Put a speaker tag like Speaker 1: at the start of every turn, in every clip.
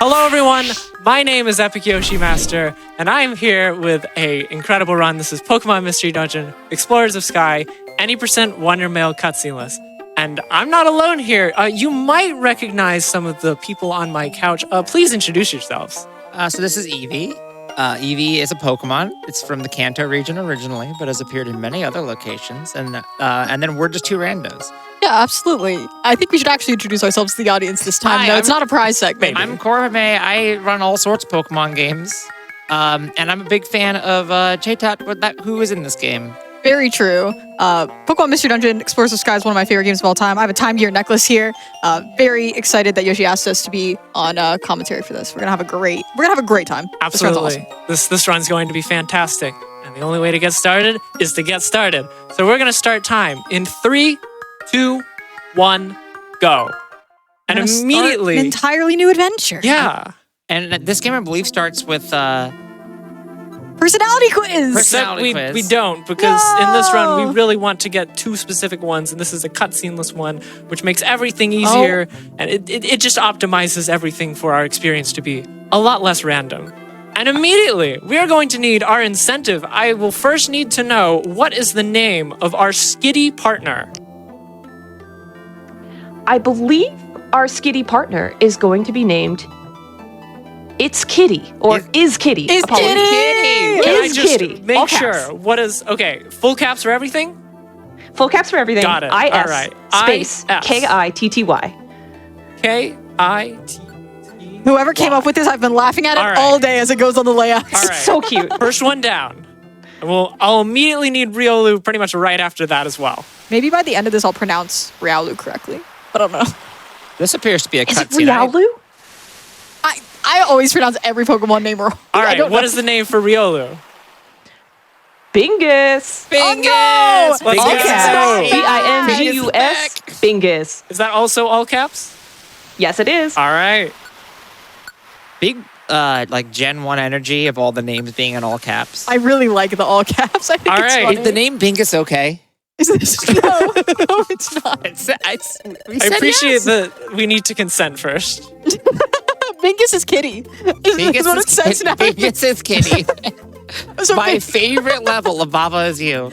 Speaker 1: Hello everyone, my name is EpicYoshiMaster, and I'm here with a incredible run. This is Pokemon Mystery Dungeon, Explorers of Sky, any % Wonder Mail cutscene list. And I'm not alone here. You might recognize some of the people on my couch. Please introduce yourselves.
Speaker 2: So this is Eevee. Eevee is a Pokemon. It's from the Kanto region originally, but has appeared in many other locations. And then we're just two randos.
Speaker 3: Yeah, absolutely. I think we should actually introduce ourselves to the audience this time.
Speaker 2: Hi,
Speaker 3: It's not a prize segment.
Speaker 2: I'm Corvimae. I run all sorts of Pokemon games. And I'm a big fan of Chaitat, who is in this game.
Speaker 3: Very true. Pokemon Mystery Dungeon Explorers of Sky is one of my favorite games of all time. I have a Time Gear necklace here. Very excited that Yoshi asked us to be on commentary for this. We're gonna have a great time.
Speaker 1: Absolutely. This run's going to be fantastic. And the only way to get started is to get started. So we're gonna start time in 3, 2, 1, go. And immediately
Speaker 3: an entirely new adventure.
Speaker 1: Yeah.
Speaker 2: And this game, I believe, starts with
Speaker 3: Personality quiz.
Speaker 1: Except we don't, because in this run we really want to get 2 specific ones, and this is a cutsceneless one, which makes everything easier, and it just optimizes everything for our experience to be a lot less random. And immediately, we are going to need our incentive. I will first need to know, what is the name of our skitty partner?
Speaker 4: I believe our skitty partner is going to be named It's Kitty, or Is Kitty.
Speaker 3: Is Kitty!
Speaker 1: Can I
Speaker 4: Is
Speaker 1: just
Speaker 4: Kitty.
Speaker 1: make
Speaker 4: All
Speaker 1: sure,
Speaker 4: caps.
Speaker 1: what is, okay, full caps for everything?
Speaker 4: Full caps for everything.
Speaker 1: Got it.
Speaker 4: I-S
Speaker 1: All right.
Speaker 4: space
Speaker 1: I-S.
Speaker 4: K-I-T-T-Y.
Speaker 1: K-I-T.
Speaker 3: Whoever came up with this, I've been laughing at it
Speaker 1: All right.
Speaker 3: all day as it goes on the layout.
Speaker 1: All right.
Speaker 4: So cute.
Speaker 1: First one down. I'll immediately need Riolu pretty much right after that as well.
Speaker 3: Maybe by the end of this, I'll pronounce Riolu correctly. I don't know.
Speaker 2: This appears to be a
Speaker 4: Is it
Speaker 2: cutscene.
Speaker 4: Riolu?
Speaker 3: I always pronounce every Pokemon name wrong.
Speaker 1: All
Speaker 3: I
Speaker 1: right,
Speaker 3: don't
Speaker 1: what
Speaker 3: know.
Speaker 1: is the name for Riolu?
Speaker 4: Bingus.
Speaker 3: Oh, no!
Speaker 1: Let's
Speaker 4: All
Speaker 1: go.
Speaker 4: caps.
Speaker 1: Bingus.
Speaker 4: B-I-N-G-U-S. Bingus.
Speaker 1: Is that also all caps?
Speaker 4: Yes, it is.
Speaker 1: All right.
Speaker 2: Big, like Gen 1 energy of all the names being in all caps.
Speaker 3: I really like the all caps. I think
Speaker 1: All
Speaker 3: it's
Speaker 1: right.
Speaker 3: funny.
Speaker 2: Is the name Bingus okay?
Speaker 3: No, it's not.
Speaker 1: I appreciate that we need to consent first.
Speaker 3: Bingus is Kitty. Is what it says now.
Speaker 2: Bingus is Kitty.
Speaker 3: So,
Speaker 2: My favorite level of Baba is you.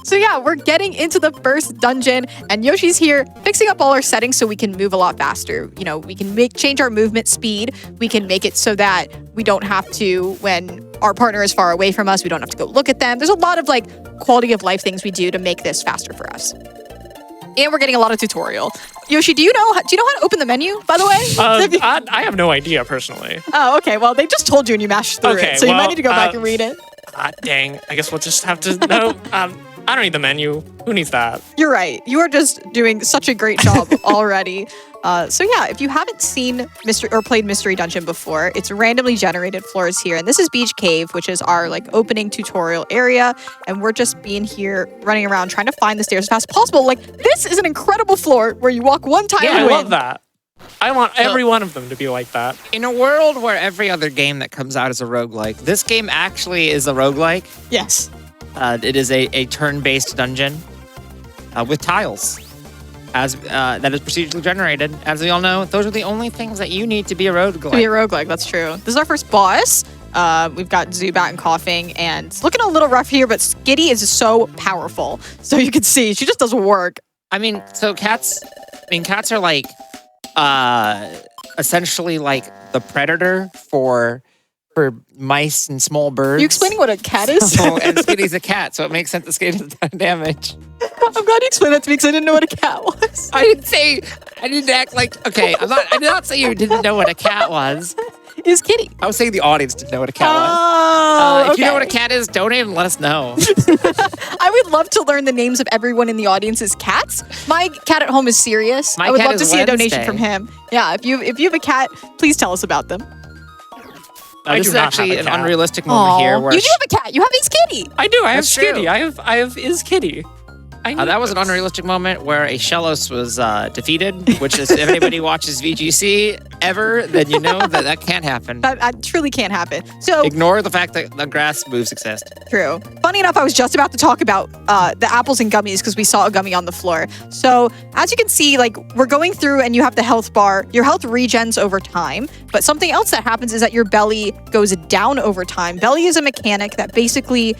Speaker 3: so yeah, we're getting into the first dungeon, and Yoshi's here fixing up all our settings so we can move a lot faster. You know, we can change our movement speed. We can make it so that we don't have to, when our partner is far away from us, we don't have to go look at them. There's a lot of like quality of life things we do to make this faster for us. And we're getting a lot of tutorial. Yoshi, do you know how to open the menu, by the way?
Speaker 1: I have no idea personally.
Speaker 3: Oh, okay. Well, they just told you and you mashed through
Speaker 1: Okay,
Speaker 3: it. So you
Speaker 1: well,
Speaker 3: might need to go back and read it.
Speaker 1: Dang. I guess we'll just have to. No, I don't need the menu. Who needs that?
Speaker 3: You're right. You are just doing such a great job already. So yeah, if you haven't seen played Mystery Dungeon before, it's randomly generated floors here. And this is Beach Cave, which is our like opening tutorial area. And we're just being here, running around, trying to find the stairs as fast as possible. Like, this is an incredible floor where you walk one time
Speaker 1: Yeah, I
Speaker 3: and win.
Speaker 1: love that. I want every one of them to be like that.
Speaker 2: In a world where every other game that comes out is a roguelike, this game actually is a roguelike.
Speaker 3: Yes.
Speaker 2: It is a turn-based dungeon with tiles. That is procedurally generated. As we all know, those are the only things that you need to be a roguelike.
Speaker 3: To be a roguelike, that's true. This is our first boss. We've got Zubat and Coughing, and it's looking a little rough here, but Skitty is so powerful. So you can see, she just does work.
Speaker 2: I mean, so cats are like essentially like the predator for mice and small birds.
Speaker 3: Are you explaining what a cat is?
Speaker 2: And Skitty's a cat, so it makes sense that Skitty does that damage.
Speaker 3: I'm glad you explained that to me because I didn't know what a cat was.
Speaker 2: I didn't act like, okay, I did not say you didn't know what a cat was.
Speaker 3: Is Kitty.
Speaker 2: I was saying the audience didn't know what a cat was.
Speaker 3: Oh,
Speaker 2: If you know what a cat is, donate and let us know.
Speaker 3: I would love to learn the names of everyone in the audience's cats. My cat at home is Sirius.
Speaker 2: My
Speaker 3: I would
Speaker 2: cat
Speaker 3: love to
Speaker 2: is
Speaker 3: see a donation
Speaker 2: Wednesday.
Speaker 3: from him. Yeah, if you have a cat, please tell us about them.
Speaker 1: I
Speaker 2: This
Speaker 1: do
Speaker 2: is
Speaker 1: not
Speaker 2: actually
Speaker 1: have a
Speaker 2: an
Speaker 1: cat.
Speaker 2: unrealistic moment here where
Speaker 3: You do have a cat. You have Ace Kitty.
Speaker 1: I do. I have
Speaker 2: That's true.
Speaker 1: Skitty. I have Is Kitty. I
Speaker 2: That was an
Speaker 1: those.
Speaker 2: unrealistic moment where a Shellos was defeated, which is, if anybody watches VGC ever, then you know that can't happen.
Speaker 3: That truly can't happen. So
Speaker 2: Ignore the fact that the grass moves exist.
Speaker 3: true. Funny enough, I was just about to talk about the apples and gummies because we saw a gummy on the floor. So as you can see, like we're going through and you have the health bar. Your health regens over time. But something else that happens is that your belly goes down over time. Belly is a mechanic that basically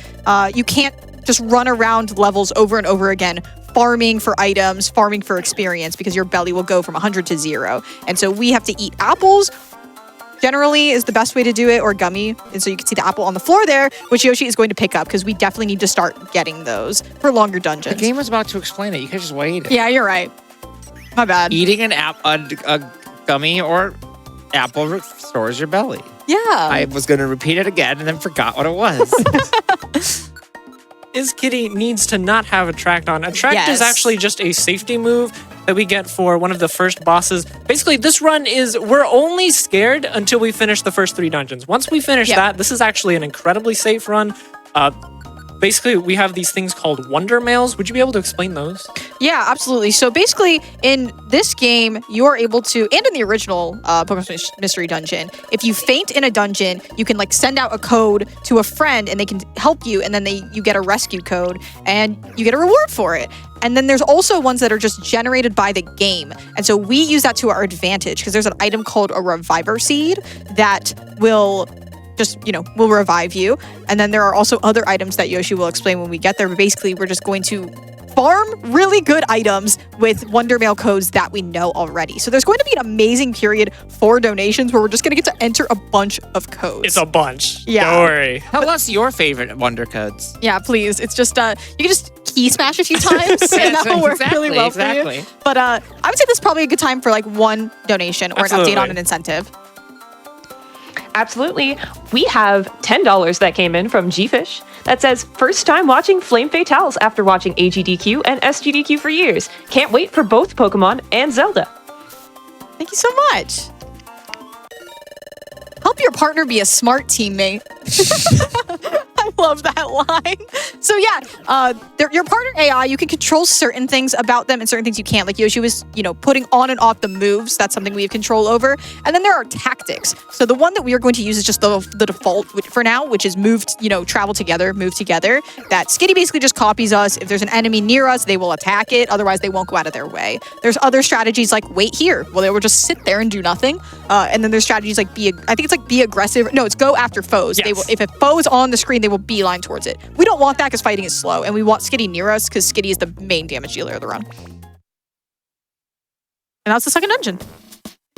Speaker 3: you can't just run around levels over and over again, farming for items, farming for experience, because your belly will go from 100 to 0. And so we have to eat apples, generally is the best way to do it, or gummy. And so you can see the apple on the floor there, which Yoshi is going to pick up, because we definitely need to start getting those for longer
Speaker 2: The
Speaker 3: dungeons.
Speaker 2: game was about to explain it. You could just wait.
Speaker 3: Yeah, you're right. My bad.
Speaker 2: Eating a gummy or apple restores your belly.
Speaker 3: Yeah.
Speaker 2: I was going to repeat it again and then forgot what it was.
Speaker 1: Is Kitty needs to not have Attract on. Attract is
Speaker 3: Yes.
Speaker 1: actually just a safety move that we get for one of the first bosses. Basically, this run is, we're only scared until we finish the first 3 dungeons. Once we finish
Speaker 3: Yep.
Speaker 1: that, this is actually an incredibly safe run. Basically, we have these things called Wonder Mails. Would you be able to explain those?
Speaker 3: Yeah, absolutely. So basically, in this game, you are able to, and in the original Pokemon Mystery Dungeon, if you faint in a dungeon, you can like send out a code to a friend, and they can help you, and then you get a rescue code, and you get a reward for it. And then there's also ones that are just generated by the game, and so we use that to our advantage because there's an item called a Reviver Seed that will just, will revive you. And then there are also other items that Yoshi will explain when we get there. But basically, we're just going to farm really good items with Wonder Mail codes that we know already. So there's going to be an amazing period for donations where we're just going to get to enter a bunch of codes.
Speaker 1: It's a bunch.
Speaker 3: Yeah.
Speaker 1: Don't worry.
Speaker 2: Tell us your favorite wonder codes.
Speaker 3: Yeah, please. It's just, you can just key smash a few times and that will work really well for you. But I would say this is probably a good time for like one donation or
Speaker 1: Absolutely.
Speaker 3: an update on an incentive.
Speaker 4: Absolutely. We have $10 that came in from Gfish that says, first time watching Flame Fatales after watching AGDQ and SGDQ for years. Can't wait for both Pokemon and Zelda.
Speaker 3: Thank you so much. Help your partner be a smart teammate. I love that line. So yeah, your partner AI, you can control certain things about them and certain things you can't. Like Yoshi was, putting on and off the moves. That's something we have control over. And then there are tactics. So the one that we are going to use is just the default for now, which is travel together, move together. That Skitty basically just copies us. If there's an enemy near us, they will attack it. Otherwise, they won't go out of their way. There's other strategies like wait here. Well, they will just sit there and do nothing. And then there's strategies like be aggressive. No, it's go after foes.
Speaker 1: Yes.
Speaker 3: They will, if a foe is on the screen, they will beeline towards it. We don't want that because fighting is slow, and we want Skitty near us because Skitty is the main damage dealer of the run. And that's the second dungeon.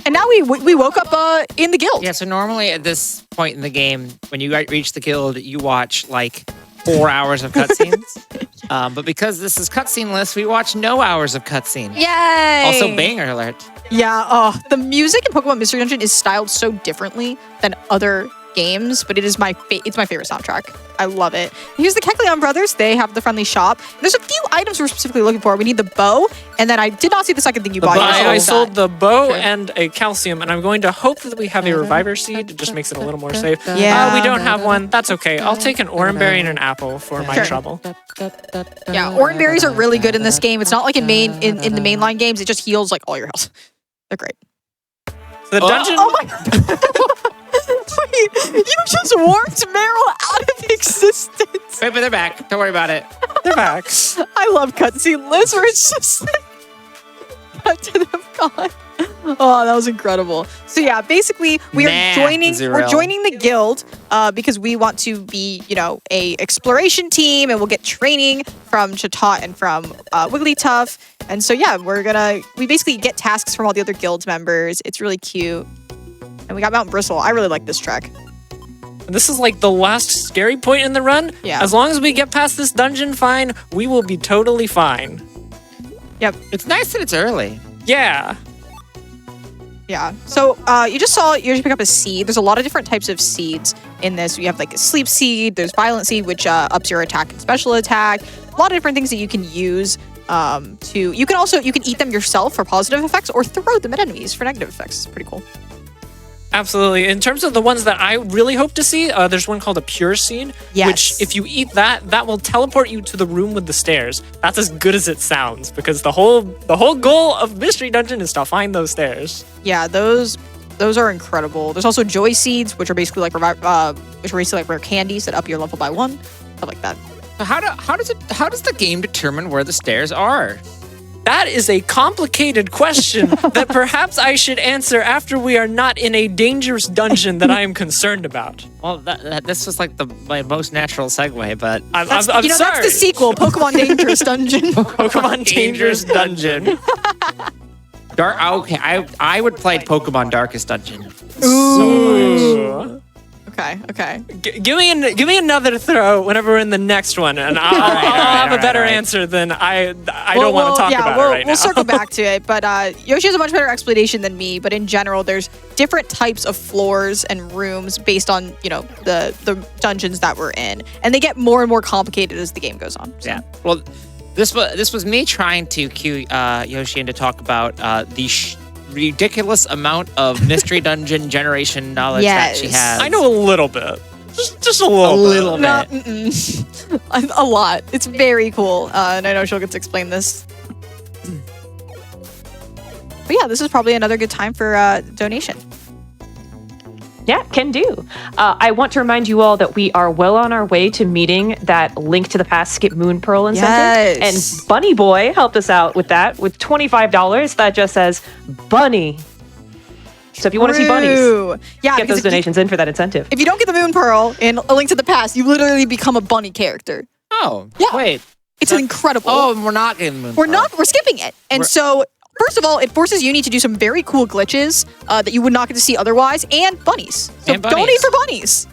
Speaker 3: And now we woke up in the guild.
Speaker 2: Yeah, so normally at this point in the game, when you reach the guild, you watch like 4 hours of cutscenes. But because this is cutscene-less, we watch no hours of cutscene.
Speaker 3: Yay!
Speaker 2: Also, banger alert.
Speaker 3: Yeah, the music in Pokemon Mystery Dungeon is styled so differently than other games, but it is it's my favorite soundtrack. I love it. Here's the Kecleon brothers. They have the friendly shop. There's a few items we're specifically looking for. We need the bow, and then I did not see the second thing you bought.
Speaker 1: I sold the bow and a calcium, and I'm going to hope that we have a Reviver Seed. It just makes it a little more safe.
Speaker 3: Yeah.
Speaker 1: We don't have one. That's okay. I'll take an Oran Berry and an apple for my
Speaker 3: Sure.
Speaker 1: trouble.
Speaker 3: Yeah, Oran berries are really good in this game. It's not like in the mainline games. It just heals like all your health. They're great.
Speaker 1: So the dungeon.
Speaker 3: Oh my! Wait, you just warped Meryl out of existence.
Speaker 2: Wait, but they're back. Don't worry about it.
Speaker 1: They're back.
Speaker 3: I love cutscene lists where it's just like cut to them gone. Oh, that was incredible. So yeah, basically we are joining the guild because we want to be, a exploration team, and we'll get training from Chatot and from Wigglytuff. And so yeah, we basically get tasks from all the other guild members. It's really cute. And we got Mount Bristle. I really like this trek.
Speaker 1: This is like the last scary point in the run.
Speaker 3: Yeah.
Speaker 1: As long as we get past this dungeon fine, we will be totally fine.
Speaker 3: Yep.
Speaker 2: It's nice that it's early.
Speaker 1: Yeah.
Speaker 3: Yeah. So you just pick up a seed. There's a lot of different types of seeds in this. You have like a sleep seed. There's violent seed, which ups your attack and special attack. A lot of different things that you can use you can eat them yourself for positive effects or throw them at enemies for negative effects. It's pretty cool.
Speaker 1: Absolutely. In terms of the ones that I really hope to see, there's one called a pure seed,
Speaker 3: Yes.
Speaker 1: which if you eat that will teleport you to the room with the stairs. That's as good as it sounds because the whole goal of Mystery Dungeon is to find those stairs.
Speaker 3: Yeah, those are incredible. There's also joy seeds, which are basically like rare candies that up your level by 1, stuff like that.
Speaker 2: So how does the game determine where the stairs are?
Speaker 1: That is a complicated question that perhaps I should answer after we are not in a dangerous dungeon that I am concerned about.
Speaker 2: Well, this was like my most natural segue, but
Speaker 1: I'm
Speaker 3: That's
Speaker 1: sorry.
Speaker 3: the sequel, Pokemon Dangerous Dungeon.
Speaker 1: Pokemon Dangerous Dungeon.
Speaker 2: Okay, I would play Pokemon Darkest Dungeon.
Speaker 1: Ooh.
Speaker 3: Okay.
Speaker 1: Give me another throw whenever we're in the next one, and I'll have a better answer than I don't want to talk about it right now.
Speaker 3: We'll circle back to it, but Yoshi has a much better explanation than me. But in general, there's different types of floors and rooms based on the dungeons that we're in, and they get more and more complicated as the game goes on. So.
Speaker 2: Yeah. Well, this was me trying to cue Yoshi in to talk about the ridiculous amount of Mystery Dungeon generation knowledge that she has.
Speaker 1: I know a little bit. Just a little bit.
Speaker 3: No, a lot. It's very cool, and I know she'll get to explain this. But yeah, this is probably another good time for donation.
Speaker 4: Yeah, can do. I want to remind you all that we are well on our way to meeting that Link to the Past Skip Moon Pearl incentive.
Speaker 3: Yes.
Speaker 4: And Bunny Boy helped us out with that with $25 that just says Bunny. So if you want to see bunnies,
Speaker 3: yeah,
Speaker 4: get those donations in for that incentive.
Speaker 3: If you don't get the Moon Pearl in A Link to the Past, you literally become a bunny character.
Speaker 2: Oh,
Speaker 3: Yeah.
Speaker 2: wait.
Speaker 3: It's incredible.
Speaker 2: Oh, we're not getting the Moon
Speaker 3: We're
Speaker 2: Pearl.
Speaker 3: we're skipping it. And so, first of all, it forces Uni to do some very cool glitches that you would not get to see otherwise, and bunnies. So
Speaker 2: And bunnies.
Speaker 3: donate for bunnies.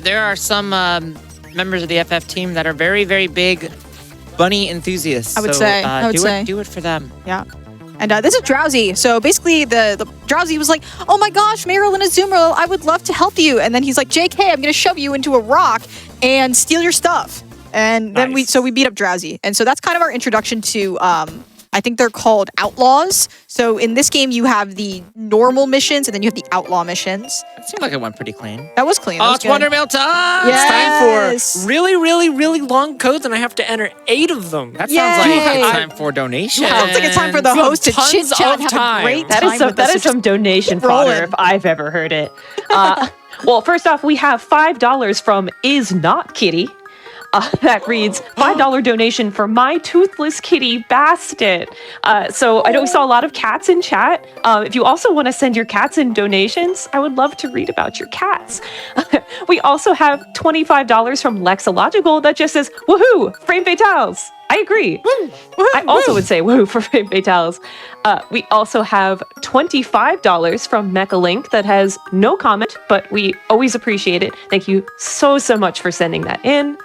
Speaker 2: There are some members of the FF team that are very, very big bunny enthusiasts.
Speaker 3: I would
Speaker 2: so,
Speaker 3: say. I would say.
Speaker 2: Do it for them.
Speaker 3: Yeah. And this is Drowsy. So basically, the Drowsy was like, "Oh my gosh, Meryl and Azumarill, I would love to help you." And then he's like, "JK, I'm going to shove you into a rock and steal your stuff." And then we beat up Drowsy. And so that's kind of our introduction to I think they're called outlaws. So in this game, you have the normal missions, and then you have the outlaw missions.
Speaker 2: It seemed like it went pretty clean.
Speaker 3: That was clean. That
Speaker 2: Oh,
Speaker 3: was
Speaker 2: it's
Speaker 3: good.
Speaker 2: Wonder Mail time!
Speaker 3: Yes.
Speaker 1: Time for really, really, really long codes, and I have to enter 8 of them.
Speaker 2: That sounds like
Speaker 3: Yay.
Speaker 2: a time for donation.
Speaker 3: Sounds like it's time for the
Speaker 1: You have
Speaker 3: host to
Speaker 1: tons
Speaker 3: chit chat
Speaker 1: of
Speaker 3: and have
Speaker 1: time.
Speaker 3: a great
Speaker 4: That
Speaker 3: time
Speaker 4: is some
Speaker 3: with us.
Speaker 4: some donation
Speaker 3: keep rolling.
Speaker 4: fodder if I've ever heard it. Well, first off, we have $5 from Is Not Kitty. That reads, $5 donation for my toothless kitty, Bastet. So I know we saw a lot of cats in chat. If you also want to send your cats in donations, I would love to read about your cats. We also have $25 from Lexological that just says, woohoo, frame fatales. I agree. I also would say woohoo for frame fatales. We also have $25 from Mechalink that has no comment, but we always appreciate it. Thank you so much for sending that in.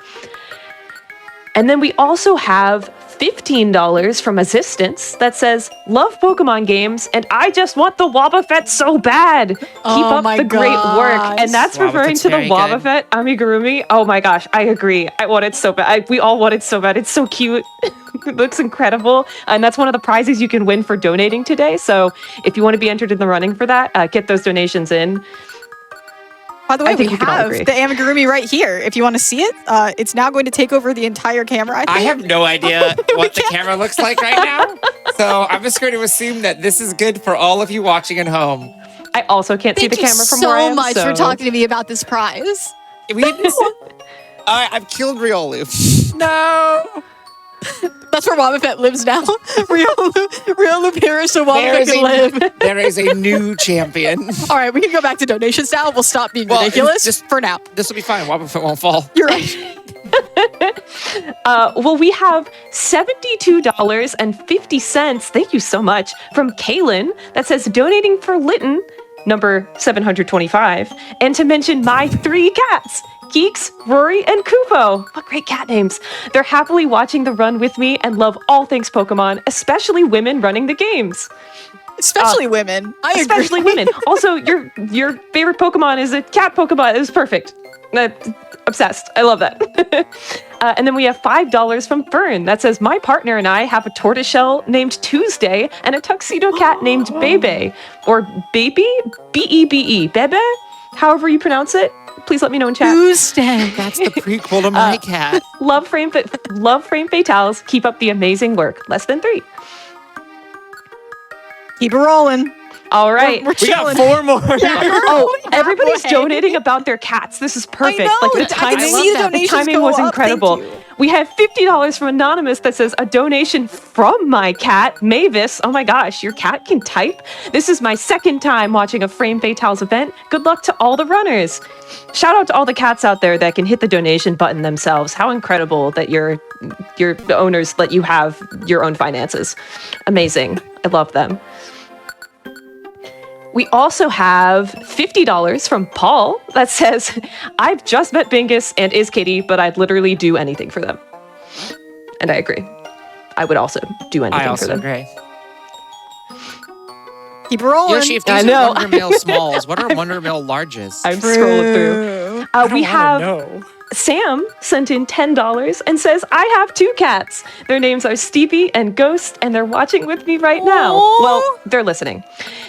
Speaker 4: And then we also have $15 from Assistance that says, love Pokemon games, and I just want the Wobbuffet so bad. Keep up
Speaker 3: my
Speaker 4: the great work.
Speaker 3: gosh.
Speaker 4: And that's referring
Speaker 2: Wobbuffet's
Speaker 4: to the
Speaker 2: very good.
Speaker 4: Wobbuffet Amigurumi. Oh my gosh, I agree. I want it so bad. We all want it so bad. It's so cute. It looks incredible. And that's one of the prizes you can win for donating today. So if you want to be entered in the running for that, get those donations in.
Speaker 3: By the way,
Speaker 4: I think
Speaker 3: we
Speaker 4: we can all
Speaker 3: have
Speaker 4: agree.
Speaker 3: the Amigurumi right here. If you want to see it, it's now going to take over the entire camera. I think.
Speaker 2: I have no idea what the camera looks like right now. So I'm just going to assume that this is good for all of you watching at home.
Speaker 4: I also can't see
Speaker 3: Thank
Speaker 4: the
Speaker 3: you
Speaker 4: camera from
Speaker 3: so
Speaker 4: where I am.
Speaker 3: much for talking to me about this prize.
Speaker 2: I've killed Riolu.
Speaker 1: No.
Speaker 3: That's where Wobbuffet lives now. Riolu Paris, so Wobbuffet can live.
Speaker 2: There is a new champion.
Speaker 3: All right, we can go back to donations now. We'll stop being
Speaker 2: Well,
Speaker 3: ridiculous
Speaker 2: just-
Speaker 3: for now.
Speaker 2: This will be fine. Wobbuffet won't fall.
Speaker 3: You're right.
Speaker 4: Well, we have $72.50. Thank you so much from Kaylin that says donating for Lytton, number 725, and to mention my 3 cats. Geeks, Rory, and Kupo. What great cat names. They're happily watching the run with me and love all things Pokemon, especially women running the games.
Speaker 3: Especially women. I agree.
Speaker 4: Especially women. Also, your favorite Pokemon is a cat Pokemon. It was perfect. Obsessed. I love that. And then we have $5 from Fern that says, my partner and I have a tortoiseshell named Tuesday and a tuxedo cat named Bebe, or Baby, B-E-B-E, Bebe, however you pronounce it. Please let me know in chat.
Speaker 3: Tuesday.
Speaker 2: That's the prequel to my cat.
Speaker 4: Love Frame Fatales. Keep up the amazing work. Less than 3.
Speaker 3: Keep it rolling.
Speaker 4: All right.
Speaker 3: We're
Speaker 1: We got
Speaker 3: chilling.
Speaker 1: 4 more.
Speaker 4: Oh, everybody's
Speaker 3: halfway.
Speaker 4: donating about their cats. This is perfect.
Speaker 3: I know,
Speaker 4: Like the
Speaker 3: I
Speaker 4: timing,
Speaker 3: can see the donations
Speaker 4: timing
Speaker 3: go
Speaker 4: was
Speaker 3: up.
Speaker 4: incredible.
Speaker 3: Thank you.
Speaker 4: We have $50 from Anonymous that says a donation from my cat, Mavis. Oh my gosh, your cat can type? This is my second time watching a Frame Fatales event. Good luck to all the runners. Shout out to all the cats out there that can hit the donation button themselves. How incredible that your owners let you have your own finances. Amazing. I love them. We also have $50 from Paul that says, I've just met Bingus and Is Kitty, but I'd literally do anything for them. And I agree. I would also do anything
Speaker 2: I
Speaker 4: for
Speaker 2: also
Speaker 4: them.
Speaker 2: agree.
Speaker 3: Keep it rolling.
Speaker 2: Yoshi, if
Speaker 4: I
Speaker 2: these
Speaker 4: know.
Speaker 2: are Wonder Mill smalls, what are Wonder Mill larges?
Speaker 4: I'm scrolling through. We have
Speaker 1: No.
Speaker 4: Sam sent in $10 and says, I have 2 cats. Their names are Stevie and Ghost, and they're watching with me right now.
Speaker 3: Aww.
Speaker 4: Well, they're listening.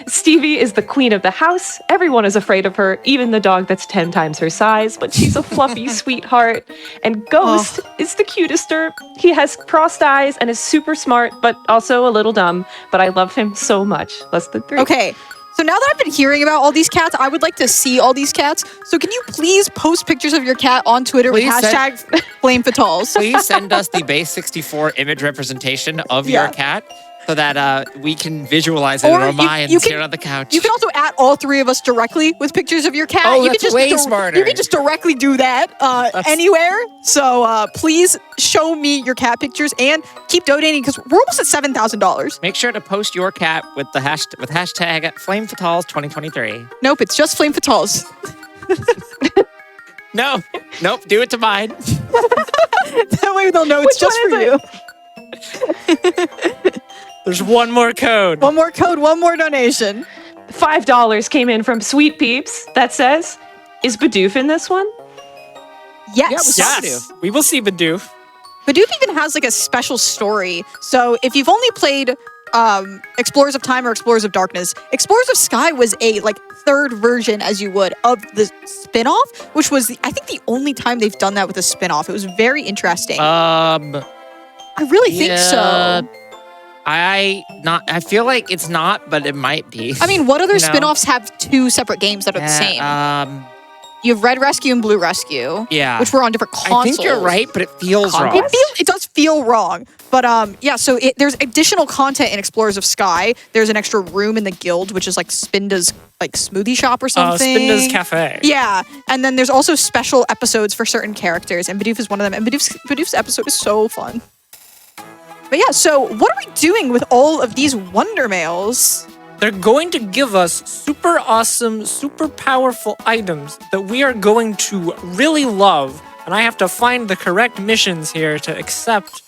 Speaker 4: Stevie is the queen of the house. Everyone is afraid of her, even the dog that's 10 times her size, but she's a fluffy sweetheart. And Ghost is the cutest derp. He has crossed eyes and is super smart, but also a little dumb. But I love him so much. Less than 3.
Speaker 3: Okay. So now that I've been hearing about all these cats, I would like to see all these cats. So can you please post pictures of your cat on Twitter with
Speaker 2: Please
Speaker 3: hashtag FlameFatals?
Speaker 2: Please send us the base 64 image representation of your cat so that we can visualize it in
Speaker 3: Or
Speaker 2: our
Speaker 3: you-
Speaker 2: minds
Speaker 3: you can-
Speaker 2: here on the couch.
Speaker 3: You can also at all 3 of us directly with pictures of your cat.
Speaker 2: Oh,
Speaker 3: you
Speaker 2: that's
Speaker 3: can just
Speaker 2: way smarter.
Speaker 3: You can just directly do that anywhere. So please show me your cat pictures and keep donating because we're almost at $7,000.
Speaker 2: Make sure to post your cat with the hashtag FlameFatals2023.
Speaker 3: Nope, it's just FlameFatals.
Speaker 2: No, nope, do it to mine.
Speaker 3: That way they'll know it's
Speaker 4: Which
Speaker 3: just
Speaker 4: one
Speaker 3: for
Speaker 4: is
Speaker 3: you.
Speaker 1: There's one more code.
Speaker 3: One more code, one more donation.
Speaker 4: $5 came in from Sweet Peeps that says, is Bidoof in this one?
Speaker 3: Yes.
Speaker 1: Yes. We will see Bidoof.
Speaker 3: Bidoof even has like a special story. So if you've only played Explorers of Time or Explorers of Darkness, Explorers of Sky was a like 3rd version, as you would, of the spin-off, which was I think the only time they've done that with a spin-off. It was very interesting. I really think so.
Speaker 2: I feel like it's not, but it might be.
Speaker 3: I mean, what other
Speaker 2: You know?
Speaker 3: spin-offs have 2 separate games that are the same? You have Red Rescue and Blue Rescue,
Speaker 2: Yeah.
Speaker 3: which were on different consoles.
Speaker 2: I think you're right, but it feels wrong.
Speaker 3: It does feel wrong. But yeah, so there's additional content in Explorers of Sky. There's an extra room in the guild, which is like Spinda's like smoothie shop or something.
Speaker 1: Spinda's Cafe.
Speaker 3: Yeah, and then there's also special episodes for certain characters, and Bidoof is one of them. And Bidoof's episode is so fun. But yeah, so what are we doing with all of these Wonder Mails?
Speaker 1: They're going to give us super awesome, super powerful items that we are going to really love. And I have to find the correct missions here to accept.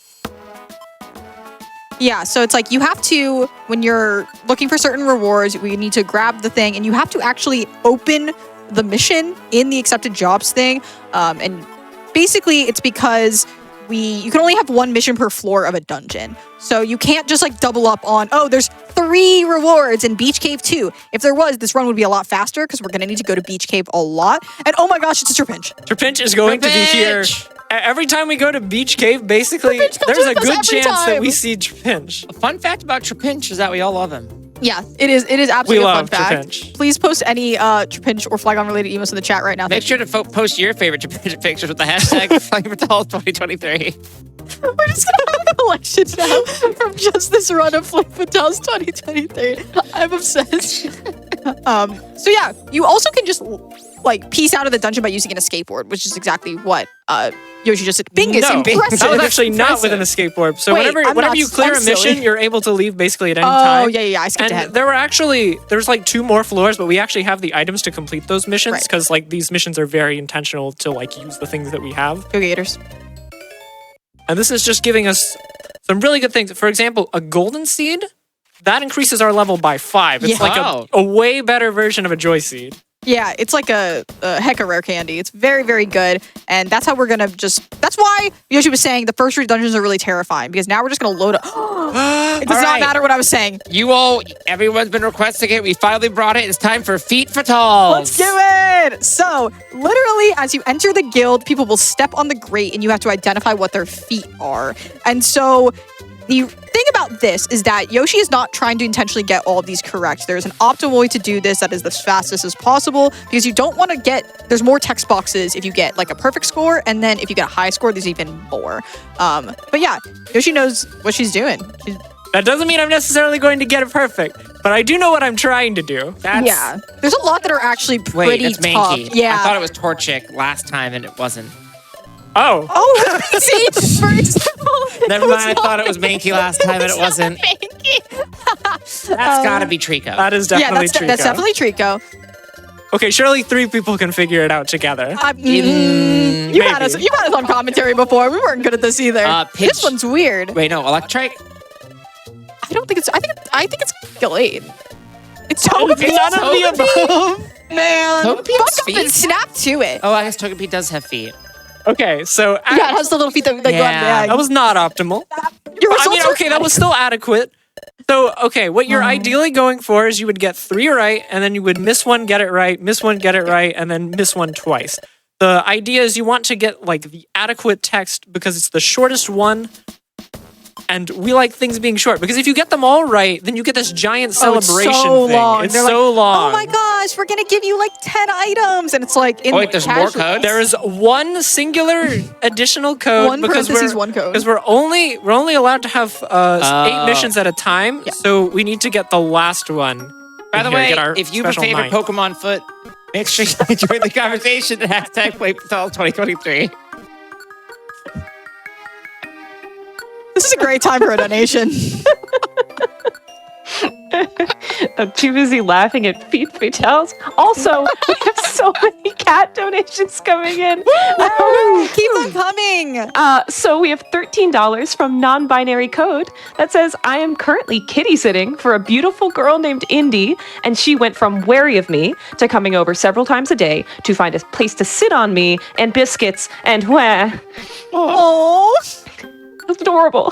Speaker 3: Yeah, so it's like you have to, when you're looking for certain rewards, we need to grab the thing, and you have to actually open the mission in the accepted jobs thing. And basically, it's because you can only have 1 mission per floor of a dungeon. So you can't just like double up on, oh, there's 3 rewards in Beach Cave 2. If there was, this run would be a lot faster because we're going to need to go to Beach Cave a lot. And oh my gosh, it's a Trapinch.
Speaker 1: Trapinch is going to be here. Every time we go to Beach Cave, basically,
Speaker 3: Trapinch comes
Speaker 1: there's a
Speaker 3: with us
Speaker 1: good
Speaker 3: every
Speaker 1: chance that
Speaker 3: time.
Speaker 1: we see Trapinch.
Speaker 2: A fun fact about Trapinch is that we all love him.
Speaker 3: Yeah, it is absolutely
Speaker 1: We
Speaker 3: a fun
Speaker 1: love
Speaker 3: fact.
Speaker 1: Trapinch.
Speaker 3: Please post any Trapinch or Flygon related emails in the chat right now.
Speaker 2: Make sure to post your favorite Trapinch pictures with the hashtag FlameFatals2023.
Speaker 3: We're just gonna have a collection now from just this run of Flame Fatales 2023. I'm obsessed. So yeah, you also can just like piece out of the dungeon by using an escape board, which is exactly what Yoshi just said. Bing is
Speaker 1: No,
Speaker 3: impressive.
Speaker 1: that was actually not with an escape board. So
Speaker 3: Wait,
Speaker 1: whenever
Speaker 3: I'm
Speaker 1: you
Speaker 3: not-
Speaker 1: clear
Speaker 3: I'm
Speaker 1: a mission,
Speaker 3: silly.
Speaker 1: you're able to leave basically at any time.
Speaker 3: Oh yeah, I skipped
Speaker 1: And
Speaker 3: ahead.
Speaker 1: there's like 2 more floors, but we actually have the items to complete those missions
Speaker 3: Right.
Speaker 1: because like these missions are very intentional to like use the things that we have.
Speaker 3: Go Gators.
Speaker 1: And this is just giving us some really good things. For example, a golden seed, that increases our level by 5. It's
Speaker 3: Yeah.
Speaker 1: like
Speaker 2: Wow.
Speaker 1: a way better version of a joy seed.
Speaker 3: Yeah, it's like a hecka rare candy. It's very, very good. And that's how we're going to that's why Yoshi was saying the first 3 dungeons are really terrifying because now we're just going to load up. It does not matter what I was saying.
Speaker 2: Everyone's been requesting it. We finally brought it. It's time for Feet Fatals.
Speaker 3: Let's do it. So literally as you enter the guild, people will step on the grate and you have to identify what their feet are. And so the thing about this is that Yoshi is not trying to intentionally get all of these correct. There's an optimal way to do this that is the fastest as possible because you don't want to there's more text boxes if you get like a perfect score, and then if you get a high score, there's even more. But yeah, Yoshi knows what she's doing.
Speaker 1: That doesn't mean I'm necessarily going to get it perfect, but I do know what I'm trying to do.
Speaker 3: Yeah, there's a lot that are actually
Speaker 2: Wait,
Speaker 3: pretty
Speaker 2: that's
Speaker 3: tough.
Speaker 2: Mankey.
Speaker 3: Yeah.
Speaker 2: I thought it was Torchic last time, and it wasn't.
Speaker 1: Oh.
Speaker 3: Oh, see, first of all,
Speaker 2: Never mind, I thought it was Mankey last time, and it wasn't. That's gotta be Trico.
Speaker 1: That is definitely Trico.
Speaker 3: That's definitely Trico.
Speaker 1: Okay, surely 3 people can figure it out together.
Speaker 3: You had us on commentary before. We weren't good at this either. This one's weird.
Speaker 2: Wait, no, Electrike?
Speaker 3: I don't think it's. I think it's Gallade. It's
Speaker 1: None of the above.
Speaker 3: Man,
Speaker 2: Togepi's
Speaker 3: fuck up and
Speaker 2: feet?
Speaker 3: snap to it.
Speaker 2: Oh, I guess Togepi does have feet.
Speaker 1: Okay, so
Speaker 3: Yeah, it has the little feet that go on.
Speaker 2: Yeah.
Speaker 1: that was not optimal.
Speaker 3: Your
Speaker 1: I mean,
Speaker 3: results are
Speaker 1: okay, that was still adequate. So, okay, what you're ideally going for is you would get 3 right, and then you would miss one, get it right, miss one, get it right, and then miss one twice. The idea is you want to get like the adequate text because it's the shortest one. And we like things being short because if you get them all right, then you get this giant celebration
Speaker 3: it's so
Speaker 1: thing.
Speaker 3: long.
Speaker 1: It's
Speaker 3: They're
Speaker 1: so long.
Speaker 3: Oh my gosh, we're gonna give you like 10 items, and it's like in
Speaker 2: Oh, wait, there's more
Speaker 3: casual-
Speaker 2: codes?
Speaker 1: There is one singular additional code
Speaker 3: One
Speaker 1: because
Speaker 3: parentheses, one code.
Speaker 1: because we're only allowed to have 8 missions at a time.
Speaker 3: Yeah.
Speaker 1: So we need to get the last one.
Speaker 2: By the
Speaker 1: Here,
Speaker 2: way,
Speaker 1: get our
Speaker 2: if you have a
Speaker 1: special
Speaker 2: favorite
Speaker 1: 9.
Speaker 2: Pokemon foot, make sure you join the conversation at hashtag #PlayPatel2023.
Speaker 3: This is a great time for a donation.
Speaker 4: I'm too busy laughing at Feet Fatales. Also, we have so many cat donations coming in.
Speaker 3: Keep them coming.
Speaker 4: So we have $13 from non-binary code that says, I am currently kitty sitting for a beautiful girl named Indy, and she went from wary of me to coming over several times a day to find a place to sit on me and biscuits and where.
Speaker 3: Oh,
Speaker 4: That's adorable.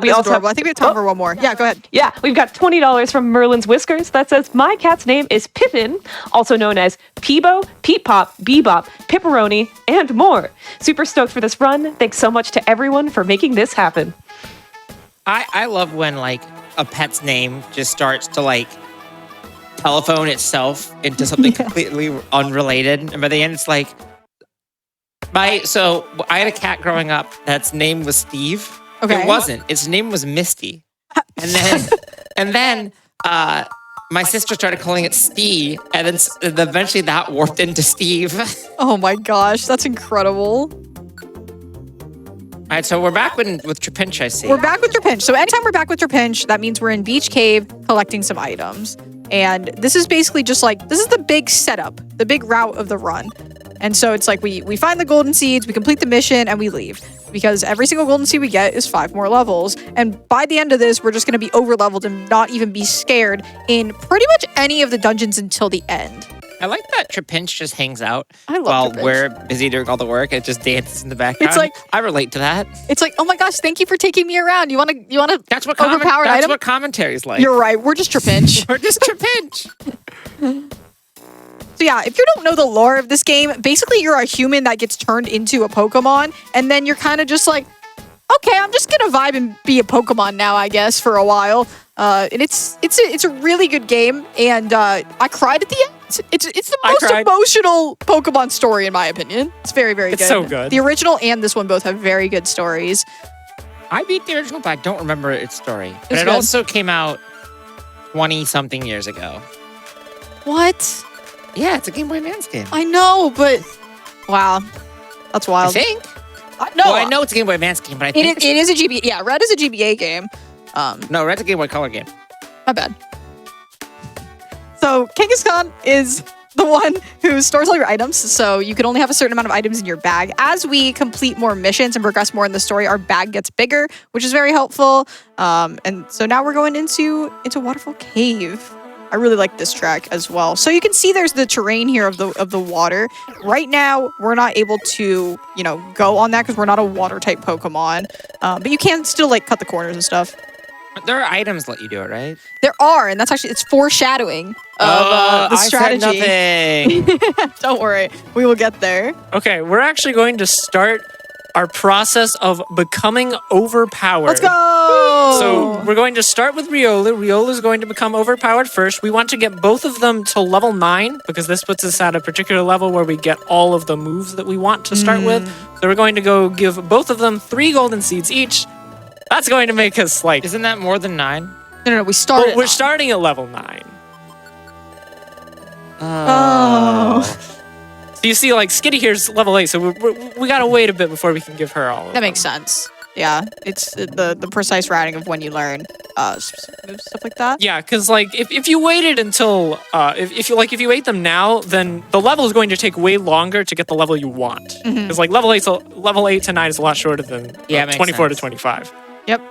Speaker 4: We
Speaker 3: that's
Speaker 4: also
Speaker 3: adorable. I
Speaker 4: have,
Speaker 3: think we have time for one more. Yeah, go ahead.
Speaker 4: yeah, we've got $20 from Merlin's Whiskers that says, my cat's name is Pippin, also known as Peebo, Peep Pop, Bebop, Pipperoni, and more. Super stoked for this run. Thanks so much to everyone for making this happen.
Speaker 2: I love when like a pet's name just starts to like telephone itself into something completely unrelated, and by the end it's like so I had a cat growing up that's name was Steve.
Speaker 3: Okay.
Speaker 2: It wasn't. Its name was Misty. And then my sister started calling it Steve, and then eventually that warped into Steve.
Speaker 3: Oh my gosh, that's incredible.
Speaker 2: All right, so we're back with Trapinch, I see.
Speaker 3: We're back with Trapinch. So anytime we're back with Trapinch, that means we're in Beach Cave collecting some items. And this is basically just like, this is the big setup, the big route of the run. And so it's like we find the golden seeds, we complete the mission, and we leave. Because every single golden seed we get is 5 more levels. And by the end of this, we're just going to be over-leveled and not even be scared in pretty much any of the dungeons until the end.
Speaker 2: I like that Trapinch just hangs out
Speaker 3: I love
Speaker 2: while
Speaker 3: Trapinch.
Speaker 2: we're busy doing all the work. It just dances in the background.
Speaker 3: It's like-
Speaker 2: I relate to that.
Speaker 3: It's like, oh my gosh, thank you for taking me around. You want to
Speaker 2: That's what
Speaker 3: overpowered
Speaker 2: that's
Speaker 3: item?
Speaker 2: what commentary's like.
Speaker 3: You're right. We're just Trapinch.
Speaker 2: We're just Trapinch.
Speaker 3: So yeah, if you don't know the lore of this game, basically you're a human that gets turned into a Pokemon, and then you're kind of just like, okay, I'm just gonna vibe and be a Pokemon now, I guess, for a while. And it's a really good game, and I cried at the end. It's the
Speaker 1: I
Speaker 3: most
Speaker 1: cried.
Speaker 3: emotional Pokemon story in my opinion. It's very, very
Speaker 1: It's
Speaker 3: good.
Speaker 1: so good.
Speaker 3: The original and this one both have very good stories.
Speaker 2: I beat the original, but I don't remember its story. But
Speaker 3: It's
Speaker 2: it
Speaker 3: good.
Speaker 2: also came out 20-something years ago.
Speaker 3: What?
Speaker 2: Yeah, it's a Game Boy Advance game.
Speaker 3: I know, but wow, that's
Speaker 2: I
Speaker 3: wild.
Speaker 2: think.
Speaker 3: No,
Speaker 2: Well, I know it's a Game Boy Advance game, but I think
Speaker 3: it is a GBA. Yeah, Red is a GBA game.
Speaker 2: no, Red's a Game Boy Color game.
Speaker 3: My bad. So Kangaskhan is the one who stores all your items, so you can only have a certain amount of items in your bag. As we complete more missions and progress more in the story, our bag gets bigger, which is very helpful. And so now we're going into Waterfall Cave. I really like this track as well. So you can see there's the terrain here of the water. Right now, we're not able to, go on that because we're not a water type Pokemon. But you can still like cut the corners and stuff.
Speaker 2: There are items that let you do it, right?
Speaker 3: There are, and it's foreshadowing of the strategy.
Speaker 2: I said nothing.
Speaker 3: Don't worry, we will get there.
Speaker 1: Okay, we're actually going to start our process of becoming overpowered.
Speaker 3: Let's go!
Speaker 1: So we're going to start with Riola. Riola's is going to become overpowered first. We want to get both of them to level 9 because this puts us at a particular level where we get all of the moves that we want to start with. So we're going to go give both of them 3 golden seeds each. That's going to make us like...
Speaker 2: Isn't that more than 9?
Speaker 3: No, we started.
Speaker 1: Well, we're starting at level 9.
Speaker 3: Oh.
Speaker 1: So you see, like, Skitty here's level 8, so we gotta wait a bit before we can give her all of
Speaker 3: That makes sense. Yeah, it's the precise routing of when you learn stuff like that.
Speaker 1: Yeah, because like if you waited until if you ate them now, then the level is going to take way longer to get the level you want. Because like level 8 to 9 is a lot shorter than 24 to 25.
Speaker 3: Yep.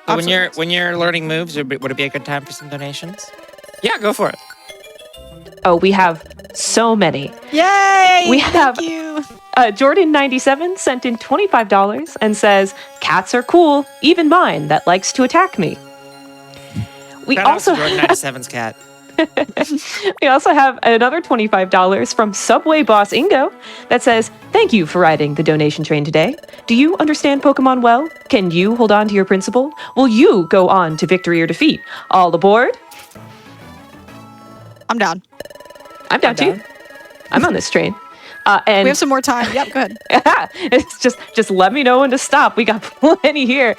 Speaker 2: So when you're learning moves, would it be a good time for some donations?
Speaker 1: Yeah, go for it.
Speaker 4: Oh, we have so many.
Speaker 3: Yay!
Speaker 4: Thank
Speaker 3: you.
Speaker 4: Jordan97 sent in $25 and says, "Cats are cool, even mine that likes to attack me." We
Speaker 2: Shout out
Speaker 4: also
Speaker 2: to Jordan 97's cat.
Speaker 4: We also have another $25 from Subway Boss Ingo that says, "Thank you for riding the donation train today. Do you understand Pokemon well? Can you hold on to your principle? Will you go on to victory or defeat? All aboard?"
Speaker 3: I'm down.
Speaker 4: I'm down too. I'm on this train. And
Speaker 3: We have some more time. Yep, good.
Speaker 4: it's just let me know when to stop. We got plenty here.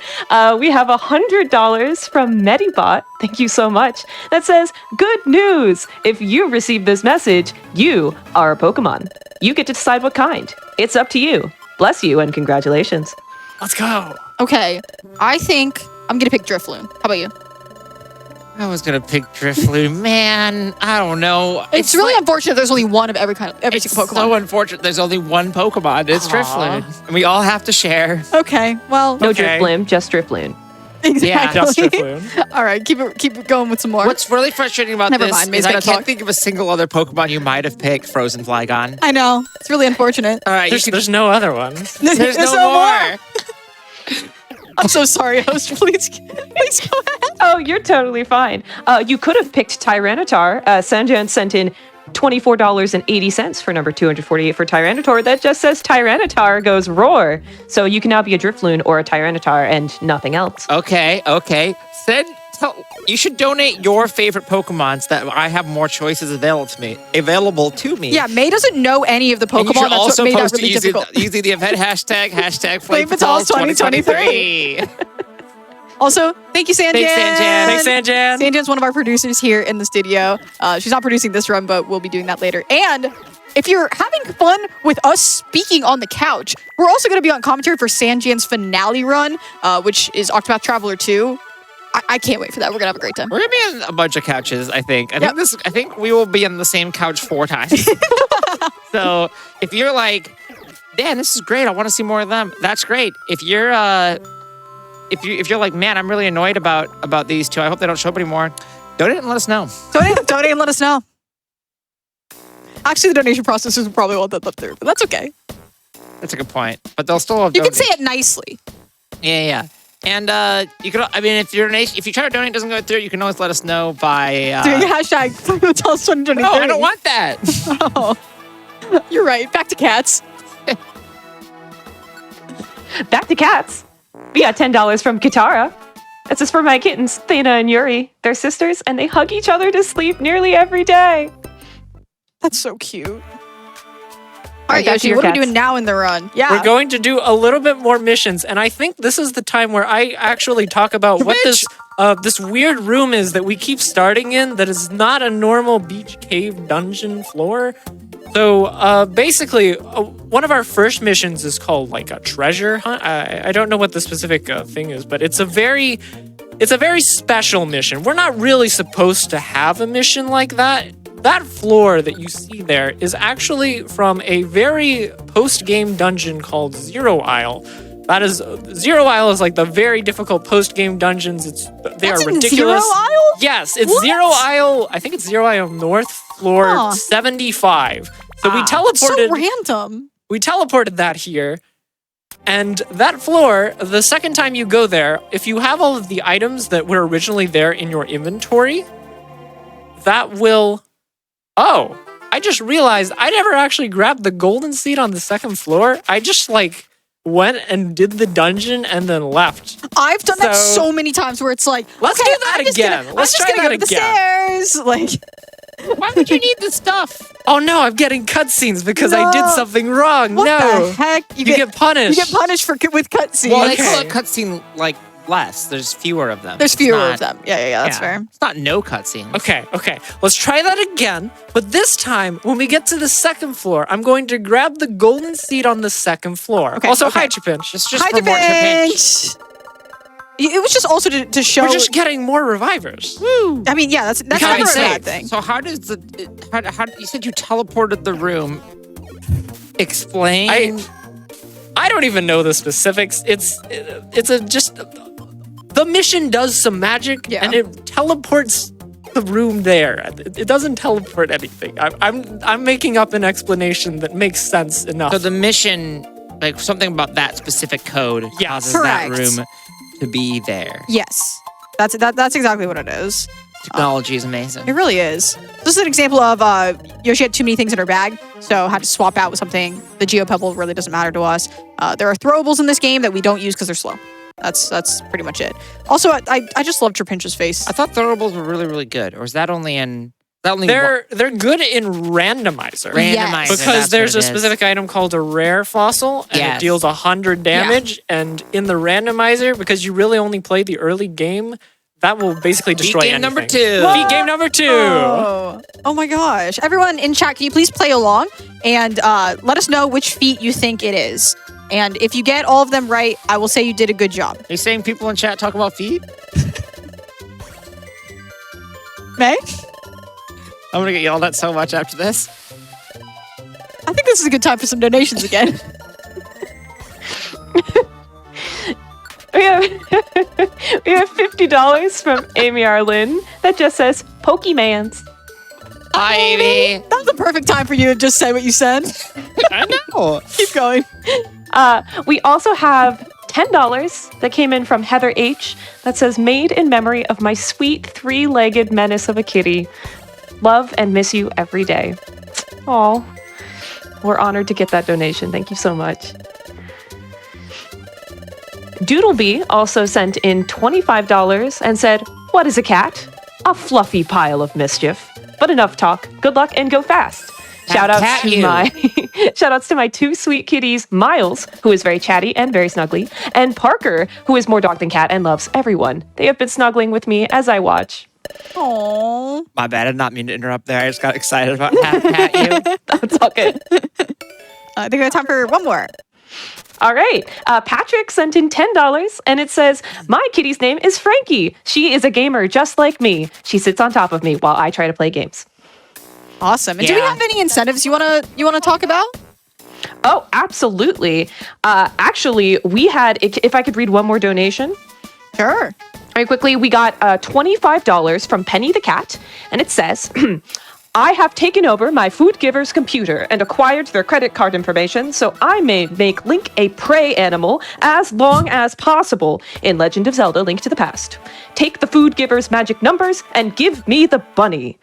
Speaker 4: We have $100 from Medibot. Thank you so much. That says, "Good news. If you receive this message, you are a Pokemon. You get to decide what kind. It's up to you. Bless you and congratulations."
Speaker 1: Let's go.
Speaker 3: Okay, I think I'm gonna pick Drifloon. How about you?
Speaker 2: I was gonna pick Drifloon. Man, I don't know.
Speaker 3: It's really unfortunate there's only one of every
Speaker 2: It's
Speaker 3: single Pokemon.
Speaker 2: so unfortunate. There's only one Pokemon. It's Drifloon, and we all have to share.
Speaker 3: Okay, well,
Speaker 4: No
Speaker 1: Okay.
Speaker 4: Drifloon, just Drifloon.
Speaker 3: exactly.
Speaker 2: Yeah,
Speaker 1: Just Drifloon.
Speaker 3: All right, keep it going with some more.
Speaker 2: What's really frustrating about
Speaker 3: Never
Speaker 2: this
Speaker 3: mind, May's
Speaker 2: is I
Speaker 3: gonna
Speaker 2: can't
Speaker 3: talk.
Speaker 2: think of a single other Pokemon you might have picked frozenflygone.
Speaker 3: I know, it's really unfortunate.
Speaker 2: All right,
Speaker 1: There's no other ones.
Speaker 2: there's no more.
Speaker 3: I'm so sorry, host. Please go ahead.
Speaker 4: Oh, you're totally fine. You could have picked Tyranitar. Sanjan sent in $24.80 for number 248 for Tyranitar. That just says Tyranitar goes roar. So you can now be a Drifloon or a Tyranitar and nothing else.
Speaker 2: Okay. You should donate your favorite Pokemon so that I have more choices available to me.
Speaker 3: Yeah, May doesn't know any of the
Speaker 2: And you
Speaker 3: Pokemon.
Speaker 2: should
Speaker 3: That's
Speaker 2: also
Speaker 3: what made that
Speaker 2: post
Speaker 3: really
Speaker 2: it
Speaker 3: difficult.
Speaker 2: using the event hashtag
Speaker 3: Flame Fatales
Speaker 2: 2023.
Speaker 3: Also, thank you, Sanjan.
Speaker 2: Thanks, Sanjan.
Speaker 1: Thanks, Sanjan.
Speaker 3: Sanjan's one of our producers here in the studio. She's not producing this run, but we'll be doing that later. And if you're having fun with us speaking on the couch, we're also going to be on commentary for Sanjan's finale run, which is Octopath Traveler 2. I can't wait for that. We're going to have a great time.
Speaker 2: We're gonna be on a bunch of couches, I think. I
Speaker 3: Yep.
Speaker 2: think we will be on the same couch 4 times. So if you're like, Dan, this is great, I want to see more of them, that's great. If you're if you're like, man, I'm really annoyed about these two, I hope they don't show up anymore, donate and let us know.
Speaker 3: Donate and let us know. Actually, the donation processors probably won't let that through, but that's okay.
Speaker 2: That's a good point. But they'll still have
Speaker 3: You can
Speaker 2: donate.
Speaker 3: say it nicely.
Speaker 2: Yeah. And you can, I mean, if you try to donate and it doesn't go through, you can always let us know by
Speaker 3: Doing hashtag #2023.
Speaker 2: No, I don't want that.
Speaker 3: Oh, you're right. Back to cats.
Speaker 4: Back to cats. We got $10 from Katara. This is for my kittens, Thena and Yuri. They're sisters, and they hug each other to sleep nearly every day.
Speaker 3: That's so cute. All right,
Speaker 4: back to
Speaker 3: Yoshi,
Speaker 4: your
Speaker 3: what are we
Speaker 4: cats.
Speaker 3: doing now in the run? Yeah.
Speaker 1: We're going to do a little bit more missions, and I think this is the time where I actually talk about what this weird room is that we keep starting in that is not a normal beach cave dungeon floor. So basically, one of our first missions is called like a treasure hunt. I don't know what the specific thing is, but it's a very special mission. We're not really supposed to have a mission like that. That floor that you see there is actually from a very post-game dungeon called Zero Isle. That is Zero Isle is like the very difficult post-game dungeons. They
Speaker 3: That's
Speaker 1: are
Speaker 3: in
Speaker 1: ridiculous.
Speaker 3: Zero Isle?
Speaker 1: Yes, it's
Speaker 3: What?
Speaker 1: Zero Isle. I think it's Zero Isle North floor
Speaker 3: Huh.
Speaker 1: 75. So we
Speaker 3: So
Speaker 1: teleported.
Speaker 3: random.
Speaker 1: We teleported that here. And that floor, the second time you go there, if you have all of the items that were originally there in your inventory, that will... Oh, I just realized I never actually grabbed the golden seed on the second floor. I just went and did the dungeon and then left.
Speaker 3: I've done that
Speaker 1: So-
Speaker 3: so many times where it's like,
Speaker 1: Let's
Speaker 3: okay,
Speaker 1: do that
Speaker 3: I'm just
Speaker 1: again.
Speaker 3: Gonna,
Speaker 1: Let's
Speaker 3: I'm just
Speaker 1: try
Speaker 3: gonna
Speaker 1: that
Speaker 3: go to the
Speaker 1: again.
Speaker 3: stairs. Like,
Speaker 2: Why would you need the stuff?
Speaker 1: Oh no, I'm getting cutscenes because I did
Speaker 3: No.
Speaker 1: something wrong.
Speaker 3: what
Speaker 1: no.
Speaker 3: the heck?
Speaker 1: You get punished.
Speaker 3: You get punished with cutscenes.
Speaker 2: Well, they
Speaker 1: Okay.
Speaker 2: call a cutscene like less. There's fewer of them.
Speaker 3: There's
Speaker 2: It's
Speaker 3: fewer
Speaker 2: not-
Speaker 3: of them. Yeah, that's fair.
Speaker 2: It's not no cutscenes.
Speaker 1: Okay. Let's try that again. But this time, when we get to the second floor, I'm going to grab the golden seed on the second floor.
Speaker 3: Okay,
Speaker 1: Also,
Speaker 3: okay.
Speaker 1: hi, Chapinch.
Speaker 2: It's just
Speaker 3: Hi,
Speaker 2: for more
Speaker 3: Chapinch. It was just also to show.
Speaker 1: We're just getting more revivers.
Speaker 3: I mean, yeah, that's
Speaker 1: Because
Speaker 3: never a
Speaker 1: it's
Speaker 3: bad
Speaker 1: safe.
Speaker 3: thing.
Speaker 2: So how does how you said you teleported the room? Explain.
Speaker 1: I don't even know the specifics. It's just the mission does some magic
Speaker 3: Yeah.
Speaker 1: and it teleports the room there. It doesn't teleport anything. I'm making up an explanation that makes sense enough.
Speaker 2: So the mission, like something about that specific code,
Speaker 1: Yes.
Speaker 2: causes that
Speaker 3: Correct.
Speaker 2: room to be there.
Speaker 3: Yes, that's exactly what it is.
Speaker 2: Technology is amazing.
Speaker 3: It really is. This is an example of Yoshi had too many things in her bag, so had to swap out with something. The Geo Pebble really doesn't matter to us. There are throwables in this game that we don't use because they're slow. That's pretty much it. Also, I just love Trapinch's face.
Speaker 2: I thought throwables were really, really good. Or is that only in...
Speaker 1: They're good in randomizer.
Speaker 3: Yes.
Speaker 1: Because there's a specific item called a rare fossil, and
Speaker 2: Yes.
Speaker 1: it deals 100 damage. And in the randomizer, because you really only play the early game, that will basically destroy
Speaker 2: game
Speaker 1: anything.
Speaker 2: number 2.
Speaker 1: Beat game number 2.
Speaker 3: Oh my gosh. Everyone in chat, can you please play along and let us know which feat you think it is. And if you get all of them right, I will say you did a good job.
Speaker 2: Are you saying people in chat talk about feet?
Speaker 3: May?
Speaker 2: I'm gonna get yelled at so much after this.
Speaker 3: I think this is a good time for some donations again.
Speaker 4: We have we have $50 from Amy Arlin that just says Pokemans.
Speaker 2: Hi, Amy.
Speaker 3: That was the perfect time for you to just say what you said.
Speaker 2: I know.
Speaker 3: Keep going.
Speaker 4: We also have $10 that came in from Heather H that says made in memory of my sweet three-legged menace of a kitty. Love and miss you every day. Aw. We're honored to get that donation. Thank you so much. Doodlebee also sent in $25 and said, "What is a cat? A fluffy pile of mischief. But enough talk. Good luck and go fast."
Speaker 2: Cat you.
Speaker 4: Shoutouts to my two sweet kitties, Miles, who is very chatty and very snuggly, and Parker, who is more dog than cat and loves everyone. They have been snuggling with me as I watch.
Speaker 3: Aww.
Speaker 2: My bad. I did not mean to interrupt there. I just got excited about Pat you.
Speaker 4: That's all good.
Speaker 3: I think we have time for one more.
Speaker 4: All right. Patrick sent in $10 and it says, "My kitty's name is Frankie. She is a gamer just like me. She sits on top of me while I try to play games."
Speaker 3: Awesome. And do we
Speaker 2: Yeah.
Speaker 3: have any incentives you wanna talk about?
Speaker 4: Oh, absolutely. Actually, we had, if I could read one more donation.
Speaker 3: Sure.
Speaker 4: Very quickly, we got $25 from Penny the Cat, and it says, "I have taken over my food giver's computer and acquired their credit card information so I may make Link a prey animal as long as possible in Legend of Zelda: Link to the Past. Take the food giver's magic numbers and give me the bunny."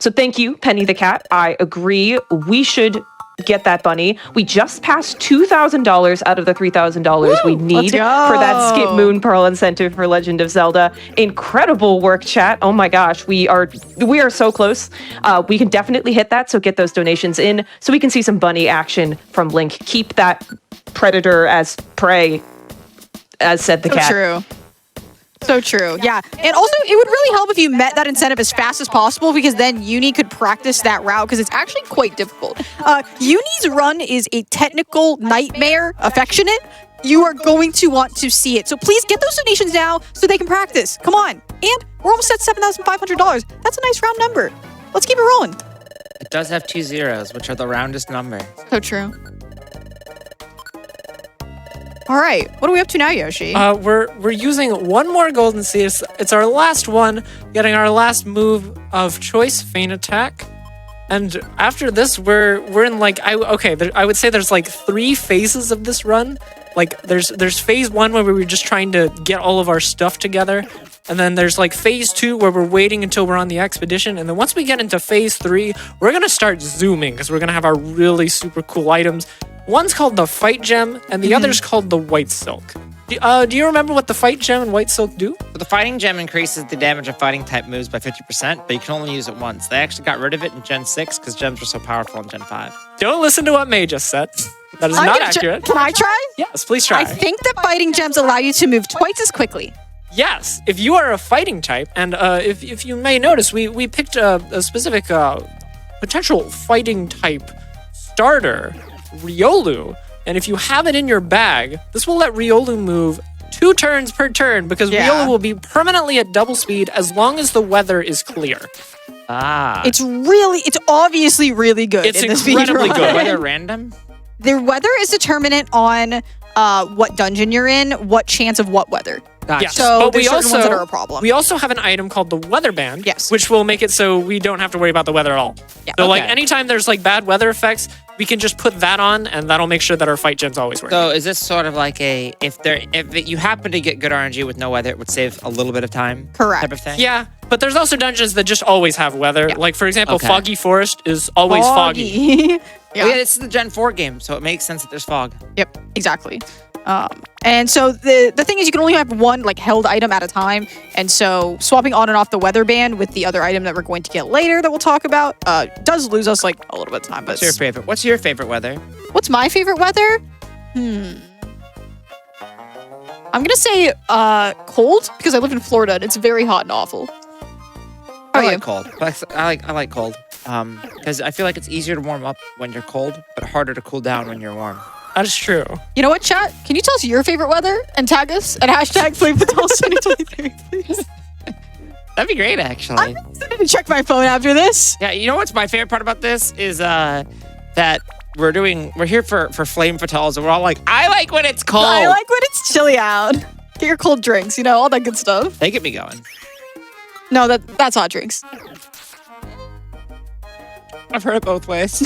Speaker 4: So thank you, Penny the Cat. I agree. We should get that bunny. We just passed $2,000 out of the $3,000 we need
Speaker 3: let's
Speaker 4: for that
Speaker 3: go.
Speaker 4: Skip Moon Pearl incentive for Legend of Zelda. Incredible work, chat. Oh my gosh, we are so close. We can definitely hit that, so get those donations in so we can see some bunny action from Link. Keep that predator as prey, as said the
Speaker 3: So
Speaker 4: cat.
Speaker 3: true. So true. Yeah. And also, it would really help if you met that incentive as fast as possible, because then Uni could practice that route, because it's actually quite difficult. Uni's run is a technical nightmare. Affectionate. You are going to want to see it. So please get those donations now so they can practice. Come on. And we're almost at $7,500. That's a nice round number. Let's keep it rolling.
Speaker 2: It does have 2 zeros, which are the roundest number.
Speaker 3: So true. All right. What are we up to now, Yoshi?
Speaker 1: We're using one more golden seed. It's our last one, getting our last move of choice, feint attack. And after this, we're in like I would say there's like 3 phases of this run. Like there's phase 1 where we were just trying to get all of our stuff together. And then there's like phase 2 where we're waiting until we're on the expedition. And then once we get into phase 3, we're going to start zooming because we're going to have our really super cool items. One's called the fight gem and the other's called the white silk. Do you remember what the fight gem and white silk do?
Speaker 2: So the fighting gem increases the damage of fighting type moves by 50%, but you can only use it once. They actually got rid of it in Gen 6 because gems were so powerful in Gen 5.
Speaker 1: Don't listen to what May just said. That is not accurate.
Speaker 3: Can I try?
Speaker 1: Yes, please try.
Speaker 3: I think that fighting gems allow you to move twice as quickly.
Speaker 1: Yes, if you are a fighting type, and if you may notice, we picked a specific potential fighting type starter, Riolu, and if you have it in your bag, this will let Riolu move 2 turns per turn because Riolu will be permanently at double speed as long as the weather is clear.
Speaker 2: Ah.
Speaker 3: It's obviously really good.
Speaker 1: It's
Speaker 3: in the
Speaker 1: incredibly
Speaker 3: speedrun.
Speaker 1: good.
Speaker 2: Weather random?
Speaker 3: The weather is determinant on what dungeon you're in, what chance of what weather.
Speaker 2: Gotcha.
Speaker 1: Yes,
Speaker 3: So
Speaker 1: but
Speaker 3: there's certain ones that are a problem.
Speaker 1: We also have an item called the weather band,
Speaker 3: Yes.
Speaker 1: which will make it so we don't have to worry about the weather at all.
Speaker 3: Yeah.
Speaker 1: So like
Speaker 2: Okay.
Speaker 1: anytime there's like bad weather effects, we can just put that on, and that'll make sure that our fight gens always work.
Speaker 2: So is this sort of like if you happen to get good RNG with no weather, it would save a little bit of time?
Speaker 3: Correct.
Speaker 2: Type of thing?
Speaker 1: Yeah, but there's also dungeons that just always have weather.
Speaker 3: Yeah.
Speaker 1: Like for example,
Speaker 2: Okay.
Speaker 1: Foggy Forest is always foggy.
Speaker 3: yeah.
Speaker 2: Yeah, this is the Gen 4 game, so it makes sense that there's fog.
Speaker 3: Yep, exactly. And so the thing is you can only have one like held item at a time. And so swapping on and off the weather band with the other item that we're going to get later that we'll talk about does lose us like a little bit of time. But
Speaker 2: What's your favorite weather?
Speaker 3: what's my favorite weather? I'm gonna say cold because I live in Florida and it's very hot and awful. How
Speaker 2: I
Speaker 3: are you?
Speaker 2: like cold. I like cold. Because I feel like it's easier to warm up when you're cold, but harder to cool down when you're warm.
Speaker 1: That is true.
Speaker 3: You know what, chat? Can you tell us your favorite weather and tag us at #FlameFatals2023, please?
Speaker 2: That'd be great, actually.
Speaker 3: I'm excited to check my phone after this.
Speaker 2: Yeah, you know what's my favorite part about this is that we're here for Flame Fatals, and we're all like, I like when it's cold.
Speaker 3: I like when it's chilly out. Get your cold drinks, you know, all that good stuff.
Speaker 2: They get me going.
Speaker 3: No, that's hot drinks.
Speaker 2: I've heard it both ways.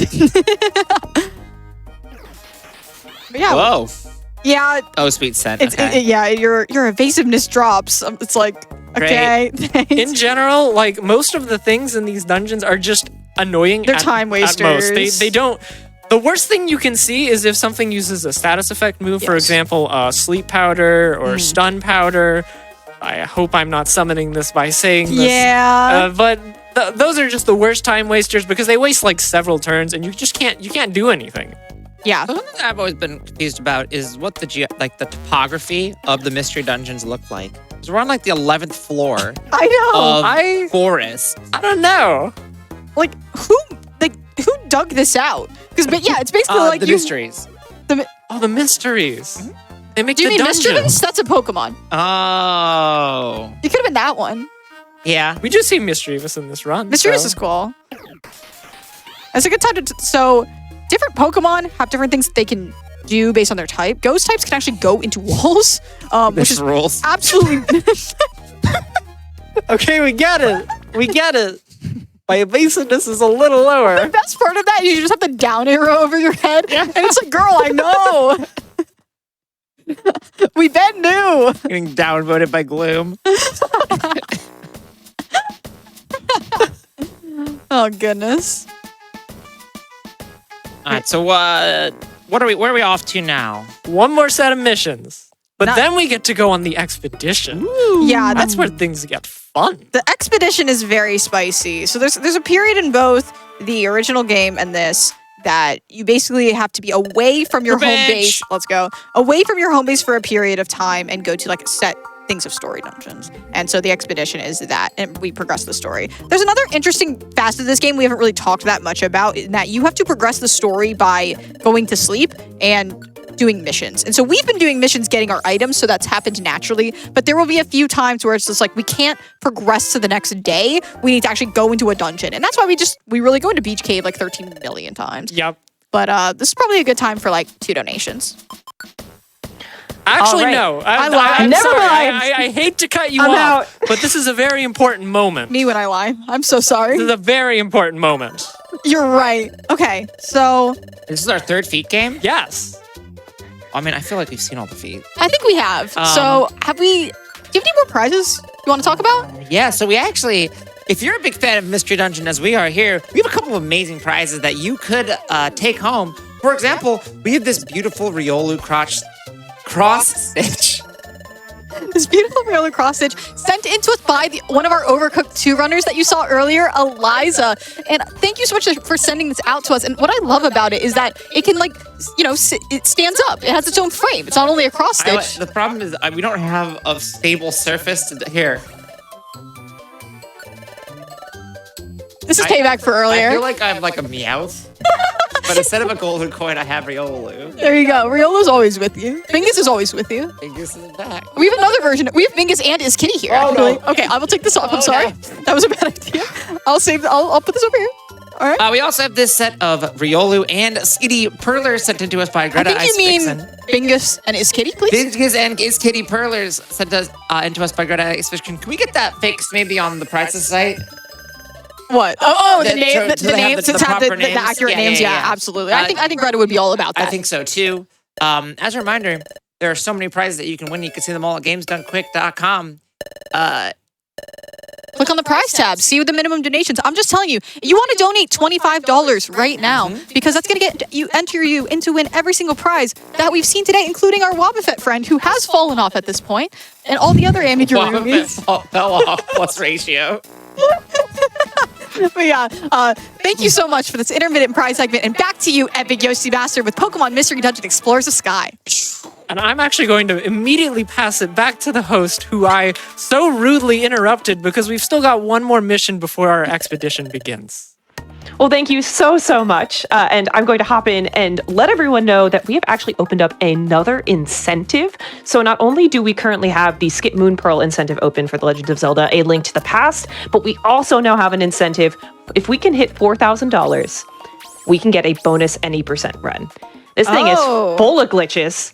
Speaker 3: But yeah,
Speaker 2: Whoa.
Speaker 3: yeah,
Speaker 2: Oh, sweet scent.
Speaker 3: it's
Speaker 2: Okay.
Speaker 3: yeah. Your evasiveness drops. It's like okay, thanks.
Speaker 1: In general, like most of the things in these dungeons are just annoying.
Speaker 3: They're
Speaker 1: at-
Speaker 3: time
Speaker 1: At most.
Speaker 3: wasters.
Speaker 1: They don't. The worst thing you can see is if something uses a status effect move, for
Speaker 3: Yes.
Speaker 1: example, sleep powder or stun powder. I hope I'm not summoning this by saying this.
Speaker 3: Yeah.
Speaker 1: But those are just the worst time wasters because they waste like several turns and you can't do anything.
Speaker 3: Yeah.
Speaker 2: The one thing I've always been confused about is what the topography of the mystery dungeons look like. Because we're on like the 11th floor
Speaker 3: I know.
Speaker 2: of forest.
Speaker 1: I don't know.
Speaker 3: Like who dug this out? Because yeah, it's basically like
Speaker 2: the mysteries.
Speaker 1: Oh, the mysteries. They make
Speaker 3: Do you
Speaker 1: the
Speaker 3: mean
Speaker 1: dungeons.
Speaker 3: Mischievous? That's a Pokemon.
Speaker 2: Oh.
Speaker 3: You could have been that one.
Speaker 2: Yeah.
Speaker 1: We do see Mischievous in this run.
Speaker 3: Mischievous
Speaker 1: so-
Speaker 3: is cool. It's a good time to so different Pokemon have different things that they can do based on their type. Ghost types can actually go into walls, which is
Speaker 2: rules.
Speaker 3: absolutely
Speaker 1: Okay, we get it. We get it. My evasiveness is a little lower.
Speaker 3: the best part of that. You just have the down arrow over your head, and it's like, girl, I know. We been new.
Speaker 2: Getting downvoted by gloom.
Speaker 3: Oh goodness.
Speaker 2: All right, so where are we off to now?
Speaker 1: One more set of missions. But
Speaker 3: Not-
Speaker 1: then we get to go on the expedition.
Speaker 3: Yeah,
Speaker 1: That's where things get fun.
Speaker 3: the expedition is very spicy. So there's a period in both the original game and this that you basically have to be away from your home
Speaker 2: Revenge.
Speaker 3: base. Let's go away from your home base for a period of time and go to like set things of story dungeons. And so the expedition is that, and we progress the story. There's another interesting facet of this game we haven't really talked that much about, in that you have to progress the story by going to sleep and doing missions. And so we've been doing missions getting our items, so that's happened naturally. But there will be a few times where it's just like we can't progress to the next day. We need to actually go into a dungeon. And that's why we really go into Beach Cave like 13 million times.
Speaker 1: Yep.
Speaker 3: But this is probably a good time for like 2 donations.
Speaker 1: Actually,
Speaker 4: All right.
Speaker 1: no.
Speaker 3: I lied.
Speaker 1: I'm
Speaker 4: Never
Speaker 1: sorry.
Speaker 4: mind.
Speaker 1: I hate to cut you
Speaker 4: I'm
Speaker 1: off,
Speaker 4: out.
Speaker 1: but this is a very important moment.
Speaker 3: Me when I lie. I'm so sorry.
Speaker 1: This is a very important moment.
Speaker 3: You're right. Okay, so
Speaker 2: This is our third feat game.
Speaker 1: Yes.
Speaker 2: I mean, I feel like we've seen all the feet.
Speaker 3: I think we have. So have we? Do you have any more prizes you want to talk about?
Speaker 2: Yeah, so we actually, if you're a big fan of Mystery Dungeon as we are here, we have a couple of amazing prizes that you could take home. For example, we have this beautiful Riolu cross stitch.
Speaker 3: This beautiful Riolu cross stitch sent into us by one of our Overcooked 2 runners that you saw earlier, Eliza. And thank you so much for sending this out to us. And what I love about it is that it can, like, it stands up. It has its own frame. It's not only a cross stitch.
Speaker 2: The problem is we don't have a stable surface here.
Speaker 3: This is payback for
Speaker 2: I
Speaker 3: earlier.
Speaker 2: feel like I have like a Meowth, but instead of a golden coin, I have Riolu.
Speaker 3: There you go. Riolu's always with you. Bingus is always with you.
Speaker 2: Bingus is back.
Speaker 3: We have another version. We have Bingus and his kitty here.
Speaker 2: Oh,
Speaker 3: actually.
Speaker 2: no.
Speaker 3: Okay, I will take this off. I'm
Speaker 2: Oh,
Speaker 3: sorry.
Speaker 2: no.
Speaker 3: That was a bad idea. I'll put this over here. All right.
Speaker 2: We also have this set of Riolu and Skitty Perlers sent into us by
Speaker 3: I
Speaker 2: Greta
Speaker 3: think you mean
Speaker 2: Icefixen.
Speaker 3: Bingus and his kitty, please.
Speaker 2: Bingus and his kitty Perlers sent us into us by Greta Icefixen. Can we get that fixed maybe on the prices site?
Speaker 3: What? Oh, the
Speaker 2: To-
Speaker 3: name,
Speaker 2: to
Speaker 3: the
Speaker 2: have
Speaker 3: names,
Speaker 2: the
Speaker 3: to have the
Speaker 2: proper names?
Speaker 3: accurate
Speaker 2: Yeah,
Speaker 3: names.
Speaker 2: yeah,
Speaker 3: Yeah,
Speaker 2: yeah.
Speaker 3: absolutely. I think Greta would be all about that.
Speaker 2: I think so too. As a reminder, there are so many prizes that you can win. You can see them all at gamesdonequick.com.
Speaker 3: Click on the prize tab. See the minimum donations. I'm just telling you, you want to donate $25 right now because that's going to enter you in to win every single prize that we've seen today, including our Wobbuffet friend who has fallen off at this point, and all the other amigurumis.
Speaker 2: Fell off plus ratio.
Speaker 3: But yeah, thank you so much for this intermittent prize segment, and back to you, EpicYoshiMaster, with Pokemon Mystery Dungeon Explores the Sky.
Speaker 1: And I'm actually going to immediately pass it back to the host, who I so rudely interrupted because we've still got one more mission before our expedition begins.
Speaker 4: Well, thank you so, so much. And I'm going to hop in and let everyone know that we have actually opened up another incentive. So not only do we currently have the Skip Moon Pearl incentive open for The Legend of Zelda, A Link to the Past, but we also now have an incentive. If we can hit $4,000, we can get a bonus any percent run. This thing is full of glitches.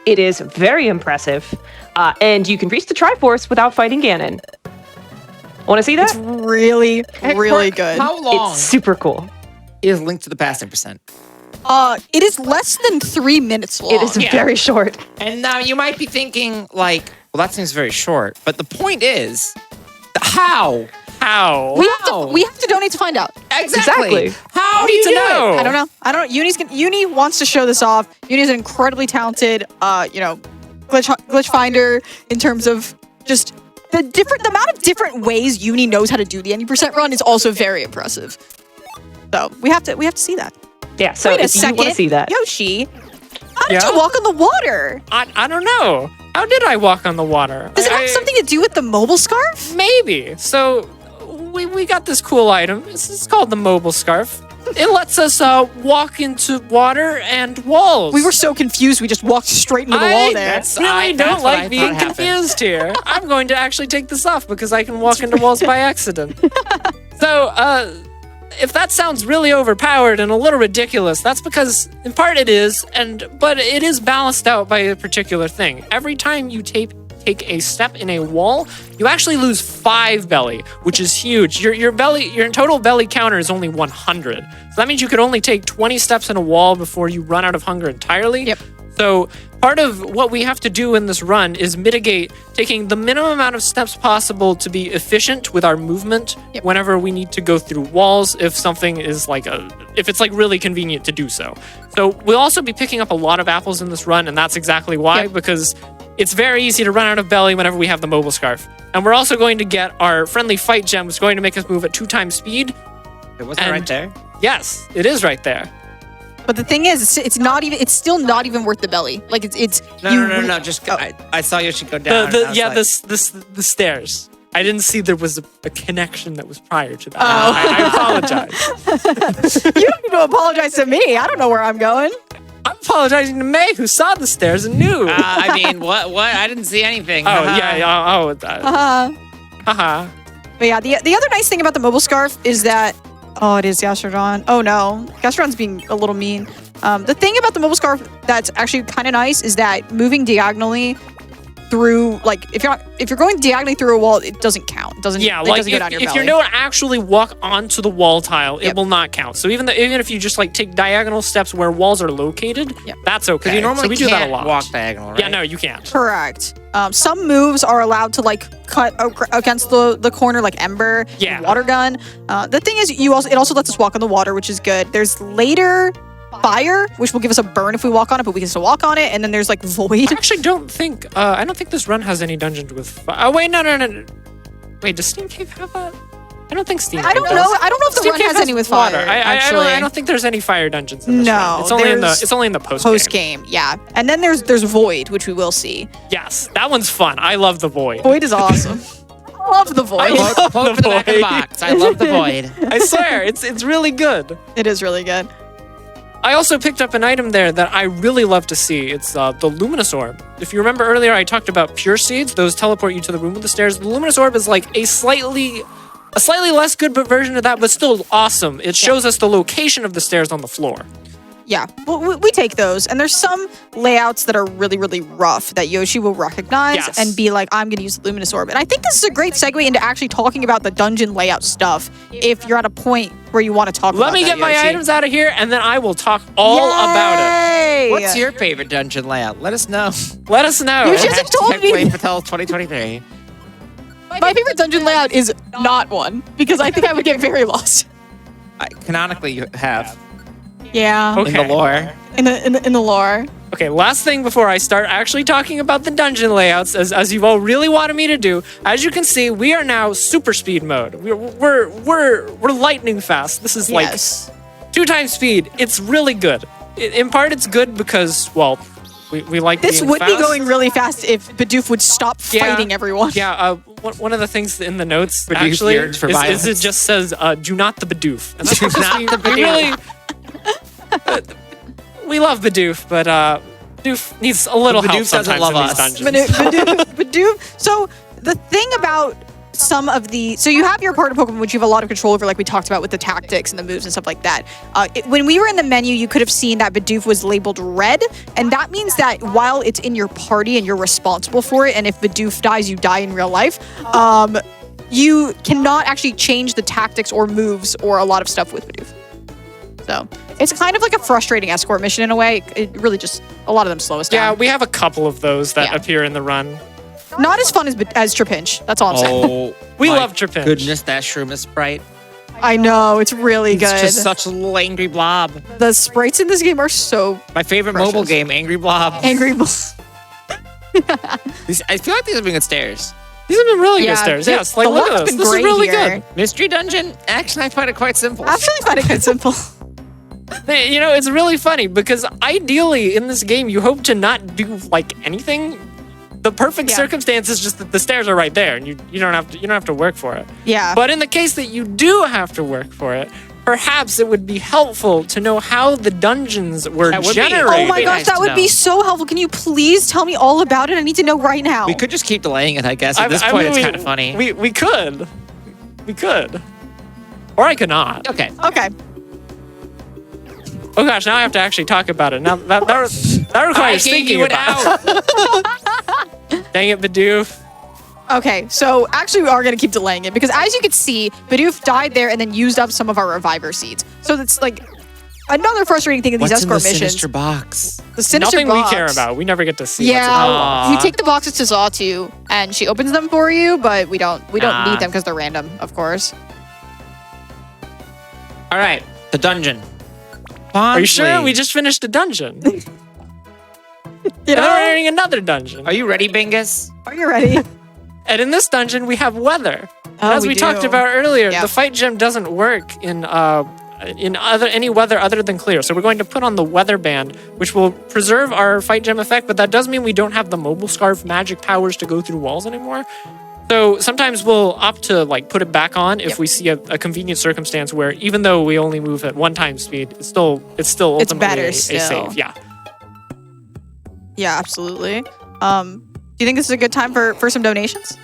Speaker 4: It is very impressive. And you can reach the Triforce without fighting Ganon. Want to see that?
Speaker 3: It's really, really good.
Speaker 2: How long
Speaker 4: It's super cool.
Speaker 2: is Link to the Past in percent?
Speaker 3: It is less than 3 minutes long.
Speaker 4: It is very short.
Speaker 2: And now you might be thinking, like, well, that seems very short. But the point is, how?
Speaker 1: How?
Speaker 3: We have to donate to find out.
Speaker 4: Exactly.
Speaker 2: How do
Speaker 1: need
Speaker 2: you
Speaker 1: to
Speaker 2: do
Speaker 1: know.
Speaker 2: it?
Speaker 3: I don't know. Uni wants to show this off. Uni's an incredibly talented, glitch finder in terms of just the amount of different ways Uni knows how to do the any percent run is also very impressive. So we have to see that.
Speaker 4: Yeah, so
Speaker 3: Wait a
Speaker 4: if you
Speaker 3: second,
Speaker 4: want to see that.
Speaker 3: Yoshi, how did
Speaker 1: Yeah?
Speaker 3: you walk on the water?
Speaker 1: I don't know. How did I walk on the water?
Speaker 3: Does it have something to do with the mobile scarf?
Speaker 1: Maybe. So we got this cool item. It's called the mobile scarf. It lets us walk into water and walls.
Speaker 3: We were so confused, we just walked straight into the wall there.
Speaker 1: Really
Speaker 2: that's
Speaker 1: don't
Speaker 2: what I
Speaker 1: like being
Speaker 2: thought happened.
Speaker 1: confused here. I'm going to actually take this off because I can walk into walls by accident. So, if that sounds really overpowered and a little ridiculous, that's because in part it is, but it is balanced out by a particular thing. Every time you take a step in a wall, you actually lose 5 belly, which is huge. Your total belly counter is only 100. So that means you could only take 20 steps in a wall before you run out of hunger entirely.
Speaker 3: Yep.
Speaker 1: So part of what we have to do in this run is mitigate taking the minimum amount of steps possible to be efficient with our movement whenever we need to go through walls, if something is if it's really convenient to do so. So we'll also be picking up a lot of apples in this run, and that's exactly why, because it's very easy to run out of belly whenever we have the mobile scarf. And we're also going to get our friendly fight gem, which is going to make us move at 2 times speed.
Speaker 2: It wasn't right there.
Speaker 1: Yes, it is right there.
Speaker 3: But the thing is, it's still not even worth the belly. Like it's
Speaker 2: No. Just go. I saw Yoshi go down.
Speaker 1: The stairs. I didn't see there was a connection that was prior to that.
Speaker 3: Oh.
Speaker 1: I apologize.
Speaker 3: You don't need to apologize to me. I don't know where I'm going.
Speaker 1: I'm apologizing to May, who saw the stairs and knew.
Speaker 2: I mean, what? I didn't see anything.
Speaker 1: Oh, yeah. Haha.
Speaker 3: But yeah, the other nice thing about the mobile scarf is that it is Gastrodon. Oh no, Gastrodon's being a little mean. The thing about the mobile scarf that's actually kind of nice is that moving diagonally through, like, if you're going diagonally through a wall, it doesn't count. It doesn't go down your
Speaker 1: if
Speaker 3: belly.
Speaker 1: you don't actually walk onto the wall tile, it
Speaker 3: Yep.
Speaker 1: will not count. So even if you just like take diagonal steps where walls are located,
Speaker 3: Yep.
Speaker 1: that's okay.
Speaker 2: Because you normally
Speaker 1: so we do that a
Speaker 2: can't
Speaker 1: lot.
Speaker 2: walk diagonal, right?
Speaker 1: Yeah, no, you can't.
Speaker 3: Correct. Some moves are allowed to like cut against the corner, like Ember,
Speaker 1: Yeah.
Speaker 3: Water Gun. The thing is, it also lets us walk on the water, which is good. There's later Fire, which will give us a burn if we walk on it, but we can still walk on it. And then there's like Void.
Speaker 1: I actually don't think I don't think this run has any dungeons with. Oh wait, no. Wait, does Steam Cave have that? I don't think Steam.
Speaker 3: I don't
Speaker 1: Cave
Speaker 3: know.
Speaker 1: does.
Speaker 3: I don't know if the
Speaker 1: Steam
Speaker 3: run
Speaker 1: Cave
Speaker 3: has any with fire.
Speaker 1: water.
Speaker 3: Actually,
Speaker 1: I don't think there's any fire dungeons in this
Speaker 3: No,
Speaker 1: run. It's only in the post
Speaker 3: game. Yeah. And then there's Void, which we will see.
Speaker 1: Yes, that one's fun. I love the void.
Speaker 3: Void is awesome. Love the Void.
Speaker 2: Quote for the back of the box. I love the void.
Speaker 1: I swear, it's really good.
Speaker 3: It is really good.
Speaker 1: I also picked up an item there that I really love to see. It's the Luminous Orb. If you remember earlier, I talked about Pure Seeds. Those teleport you to the room with the stairs. The Luminous Orb is like a slightly less good version of that, but still awesome. It shows us the location of the stairs on the floor.
Speaker 3: Yeah, well, we take those. And there's some layouts that are really, really rough that Yoshi will recognize
Speaker 1: Yes.
Speaker 3: and be like, I'm going to use the Luminous Orb. And I think this is a great segue into actually talking about the dungeon layout stuff if you're at a point where you want to talk about
Speaker 1: Let me
Speaker 3: that,
Speaker 1: get my
Speaker 3: Yoshi.
Speaker 1: items out of here, and then I will talk all about
Speaker 3: Yay!
Speaker 2: What's your favorite dungeon layout? Let us know.
Speaker 1: it. Let us know.
Speaker 3: You just told me.
Speaker 2: Wait until 2023.
Speaker 3: My favorite dungeon layout is not one because I think I would get very lost.
Speaker 2: Canonically, you have
Speaker 3: Yeah,
Speaker 1: Okay.
Speaker 2: in the lore.
Speaker 3: in the lore.
Speaker 1: Okay, last thing before I start actually talking about the dungeon layouts, as you've all really wanted me to do. As you can see, we are now super speed mode. We're lightning fast. This is like
Speaker 3: Yes.
Speaker 1: 2 times speed. It's really good. In part, it's good because, well, we like
Speaker 3: This
Speaker 1: being
Speaker 3: would
Speaker 1: fast.
Speaker 3: be going really fast if Bidoof would stop fighting everyone.
Speaker 1: Yeah, one of the things in the notes
Speaker 2: Bidoof
Speaker 1: actually
Speaker 2: yearns for
Speaker 1: is
Speaker 2: violence.
Speaker 1: it just says, "Do not the Bidoof." And that's
Speaker 2: Do
Speaker 1: because
Speaker 2: not
Speaker 1: we,
Speaker 2: the
Speaker 1: we
Speaker 2: Bidoof.
Speaker 1: really we love Bidoof, but Bidoof needs a little
Speaker 2: Bidoof
Speaker 1: help
Speaker 2: doesn't
Speaker 1: sometimes
Speaker 2: love
Speaker 1: in
Speaker 2: us.
Speaker 1: these dungeons.
Speaker 3: Bidoof. So the thing about some of the, so you have your partner Pokemon, which you have a lot of control over, like we talked about with the tactics and the moves and stuff like that. When we were in the menu, you could have seen that Bidoof was labeled red, and that means that while it's in your party and you're responsible for it, and if Bidoof dies, you die in real life. You cannot actually change the tactics or moves or a lot of stuff with Bidoof. So it's kind of like a frustrating escort mission in a way. It really just, a lot of them slow us
Speaker 1: Yeah,
Speaker 3: down.
Speaker 1: we have a couple of those that
Speaker 3: Yeah.
Speaker 1: appear in the run.
Speaker 3: Not as fun as Trapinch. That's all I'm saying.
Speaker 2: Oh,
Speaker 1: We
Speaker 2: my
Speaker 1: love Trapinch.
Speaker 2: Goodness, that Shroomis sprite.
Speaker 3: I know, it's really
Speaker 2: It's
Speaker 3: good.
Speaker 2: just such a little angry blob.
Speaker 3: The sprites in this game are so
Speaker 2: My favorite
Speaker 3: Precious.
Speaker 2: mobile game, Angry Blob.
Speaker 3: angry.
Speaker 2: I feel like these have been good stairs.
Speaker 1: These have been really
Speaker 3: Yeah,
Speaker 1: good stairs.
Speaker 3: the-
Speaker 1: Yes, like
Speaker 3: the
Speaker 1: look at
Speaker 3: look's
Speaker 1: this.
Speaker 3: been
Speaker 1: This is
Speaker 3: great
Speaker 1: really
Speaker 3: here.
Speaker 1: good.
Speaker 2: Mystery dungeon? Actually, I find it quite simple.
Speaker 3: I actually find it quite simple.
Speaker 1: You know, it's really funny because ideally in this game you hope to not do like anything. The perfect
Speaker 3: Yeah.
Speaker 1: circumstance is just that the stairs are right there, and you don't have to work for it.
Speaker 3: Yeah.
Speaker 1: But in the case that you do have to work for it, perhaps it would be helpful to know how the dungeons were
Speaker 2: That would be-
Speaker 1: generated.
Speaker 3: Oh my
Speaker 2: be
Speaker 3: gosh,
Speaker 2: nice
Speaker 3: that
Speaker 2: to
Speaker 3: would
Speaker 2: know.
Speaker 3: be so helpful. Can you please tell me all about it? I need to know right now.
Speaker 2: We could just keep delaying it, I guess. At
Speaker 1: I-
Speaker 2: this
Speaker 1: I
Speaker 2: point,
Speaker 1: mean,
Speaker 2: it's kind of funny.
Speaker 1: We could. We could. Or I could not.
Speaker 2: Okay.
Speaker 3: Okay.
Speaker 1: Oh gosh, now I have to actually talk about it. Now that requires
Speaker 2: I gave
Speaker 1: thinking
Speaker 2: you it
Speaker 1: about. Dang it, Bidoof.
Speaker 3: Okay, so actually we are going to keep delaying it because as you can see, Bidoof died there and then used up some of our reviver seeds. So that's like another frustrating thing in these
Speaker 2: What's in the
Speaker 3: escort missions.
Speaker 2: sinister box?
Speaker 3: The sinister
Speaker 1: Nothing
Speaker 3: box.
Speaker 1: we care about. We never get to see.
Speaker 3: Yeah,
Speaker 2: Aw.
Speaker 3: you take the boxes to Zatu and she opens them for you, but we don't
Speaker 2: Nah.
Speaker 3: need them because they're random, of course.
Speaker 2: All right, the dungeon.
Speaker 1: Are you sure?
Speaker 2: Bondsley.
Speaker 1: We just finished a dungeon.
Speaker 3: You
Speaker 1: And then we're
Speaker 3: know?
Speaker 1: entering another dungeon.
Speaker 2: Are you ready, Bingus?
Speaker 3: Are you ready?
Speaker 1: And in this dungeon, we have weather.
Speaker 3: Oh,
Speaker 1: As we talked about earlier,
Speaker 3: Yeah.
Speaker 1: the fight gem doesn't work in any weather other than clear. So we're going to put on the weather band, which will preserve our fight gem effect, but that does mean we don't have the mobile scarf magic powers to go through walls anymore. So sometimes we'll opt to like put it back on if
Speaker 3: Yep.
Speaker 1: we see a convenient circumstance where even though we only move at 1 time speed, it's still ultimately
Speaker 3: better
Speaker 1: a
Speaker 3: still.
Speaker 1: save. Yeah.
Speaker 3: Yeah, absolutely. Do you think this is a good time for some donations?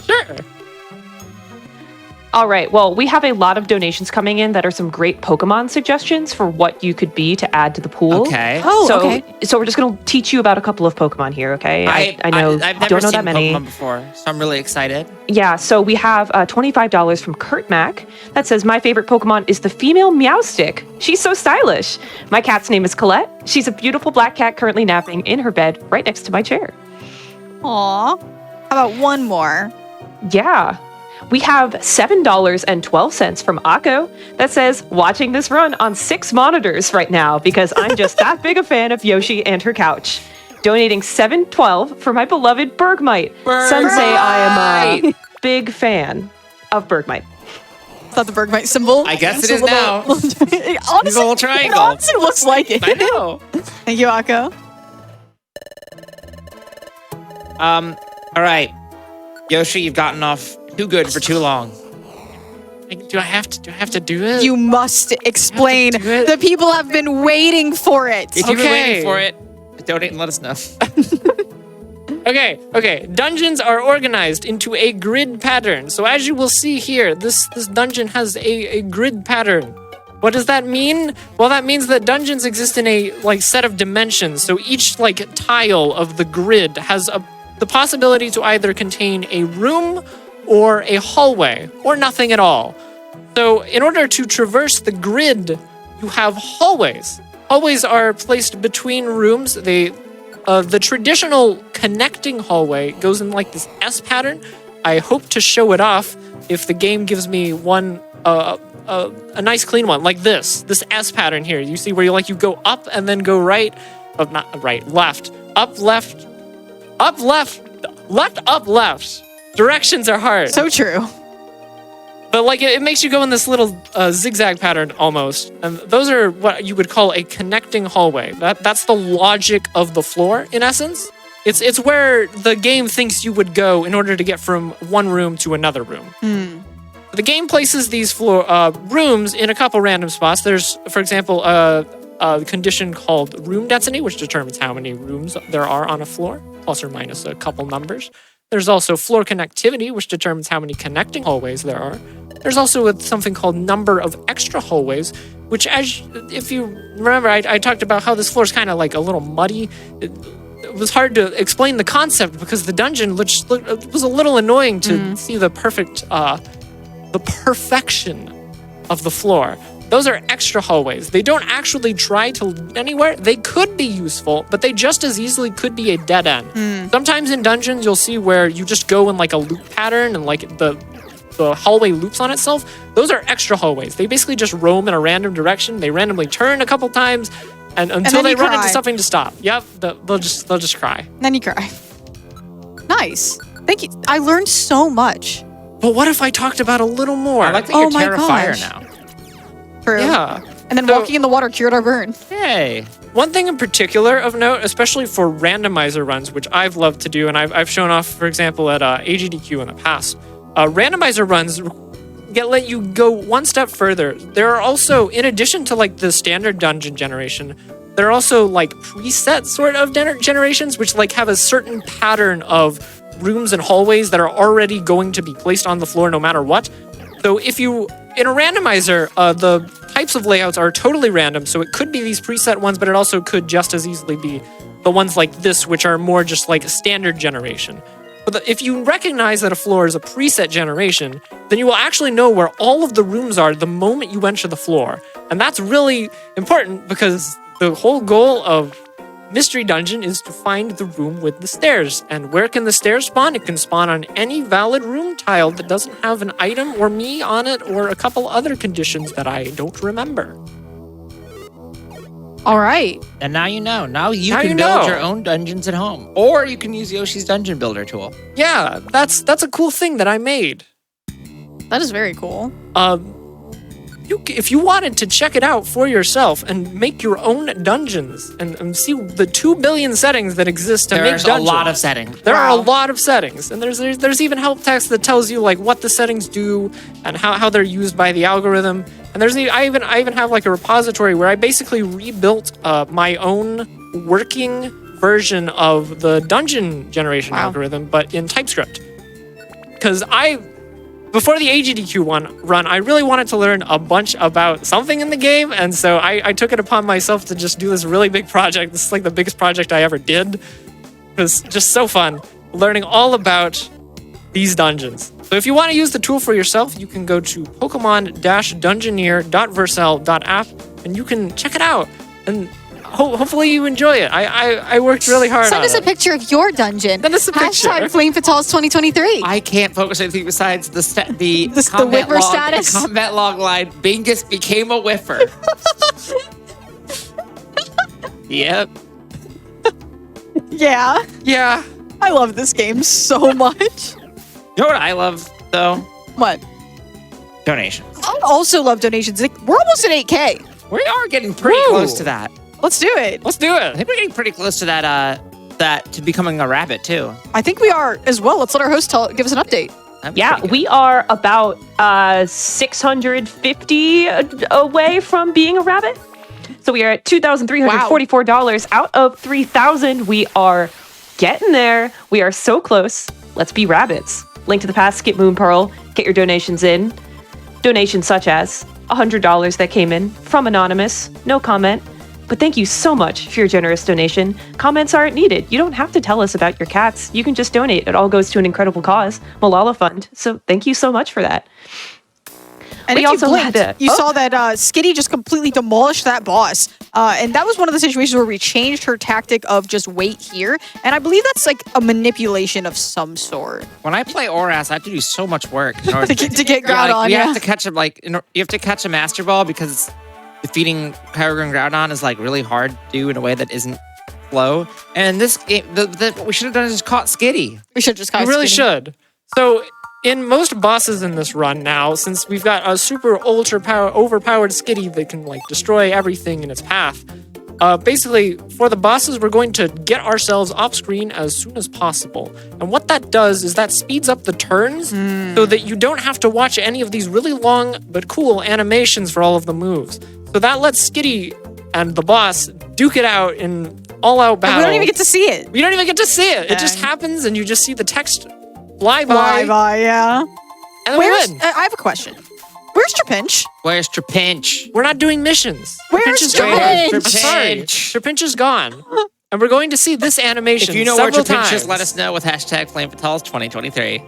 Speaker 1: Sure.
Speaker 3: All right, so we're gonna go ahead and start.
Speaker 1: All right. So we're going to start with the first donation. This is from Corvimae. He says, "Hey guys,
Speaker 4: All right. Well, we have a lot of donations coming in that are some great Pokemon suggestions for what you could be to add to the pool.
Speaker 2: Okay.
Speaker 3: Oh,
Speaker 4: so,
Speaker 3: okay.
Speaker 4: So we're just going to teach you about a couple of Pokemon here, okay? I know
Speaker 2: I've never
Speaker 4: don't know
Speaker 2: seen
Speaker 4: that many.
Speaker 2: Pokemon before, so I'm really excited.
Speaker 4: Yeah, so we have $25 from Kurt Mack that says, my favorite Pokemon is the female Meowstick. She's so stylish. My cat's name is Colette. She's a beautiful black cat currently napping in her bed right next to my chair.
Speaker 3: Aw. How about one more?
Speaker 4: Yeah. We have $7.12 from Akko that says, watching this run on 6 monitors right now because I'm just that big a fan of Yoshi and her couch. Donating $7.12 for my beloved Bergmite. Some say I am a big fan of Bergmite.
Speaker 3: Is that the Bergmite symbol?
Speaker 2: I guess
Speaker 3: It's
Speaker 2: it is
Speaker 3: a
Speaker 2: now.
Speaker 3: honestly,
Speaker 2: a little triangle.
Speaker 3: It honestly looks like it.
Speaker 2: I know.
Speaker 3: Thank you, Akko.
Speaker 2: All right. Yoshi, you've gotten off too good for too long.
Speaker 1: Do I have to do it?
Speaker 3: You must explain.
Speaker 1: do it.
Speaker 3: The people have been waiting for it.
Speaker 2: If you've been
Speaker 1: Okay.
Speaker 2: waiting for it, donate and let us know.
Speaker 1: Okay. Dungeons are organized into a grid pattern. So as you will see here, this dungeon has a grid pattern. What does that mean? Well, that means that dungeons exist in a set of dimensions. So each tile of the grid has the possibility to either contain a room or a hallway or nothing at all. So in order to traverse the grid, you have hallways. Hallways are placed between rooms. The traditional connecting hallway goes in this S pattern. I hope to show it off if the game gives me one, a nice clean one like this S pattern here. You see where you go up and then go right, not right, left, up, left, up, left, left, up, left. Directions are hard.
Speaker 3: So true.
Speaker 1: But it makes you go in this little zigzag pattern almost. And those are what you would call a connecting hallway. That's the logic of the floor, in essence. It's where the game thinks you would go in order to get from one room to another room. The game places these rooms in a couple random spots. There's, for example, a condition called room density, which determines how many rooms there are on a floor, plus or minus a couple numbers. There's also floor connectivity, which determines how many connecting hallways there are. There's also something called number of extra hallways, which, if you remember, I talked about how this floor is kind of a little muddy. It was hard to explain the concept because the dungeon was a little annoying to see the perfection of the floor. Those are extra hallways. They don't actually try to lead anywhere. They could be useful, but they just as easily could be a dead end. Sometimes in dungeons, you'll see where you just go in a loop pattern and the hallway loops on itself. Those are extra hallways. They basically just roam in a random direction. They randomly turn a couple times and until they run into something to stop. Yep, they'll just cry.
Speaker 3: Then you cry. Nice. Thank you. I learned so much.
Speaker 1: But what if I talked about a little more?
Speaker 2: I like that you're
Speaker 3: my
Speaker 2: Terrafire
Speaker 3: gosh.
Speaker 2: now.
Speaker 3: True.
Speaker 1: Yeah.
Speaker 3: And then
Speaker 1: So-
Speaker 3: walking in the water cured our burn.
Speaker 2: Hey.
Speaker 1: One thing in particular of note, especially for randomizer runs, which I've loved to do, and I've shown off, for example, at AGDQ in the past, randomizer runs let you go one step further. There are also, in addition to the standard dungeon generation, there are also preset sort of generations, which have a certain pattern of rooms and hallways that are already going to be placed on the floor no matter what. So if you, in a randomizer, the types of layouts are totally random, so it could be these preset ones, but it also could just as easily be the ones like this, which are more just standard generation. But if you recognize that a floor is a preset generation, then you will actually know where all of the rooms are the moment you enter the floor. And that's really important because the whole goal of Mystery Dungeon is to find the room with the stairs. And where can the stairs spawn? It can spawn on any valid room tile that doesn't have an item or me on it or a couple other conditions that I don't remember.
Speaker 3: All right.
Speaker 2: And now you know. Now you
Speaker 1: Now
Speaker 2: can
Speaker 1: you
Speaker 2: build
Speaker 1: know.
Speaker 2: your own dungeons at home. Or you can use Yoshi's Dungeon Builder tool.
Speaker 1: Yeah, that's a cool thing that I made.
Speaker 3: That is very cool.
Speaker 1: If you wanted to check it out for yourself and make your own dungeons and see the 2 billion settings that exist to make
Speaker 2: There's
Speaker 1: dungeons.
Speaker 2: a lot of settings.
Speaker 1: There are a
Speaker 3: Wow.
Speaker 1: lot of settings, and there's even help text that tells you what the settings do and how they're used by the algorithm. And I even have a repository where I basically rebuilt my own working version of the dungeon generation
Speaker 3: Wow.
Speaker 1: algorithm, but in TypeScript. Because before the AGDQ run, I really wanted to learn a bunch about something in the game, and so I took it upon myself to just do this really big project. This is like the biggest project I ever did. It was just so fun learning all about these dungeons. So if you want to use the tool for yourself, you can go to Pokemon-Dungeoneer.vercel.app and you can check it out. And hopefully you enjoy it. I worked really hard
Speaker 3: Send
Speaker 1: on
Speaker 3: us a
Speaker 1: it.
Speaker 3: picture of your dungeon.
Speaker 1: Send us a picture.
Speaker 3: Hashtag Flame Fatales 2023.
Speaker 2: I can't focus on anything besides the
Speaker 3: The whiffer status.
Speaker 2: The combat log line. Bingus became a whiffer. Yep.
Speaker 3: Yeah.
Speaker 1: Yeah.
Speaker 3: I love this game so much.
Speaker 2: You know what I love though?
Speaker 3: What?
Speaker 2: Donations.
Speaker 3: I also love donations. Like, we're almost at 8K.
Speaker 2: We are getting pretty
Speaker 1: Woo.
Speaker 2: close to that.
Speaker 3: Let's do it.
Speaker 1: Let's do
Speaker 2: I
Speaker 1: it.
Speaker 2: think we're getting pretty close to that to becoming a rabbit too.
Speaker 3: I think we are as well. Let's let our host give us an update.
Speaker 2: That'd be
Speaker 4: Yeah,
Speaker 2: pretty good.
Speaker 4: we are about 650 away from being a rabbit. So we are at $2,344 out of 3,000. We are getting there. We are so close. Let's be rabbits. Link to the past, skip Moon Pearl, get your donations in. Donations such as $100 that came in from Anonymous, no comment. But thank you so much for your generous donation. Comments aren't needed. You don't have to tell us about your cats. You can just donate. It all goes to an incredible cause, Malala Fund. So thank you so much for that.
Speaker 3: And
Speaker 4: We
Speaker 3: if
Speaker 4: also
Speaker 3: you blinked,
Speaker 4: had
Speaker 3: you saw that Skitty just completely demolished that boss. And that was one of the situations where we changed her tactic of just wait here. And I believe that's like a manipulation of some sort.
Speaker 2: When I play Oras, I have to do so much work in order
Speaker 3: To get
Speaker 2: Yeah,
Speaker 3: Groudon,
Speaker 2: you
Speaker 3: yeah.
Speaker 2: have to catch him you have to catch a Master Ball because defeating Kyogre and Groudon is like really hard to do in a way that isn't slow. And this game, what we should have done is just caught Skitty.
Speaker 3: We should just call
Speaker 1: You really
Speaker 3: Skitty.
Speaker 1: should. So in most bosses in this run now, since we've got a super overpowered Skitty that can like destroy everything in its path, basically for the bosses we're going to get ourselves off screen as soon as possible. And what that does is that speeds up the turns so that you don't have to watch any of these really long but cool animations for all of the moves. So that lets Skitty and the boss duke it out in all-out battle.
Speaker 3: And we don't even get to see it.
Speaker 1: We don't even get to see it. It just
Speaker 3: Dang.
Speaker 1: happens and you just see the text fly
Speaker 3: Bye
Speaker 1: by.
Speaker 3: bye, yeah.
Speaker 1: And then
Speaker 3: Where's?
Speaker 1: we win.
Speaker 3: I have a question. Where's Trapinch?
Speaker 2: Where's Trapinch?
Speaker 1: We're not doing missions.
Speaker 3: Where's
Speaker 1: Trapinch is
Speaker 3: Trapinch?
Speaker 1: gone. I'm sorry. Trapinch is gone. And we're going to see this animation
Speaker 2: If you know where
Speaker 1: several
Speaker 2: Trapinch is,
Speaker 1: times.
Speaker 2: let us know with hashtag FlameFatales 2023.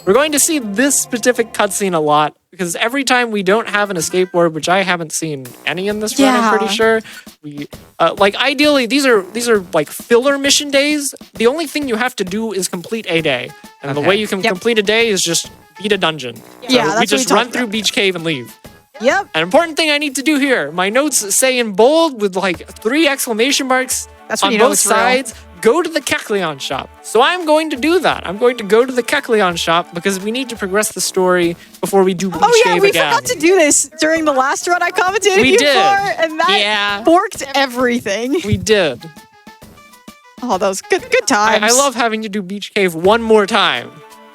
Speaker 1: We're going to see this specific cutscene a lot because every time we don't have an escape board, which I haven't seen any in this run, I'm pretty sure. We like ideally these are like filler mission days. The only thing you have to do is complete a day, and the
Speaker 2: Okay.
Speaker 1: way you can
Speaker 3: Yep.
Speaker 1: complete a day is just beat a dungeon.
Speaker 3: Yeah, that's
Speaker 1: we
Speaker 3: what
Speaker 1: just
Speaker 3: we
Speaker 1: run
Speaker 3: talked
Speaker 1: through
Speaker 3: about.
Speaker 1: Beach Cave and leave.
Speaker 3: Yep.
Speaker 1: An important thing I need to do here. My notes say in bold with like 3 exclamation marks
Speaker 3: That's when
Speaker 1: on
Speaker 3: you know
Speaker 1: both
Speaker 3: it's real.
Speaker 1: sides. Go to the Kecleon shop. So I'm going to do that. I'm going to go to the Kecleon shop because we need to progress the story before we do Beach
Speaker 3: Oh yeah,
Speaker 1: Cave
Speaker 3: we
Speaker 1: again.
Speaker 3: forgot to do this during the last run I commented
Speaker 1: We
Speaker 3: you
Speaker 1: did.
Speaker 3: for, and that
Speaker 2: Yeah.
Speaker 3: borked everything.
Speaker 1: We did.
Speaker 3: Oh, that was good times.
Speaker 1: I love having to do Beach Cave one more time.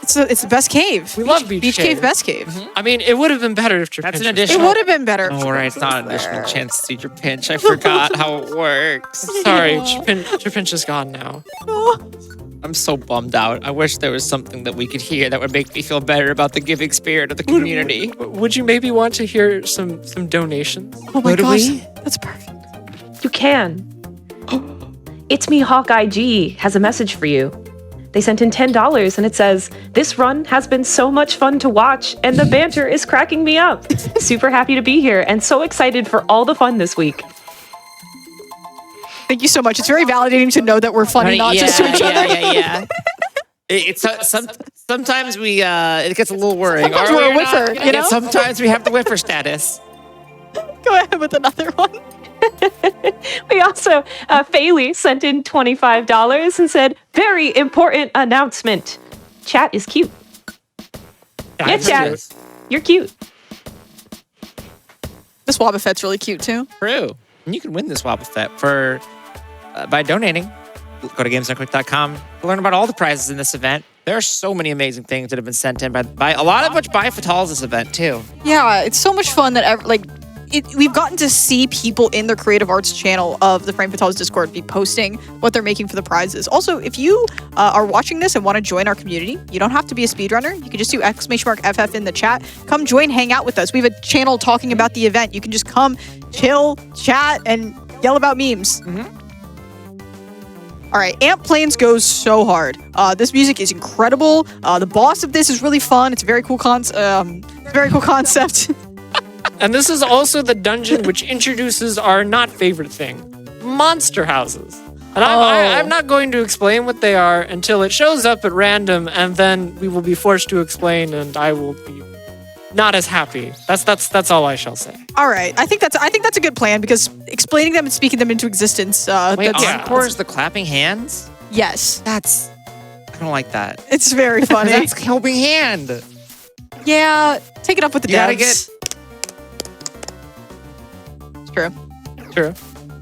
Speaker 3: It's the best cave.
Speaker 1: We love Beach
Speaker 3: Cave.
Speaker 1: Cave.
Speaker 3: Best cave.
Speaker 1: I mean, it would have been better if
Speaker 2: That's an
Speaker 1: Trapinch was
Speaker 2: addition.
Speaker 3: It would have been better. if
Speaker 2: Oh, right. It's
Speaker 3: Trapinch
Speaker 2: not an
Speaker 3: was
Speaker 2: additional
Speaker 3: there.
Speaker 2: chance to see Trapinch. I forgot how it works.
Speaker 1: Sorry, Trapinch is gone now.
Speaker 2: I'm so bummed out. I wish there was something that we could hear that would make me feel better about the giving spirit of the community.
Speaker 1: Would you maybe want to hear some donations?
Speaker 3: Oh my
Speaker 2: Would
Speaker 3: gosh,
Speaker 2: we?
Speaker 3: that's perfect.
Speaker 4: You can. It's me, Hawkeye G, has a message for you. They sent in $10 and it says, "This run has been so much fun to watch and the banter is cracking me up. Super happy to be here and so excited for all the fun this week."
Speaker 3: Thank you so much. It's very validating to know that we're funny, not just to each other.
Speaker 2: Yeah. Sometimes we it gets a little worrying.
Speaker 3: Sometimes
Speaker 2: Are
Speaker 3: we're
Speaker 2: we
Speaker 3: a
Speaker 2: or not?
Speaker 3: whiffer, you know?
Speaker 2: Sometimes we have the whiffer status.
Speaker 3: Go ahead with another one.
Speaker 4: We also, Faley sent in $25 and said, "Very important announcement. Chat is cute. Yeah, chat. You're cute."
Speaker 3: This Wobbuffet's really cute too.
Speaker 2: True. And you can win this Wobbuffet for by donating. Go to gamesdonequick.com to learn about all the prizes in this event. There are so many amazing things that have been sent in by a lot of which by Fatals this event too.
Speaker 3: Yeah, it's so much fun that we've gotten to see people in the creative arts channel of the Frame Fatales Discord be posting what they're making for the prizes. Also, if you are watching this and want to join our community, you don't have to be a speedrunner. You can just do !FF in the chat. Come join, hang out with us. We have a channel talking about the event. You can just come, chill, chat, and yell about memes. All right, Amp Planes goes so hard. This music is incredible. The boss of this is really fun. It's a very cool concept.
Speaker 1: And this is also the dungeon which introduces our not favorite thing, monster houses. And I'm not going to explain what they are until it shows up at random, and then we will be forced to explain, and I will be not as happy. That's all I shall say.
Speaker 3: All right, I think that's a good plan because explaining them and speaking them into existence.
Speaker 2: Wait,
Speaker 3: that's,
Speaker 2: Encore's the clapping hands?
Speaker 3: Yes,
Speaker 2: I don't like that.
Speaker 3: it's very funny.
Speaker 2: That's helping hand.
Speaker 3: Yeah, take it up with the
Speaker 2: You gotta
Speaker 3: devs. It's true.
Speaker 1: True.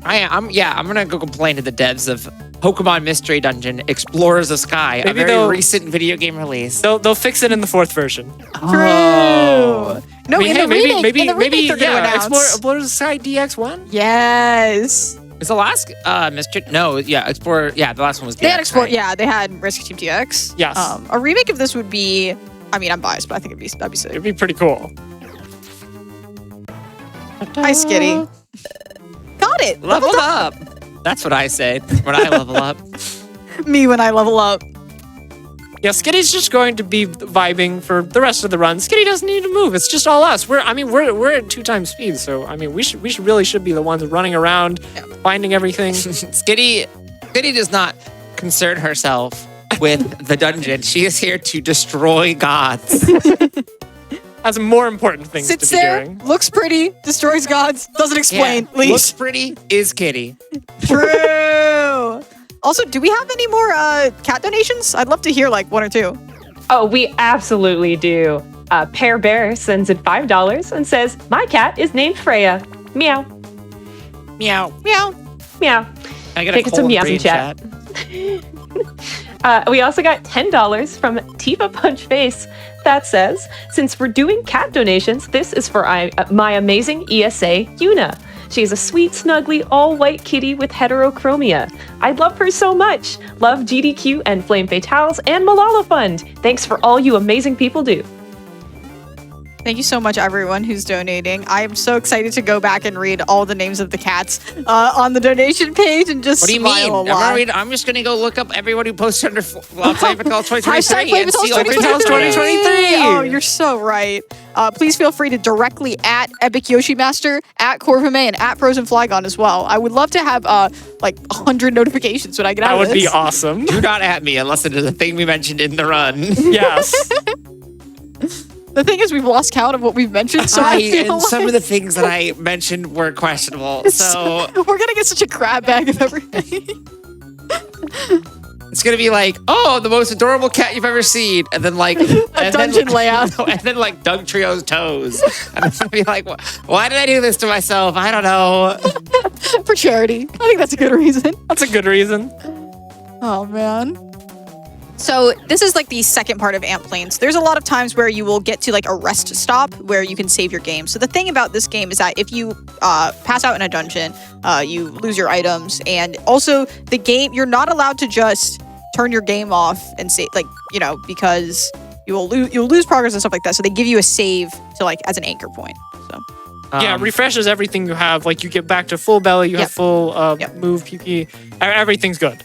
Speaker 2: I'm gonna go complain to the devs of Pokemon Mystery Dungeon Explorers of Sky, a
Speaker 1: Maybe
Speaker 2: very
Speaker 1: they'll-
Speaker 2: recent video game release.
Speaker 1: They'll fix it in the 4th version.
Speaker 3: True. No,
Speaker 1: I mean,
Speaker 3: in
Speaker 1: hey,
Speaker 3: the remake, in the remake they're gonna
Speaker 1: yeah,
Speaker 3: announce.
Speaker 1: Explorers of Sky DX1?
Speaker 3: Yes.
Speaker 2: Is the last Mystery? No, yeah, Explorer. Yeah, the last one was.
Speaker 3: They had
Speaker 2: DX,
Speaker 3: Explore.
Speaker 2: right?
Speaker 3: Yeah, they had Rescue Team TX.
Speaker 1: Yes.
Speaker 3: A remake of this would be. I mean, I'm biased, but I think that'd be sick.
Speaker 1: It'd be pretty cool.
Speaker 3: Hi, Skitty. Got it.
Speaker 2: Leveled up. That's what I say when I level up.
Speaker 3: Me when I level up.
Speaker 1: Yeah, Skitty's just going to be vibing for the rest of the run. Skitty doesn't need to move. It's just all us. We're at 2 times speed, so I mean we should be the ones running around, finding everything.
Speaker 2: Skitty does not concern herself with the dungeon. She is here to destroy gods.
Speaker 1: Has more important things
Speaker 3: Sits
Speaker 1: to be
Speaker 3: there,
Speaker 1: doing.
Speaker 3: looks pretty, destroys gods, doesn't explain.
Speaker 2: Yeah,
Speaker 3: Leaves.
Speaker 2: looks pretty, is Kitty.
Speaker 3: True. Also, do we have any more cat donations? I'd love to hear like 1 or 2.
Speaker 4: Oh, we absolutely do. Pear Bear sends in $5 and says, "My cat is named Freya. Meow,
Speaker 2: Meow.
Speaker 3: Meow.
Speaker 4: meow."
Speaker 2: I get
Speaker 4: Taking some meows in chat. We also got $10 from Tifa Punchface that says, "Since we're doing cat donations, this is for my amazing ESA, Yuna. She's a sweet, snuggly, all-white kitty with heterochromia. I love her so much. Love GDQ and Flame Fatales and Malala Fund. Thanks for all you amazing people do."
Speaker 3: Thank you so much, everyone who's donating. I am so excited to go back and read all the names of the cats on the donation page and just
Speaker 2: What do you
Speaker 3: smile
Speaker 2: mean?
Speaker 3: a lot.
Speaker 2: I'm just going to go look up everyone who posted under Flame Fatales 2023
Speaker 3: Hashtag
Speaker 2: and see all
Speaker 3: Flame Fatales
Speaker 1: 2023.
Speaker 3: Oh, you're so right. Please feel free to directly at EpicYoshiMaster, at Corvimae, and at frozenflygone as well. I would love to have like 100 notifications when I get out
Speaker 1: That
Speaker 3: of
Speaker 1: would
Speaker 3: this.
Speaker 1: be awesome.
Speaker 2: Do not at me unless it is a thing we mentioned in the run.
Speaker 1: Yes.
Speaker 3: The thing is, we've lost count of what we've mentioned, so I feel
Speaker 2: and
Speaker 3: like
Speaker 2: some of the things that I mentioned were questionable. So
Speaker 3: we're gonna get such a crab bag of everything.
Speaker 2: it's gonna be like, oh, the most adorable cat you've ever seen, and then like
Speaker 3: dungeon layout.
Speaker 2: and then like Doug Trio's toes. And I'm gonna be like, why did I do this to myself? I don't know.
Speaker 3: For charity. I think that's a good reason.
Speaker 1: That's a good reason.
Speaker 3: Oh, man. So this is like the second part of Amp Planes. There's a lot of times where you will get to like a rest stop where you can save your game. So the thing about this game is that if you pass out in a dungeon, you lose your items. And also the game, you're not allowed to just turn your game off and save, like, you know, because you'll lose progress and stuff like that. So they give you a save to like as an anchor point. So
Speaker 1: Yeah, it refreshes everything you have. Like you get back to full belly, you have full move, PP. Everything's good.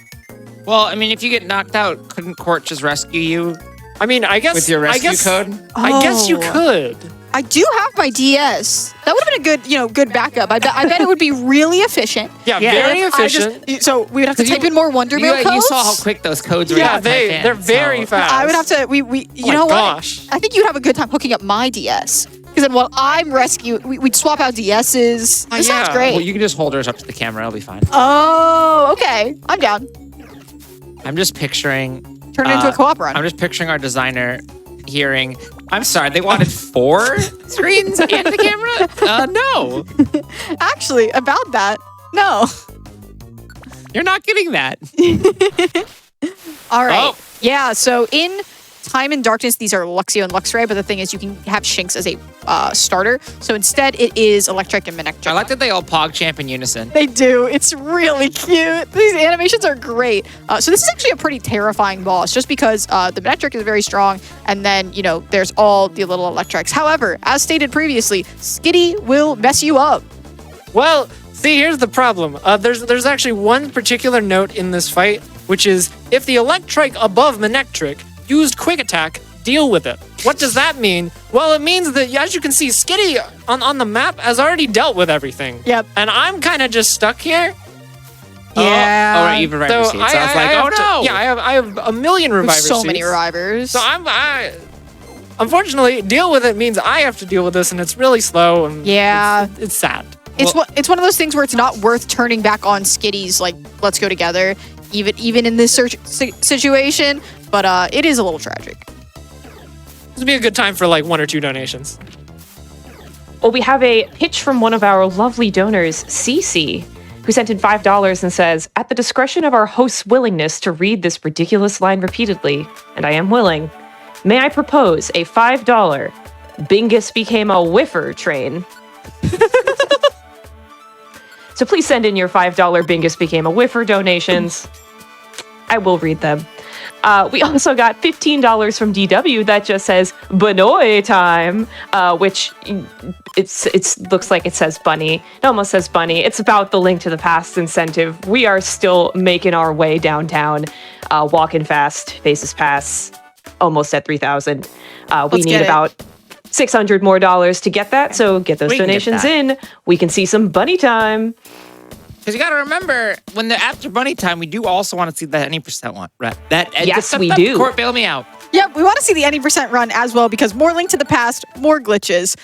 Speaker 2: Well, I mean, if you get knocked out, couldn't Court just rescue you
Speaker 1: I mean, I guess
Speaker 2: with your rescue code?
Speaker 1: I guess you
Speaker 3: Oh.
Speaker 1: could.
Speaker 3: I do have my DS. That would have been a good backup. I bet it would be really efficient.
Speaker 1: Yeah,
Speaker 2: Yeah,
Speaker 1: very
Speaker 3: If I
Speaker 1: efficient.
Speaker 3: so we would have to type in more Wonder Mail codes.
Speaker 2: You saw how quick those codes were.
Speaker 1: Yeah,
Speaker 2: to type in,
Speaker 1: they're very
Speaker 2: so-
Speaker 1: fast.
Speaker 3: I would have to. You
Speaker 1: Oh
Speaker 3: know
Speaker 1: my
Speaker 3: what?
Speaker 1: gosh.
Speaker 3: I think you'd have a good time hooking up my DS. Because then while I'm we'd swap out DSs. This sounds
Speaker 1: yeah.
Speaker 3: great.
Speaker 2: Well, you can just hold hers up to the camera. It'll be fine.
Speaker 3: Oh, okay. I'm down.
Speaker 2: I'm just picturing.
Speaker 3: Turn it into a co-op run.
Speaker 2: I'm just picturing our designer hearing. I'm sorry, they wanted 4 screens and the camera? No.
Speaker 3: Actually, about that, no.
Speaker 2: You're not getting that.
Speaker 3: All right.
Speaker 2: Oh.
Speaker 3: Yeah, so in Time and Darkness, these are Luxio and Luxray, but the thing is you can have Shinx as a starter. So instead it is Electric and Manectric.
Speaker 2: I like that they all PogChamp in unison.
Speaker 3: They do. It's really cute. These animations are great. So this is actually a pretty terrifying boss just because the Manectric is very strong and then, you know, there's all the little Electrics. However, as stated previously, Skitty will mess you up.
Speaker 1: Well, see, here's the problem. There's actually one particular note in this fight, which is if the Electrike above Manectric used Quick Attack, deal with it. What does that mean? Well, it means that, as you can see, Skitty on the map has already dealt with everything.
Speaker 3: Yep.
Speaker 1: And I'm kind of just stuck here.
Speaker 3: Yeah.
Speaker 2: Oh, right, you've revived your seed. So I was like, oh no.
Speaker 1: Yeah, I have a million reviver
Speaker 3: There's so many
Speaker 1: seeds.
Speaker 3: revivers.
Speaker 1: So unfortunately, deal with it means I have to deal with this, and it's really slow. And
Speaker 3: Yeah.
Speaker 1: it's sad.
Speaker 3: It's one of those things where it's not worth turning back on Skitty's like let's go together, even in this situation. But it is a little tragic.
Speaker 1: This would be a good time for like 1 or 2 donations.
Speaker 4: Well, we have a pitch from one of our lovely donors, Cece, who sent in $5 and says, at the discretion of our host's willingness to read this ridiculous line repeatedly, and I am willing, may I propose a $5 Bingus became a whiffer train. So please send in your $5 Bingus became a whiffer donations. I will read them. We also got $15 from DW that just says Banoy time, which it looks like it says bunny. It almost says bunny. It's about the Link to the Past incentive. We are still making our way downtown, walking fast, Faces Pass, almost at 3,000. We need about $600 more to get that, so get those donations in. We can see some bunny time.
Speaker 2: Because you got to remember, when after bunny time, we do also want to see that any percent one, right?
Speaker 4: Yes, we do.
Speaker 2: Court, bail me out.
Speaker 3: Yeah, we want to see the any percent run as well because more Link to the Past, more glitches,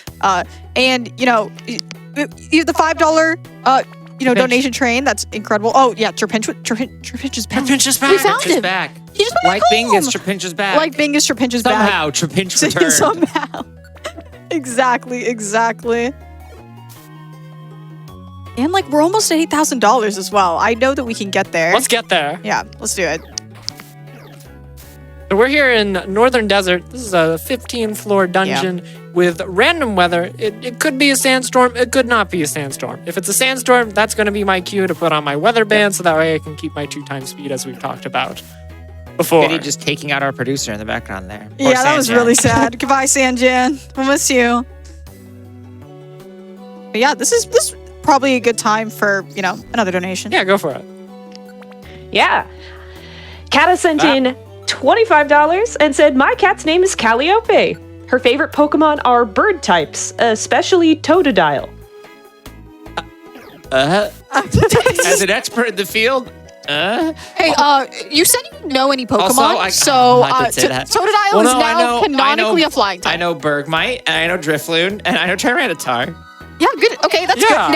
Speaker 3: and you know, you have the $5 donation train. That's incredible. Oh yeah, Trapinch is back.
Speaker 2: Trapinch is back.
Speaker 3: We found him.
Speaker 2: Back.
Speaker 3: He just went
Speaker 2: Like
Speaker 3: back home.
Speaker 2: Bingus, Trapinch is back.
Speaker 3: Like Bingus, Trapinch is back.
Speaker 2: Somehow, Trapinch returned.
Speaker 3: Somehow. Exactly. And like we're almost at $8,000 as well. I know that we can get there.
Speaker 1: Let's get there.
Speaker 3: Yeah, let's do it.
Speaker 1: So we're here in Northern Desert. This is a 15-floor dungeon with random weather. It could be a sandstorm. It could not be a sandstorm. If it's a sandstorm, that's going to be my cue to put on my weather band so that way I can keep my 2x speed as we've talked about before.
Speaker 2: Pity just taking out our producer in the background there.
Speaker 3: Yeah, that was really sad. Goodbye, Sanjan. We'll miss you. But yeah, this is probably a good time for, another donation.
Speaker 1: Yeah, go for it.
Speaker 4: Yeah. Kata sent in $25 and said, my cat's name is Calliope. Her favorite Pokemon are bird types, especially Totodile.
Speaker 2: As an expert in the field,
Speaker 3: Hey, you said you know any Pokemon,
Speaker 2: Also, I did say that.
Speaker 3: Totodile is now canonically a flying type.
Speaker 2: I know Bergmite, and I know Drifloon, and I know Tyranitar.
Speaker 3: Yeah, good. Okay, that's good.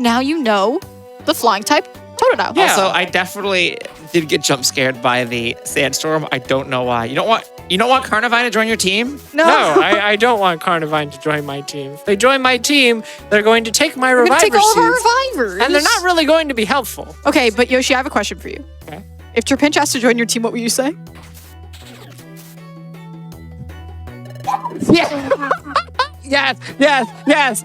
Speaker 3: Now you know the flying type Totodile.
Speaker 1: Yeah.
Speaker 2: Also, I definitely did get jump scared by the sandstorm. I don't know why. You don't want Carnivine to join your team?
Speaker 1: No, I don't want Carnivine to join my team. If they join my team, they're going to take my reviver
Speaker 3: take all of our
Speaker 1: seeds,
Speaker 3: revivers.
Speaker 1: and they're not really going to be helpful.
Speaker 3: Okay, but Yoshi, I have a question for you.
Speaker 1: Okay.
Speaker 3: If Trapinch has to join your team, what will you say?
Speaker 2: Yeah. Yes.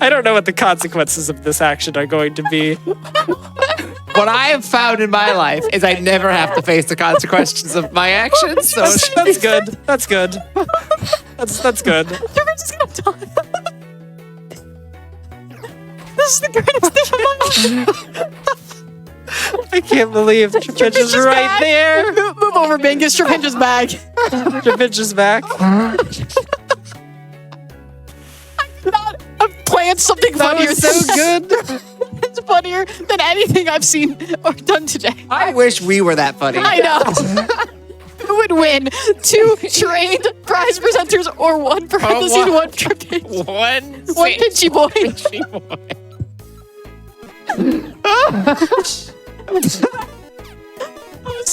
Speaker 1: I don't know what the consequences of this action are going to be.
Speaker 2: What I have found in my life is I never have to face the consequences of my actions. So
Speaker 1: That's good. That's good. That's good.
Speaker 3: Trapinch is gonna die. This is the greatest thing of my life.
Speaker 1: I can't believe Trapinch is right
Speaker 3: back.
Speaker 1: there.
Speaker 3: Move over, Bingus. Trapinch is back.
Speaker 1: Trapinch is back.
Speaker 3: I've planned something
Speaker 1: That
Speaker 3: funnier.
Speaker 1: was so good.
Speaker 3: It's funnier than anything I've seen or done today.
Speaker 2: I wish we were that funny.
Speaker 3: I know. Who would win? 2 trained prize presenters or 1 parentheses, 1 Trapinch? One Pinchy boy.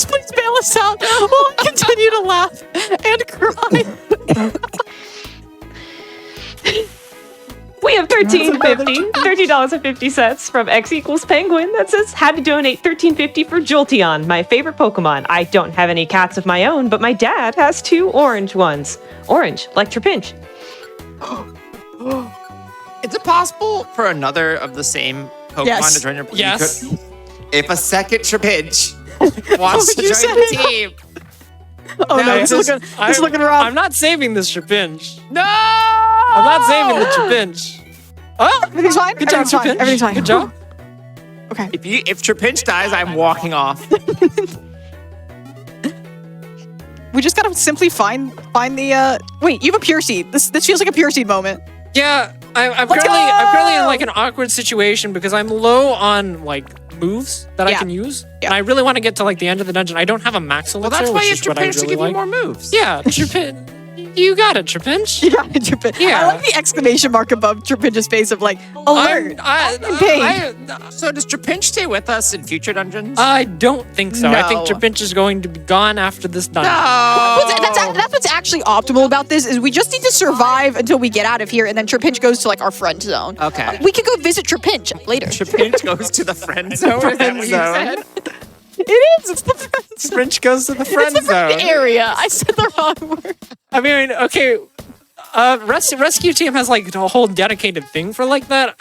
Speaker 3: Please bail us out. We'll continue to laugh and cry.
Speaker 4: We have $13.50 from X equals Penguin that says, had to donate $13.50 for Jolteon, my favorite Pokemon. I don't have any cats of my own, but my dad has 2 orange ones. Orange, like Trapinch.
Speaker 2: Is it possible for another of the same Pokemon
Speaker 3: Yes.
Speaker 2: to join your
Speaker 1: Yes.
Speaker 2: If a second Trapinch wants to
Speaker 3: you
Speaker 2: join
Speaker 3: said
Speaker 2: the
Speaker 3: it.
Speaker 2: team.
Speaker 3: Oh no, he's looking around.
Speaker 1: I'm not saving this Trapinch.
Speaker 2: No!
Speaker 1: I'm not saving the Trapinch. Oh,
Speaker 3: Everything's fine.
Speaker 1: good job,
Speaker 3: Everything's fine.
Speaker 1: Trapinch.
Speaker 3: Everything's fine.
Speaker 1: Good job.
Speaker 3: Okay.
Speaker 2: If Trapinch dies, I'm walking off.
Speaker 3: We just gotta simply find the. Wait, you have a pure seed. This feels like a pure seed moment.
Speaker 1: Yeah, I'm
Speaker 3: Let's
Speaker 1: currently in
Speaker 3: go!
Speaker 1: like an awkward situation because I'm low on like moves that I
Speaker 3: Yeah.
Speaker 1: can use,
Speaker 3: Yeah.
Speaker 1: and I really want to get to like the end of the dungeon. I don't have a max elixir,
Speaker 2: Well, that's why
Speaker 1: which
Speaker 2: you
Speaker 1: is
Speaker 2: have
Speaker 1: what I
Speaker 2: Trapinch to
Speaker 1: really
Speaker 2: give you
Speaker 1: like.
Speaker 2: more moves.
Speaker 1: Yeah, Trapinch, you got it, Trapinch.
Speaker 3: Yeah, Trapinch.
Speaker 1: Yeah.
Speaker 3: I like the exclamation mark above Trapinch's face of like alert. I'm in pain.
Speaker 2: So does Trapinch stay with us in future dungeons?
Speaker 1: I don't think so. I think
Speaker 3: No.
Speaker 1: Trapinch is going to be gone after this dungeon.
Speaker 3: That's what's actually optimal about this is we just need to survive until we get out of here, and then Trapinch goes to like our friend zone.
Speaker 2: Okay.
Speaker 3: We could go visit Trapinch later.
Speaker 2: Trapinch goes to the friend zone. Is that what you said?
Speaker 3: It is. It's the friend zone.
Speaker 1: Trapinch goes to the friend
Speaker 3: It's the friend
Speaker 1: zone.
Speaker 3: area. I said the wrong word.
Speaker 1: I mean, okay, rescue team has like a whole dedicated thing for like that.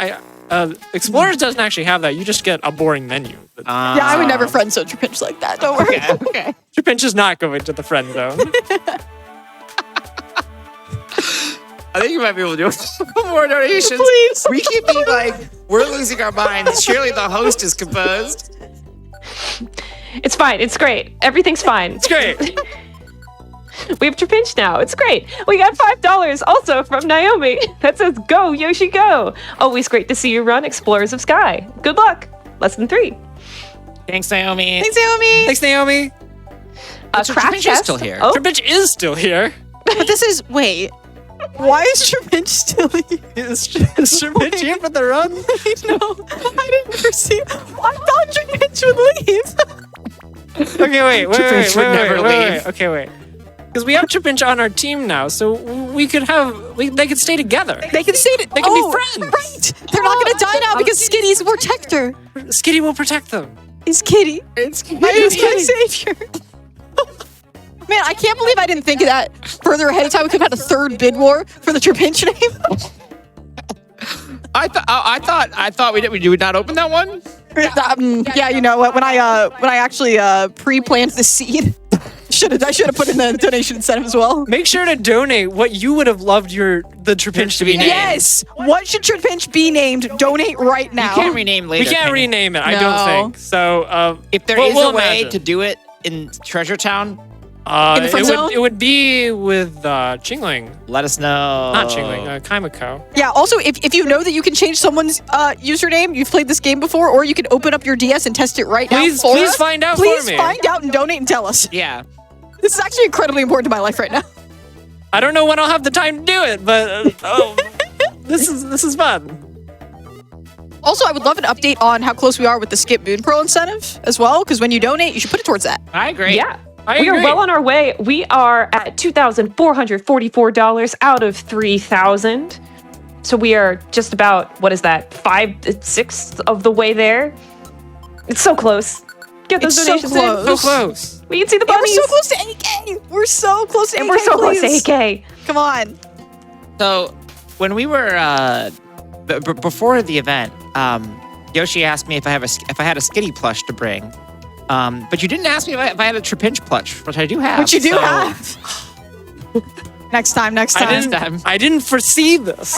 Speaker 1: Explorers doesn't actually have that. You just get a boring menu.
Speaker 3: Yeah, I would never friend zone Trapinch like that. Don't worry.
Speaker 2: Okay.
Speaker 1: Trapinch is not going to the friend zone.
Speaker 2: I think you might be able to do a couple more donations.
Speaker 3: Please.
Speaker 2: We keep being like, we're losing our minds. Surely the host is composed.
Speaker 4: It's fine. It's great. Everything's fine.
Speaker 1: It's great.
Speaker 4: We have Trapinch now. It's great. We got $5 also from Naomi that says, go, Yoshi, go. Always great to see you run Explorers of Sky. Good luck. Less than 3.
Speaker 2: Thanks, Naomi.
Speaker 3: Thanks, Naomi.
Speaker 1: Thanks, Naomi.
Speaker 2: So
Speaker 4: Craft
Speaker 2: Trapinch is
Speaker 4: chest.
Speaker 2: still here.
Speaker 4: Oh,
Speaker 1: Trapinch is still here.
Speaker 3: But this is wait. Why is Trapinch still here?
Speaker 1: Is Trapinch here for the run?
Speaker 3: I didn't foresee. I thought Trapinch would leave.
Speaker 1: Okay, wait.
Speaker 2: Trapinch would never leave.
Speaker 1: Okay, wait. Because we have Trapinch on our team now, so we could have. They could stay together.
Speaker 3: They can say it.
Speaker 1: They can be friends.
Speaker 3: Right. They're not gonna die now because Skitty's protector.
Speaker 1: Skitty will protect them.
Speaker 3: He's Kitty.
Speaker 2: It's
Speaker 3: He's my savior. Man, I can't believe I didn't think of that further ahead of time. We could have had a third bid war for the Trapinch name.
Speaker 2: I thought we would not open that one.
Speaker 3: Yeah, you know what? When I actually pre-planned the seed, I should have put in the donation incentive as well.
Speaker 1: Make sure to donate what you would have loved the Trapinch to be named.
Speaker 3: Yes. What should Trapinch be named? Donate right now.
Speaker 2: You can't rename later.
Speaker 1: We can't
Speaker 2: can you?
Speaker 1: rename it. I
Speaker 3: No.
Speaker 1: don't think so.
Speaker 2: If there is a way to do it in Treasure Town,
Speaker 3: In the friend zone?
Speaker 1: It would be with Chingling,
Speaker 2: let us know.
Speaker 1: not Chingling, Kaimako.
Speaker 3: Yeah, also, if you know that you can change someone's username, you've played this game before, or you can open up your DS and test it right
Speaker 1: Please-
Speaker 3: now for
Speaker 1: please
Speaker 3: us,
Speaker 1: find out for
Speaker 3: Please
Speaker 1: me.
Speaker 3: find out and donate and tell us.
Speaker 2: Yeah.
Speaker 3: This is actually incredibly important to my life right now.
Speaker 1: I don't know when I'll have the time to do it, but this is fun.
Speaker 3: Also, I would love an update on how close we are with the Skip Moon Pearl incentive as well, because when you donate, you should put it towards that.
Speaker 2: I agree.
Speaker 4: yeah.
Speaker 1: I
Speaker 4: We are
Speaker 1: agree.
Speaker 4: well on our way. We are at $2,444 out of 3,000. So we are just about, what is that, 5/6 of the way there? It's so close. Get those
Speaker 3: It's so
Speaker 4: donations
Speaker 3: close.
Speaker 1: So close.
Speaker 4: in. We can see the
Speaker 3: Yeah, we're
Speaker 4: bunnies.
Speaker 3: so close to 8K. We're so close to 8K.
Speaker 4: And we're so close to
Speaker 3: please.
Speaker 4: 8K.
Speaker 3: Come on.
Speaker 2: So when we were before the event, Yoshi asked me if I had a Skitty plush to bring. But you didn't ask me if I had a Trapinch plush, which I do have.
Speaker 3: Which you do
Speaker 2: so-
Speaker 3: have. Next time.
Speaker 1: I
Speaker 2: time.
Speaker 1: didn't foresee this.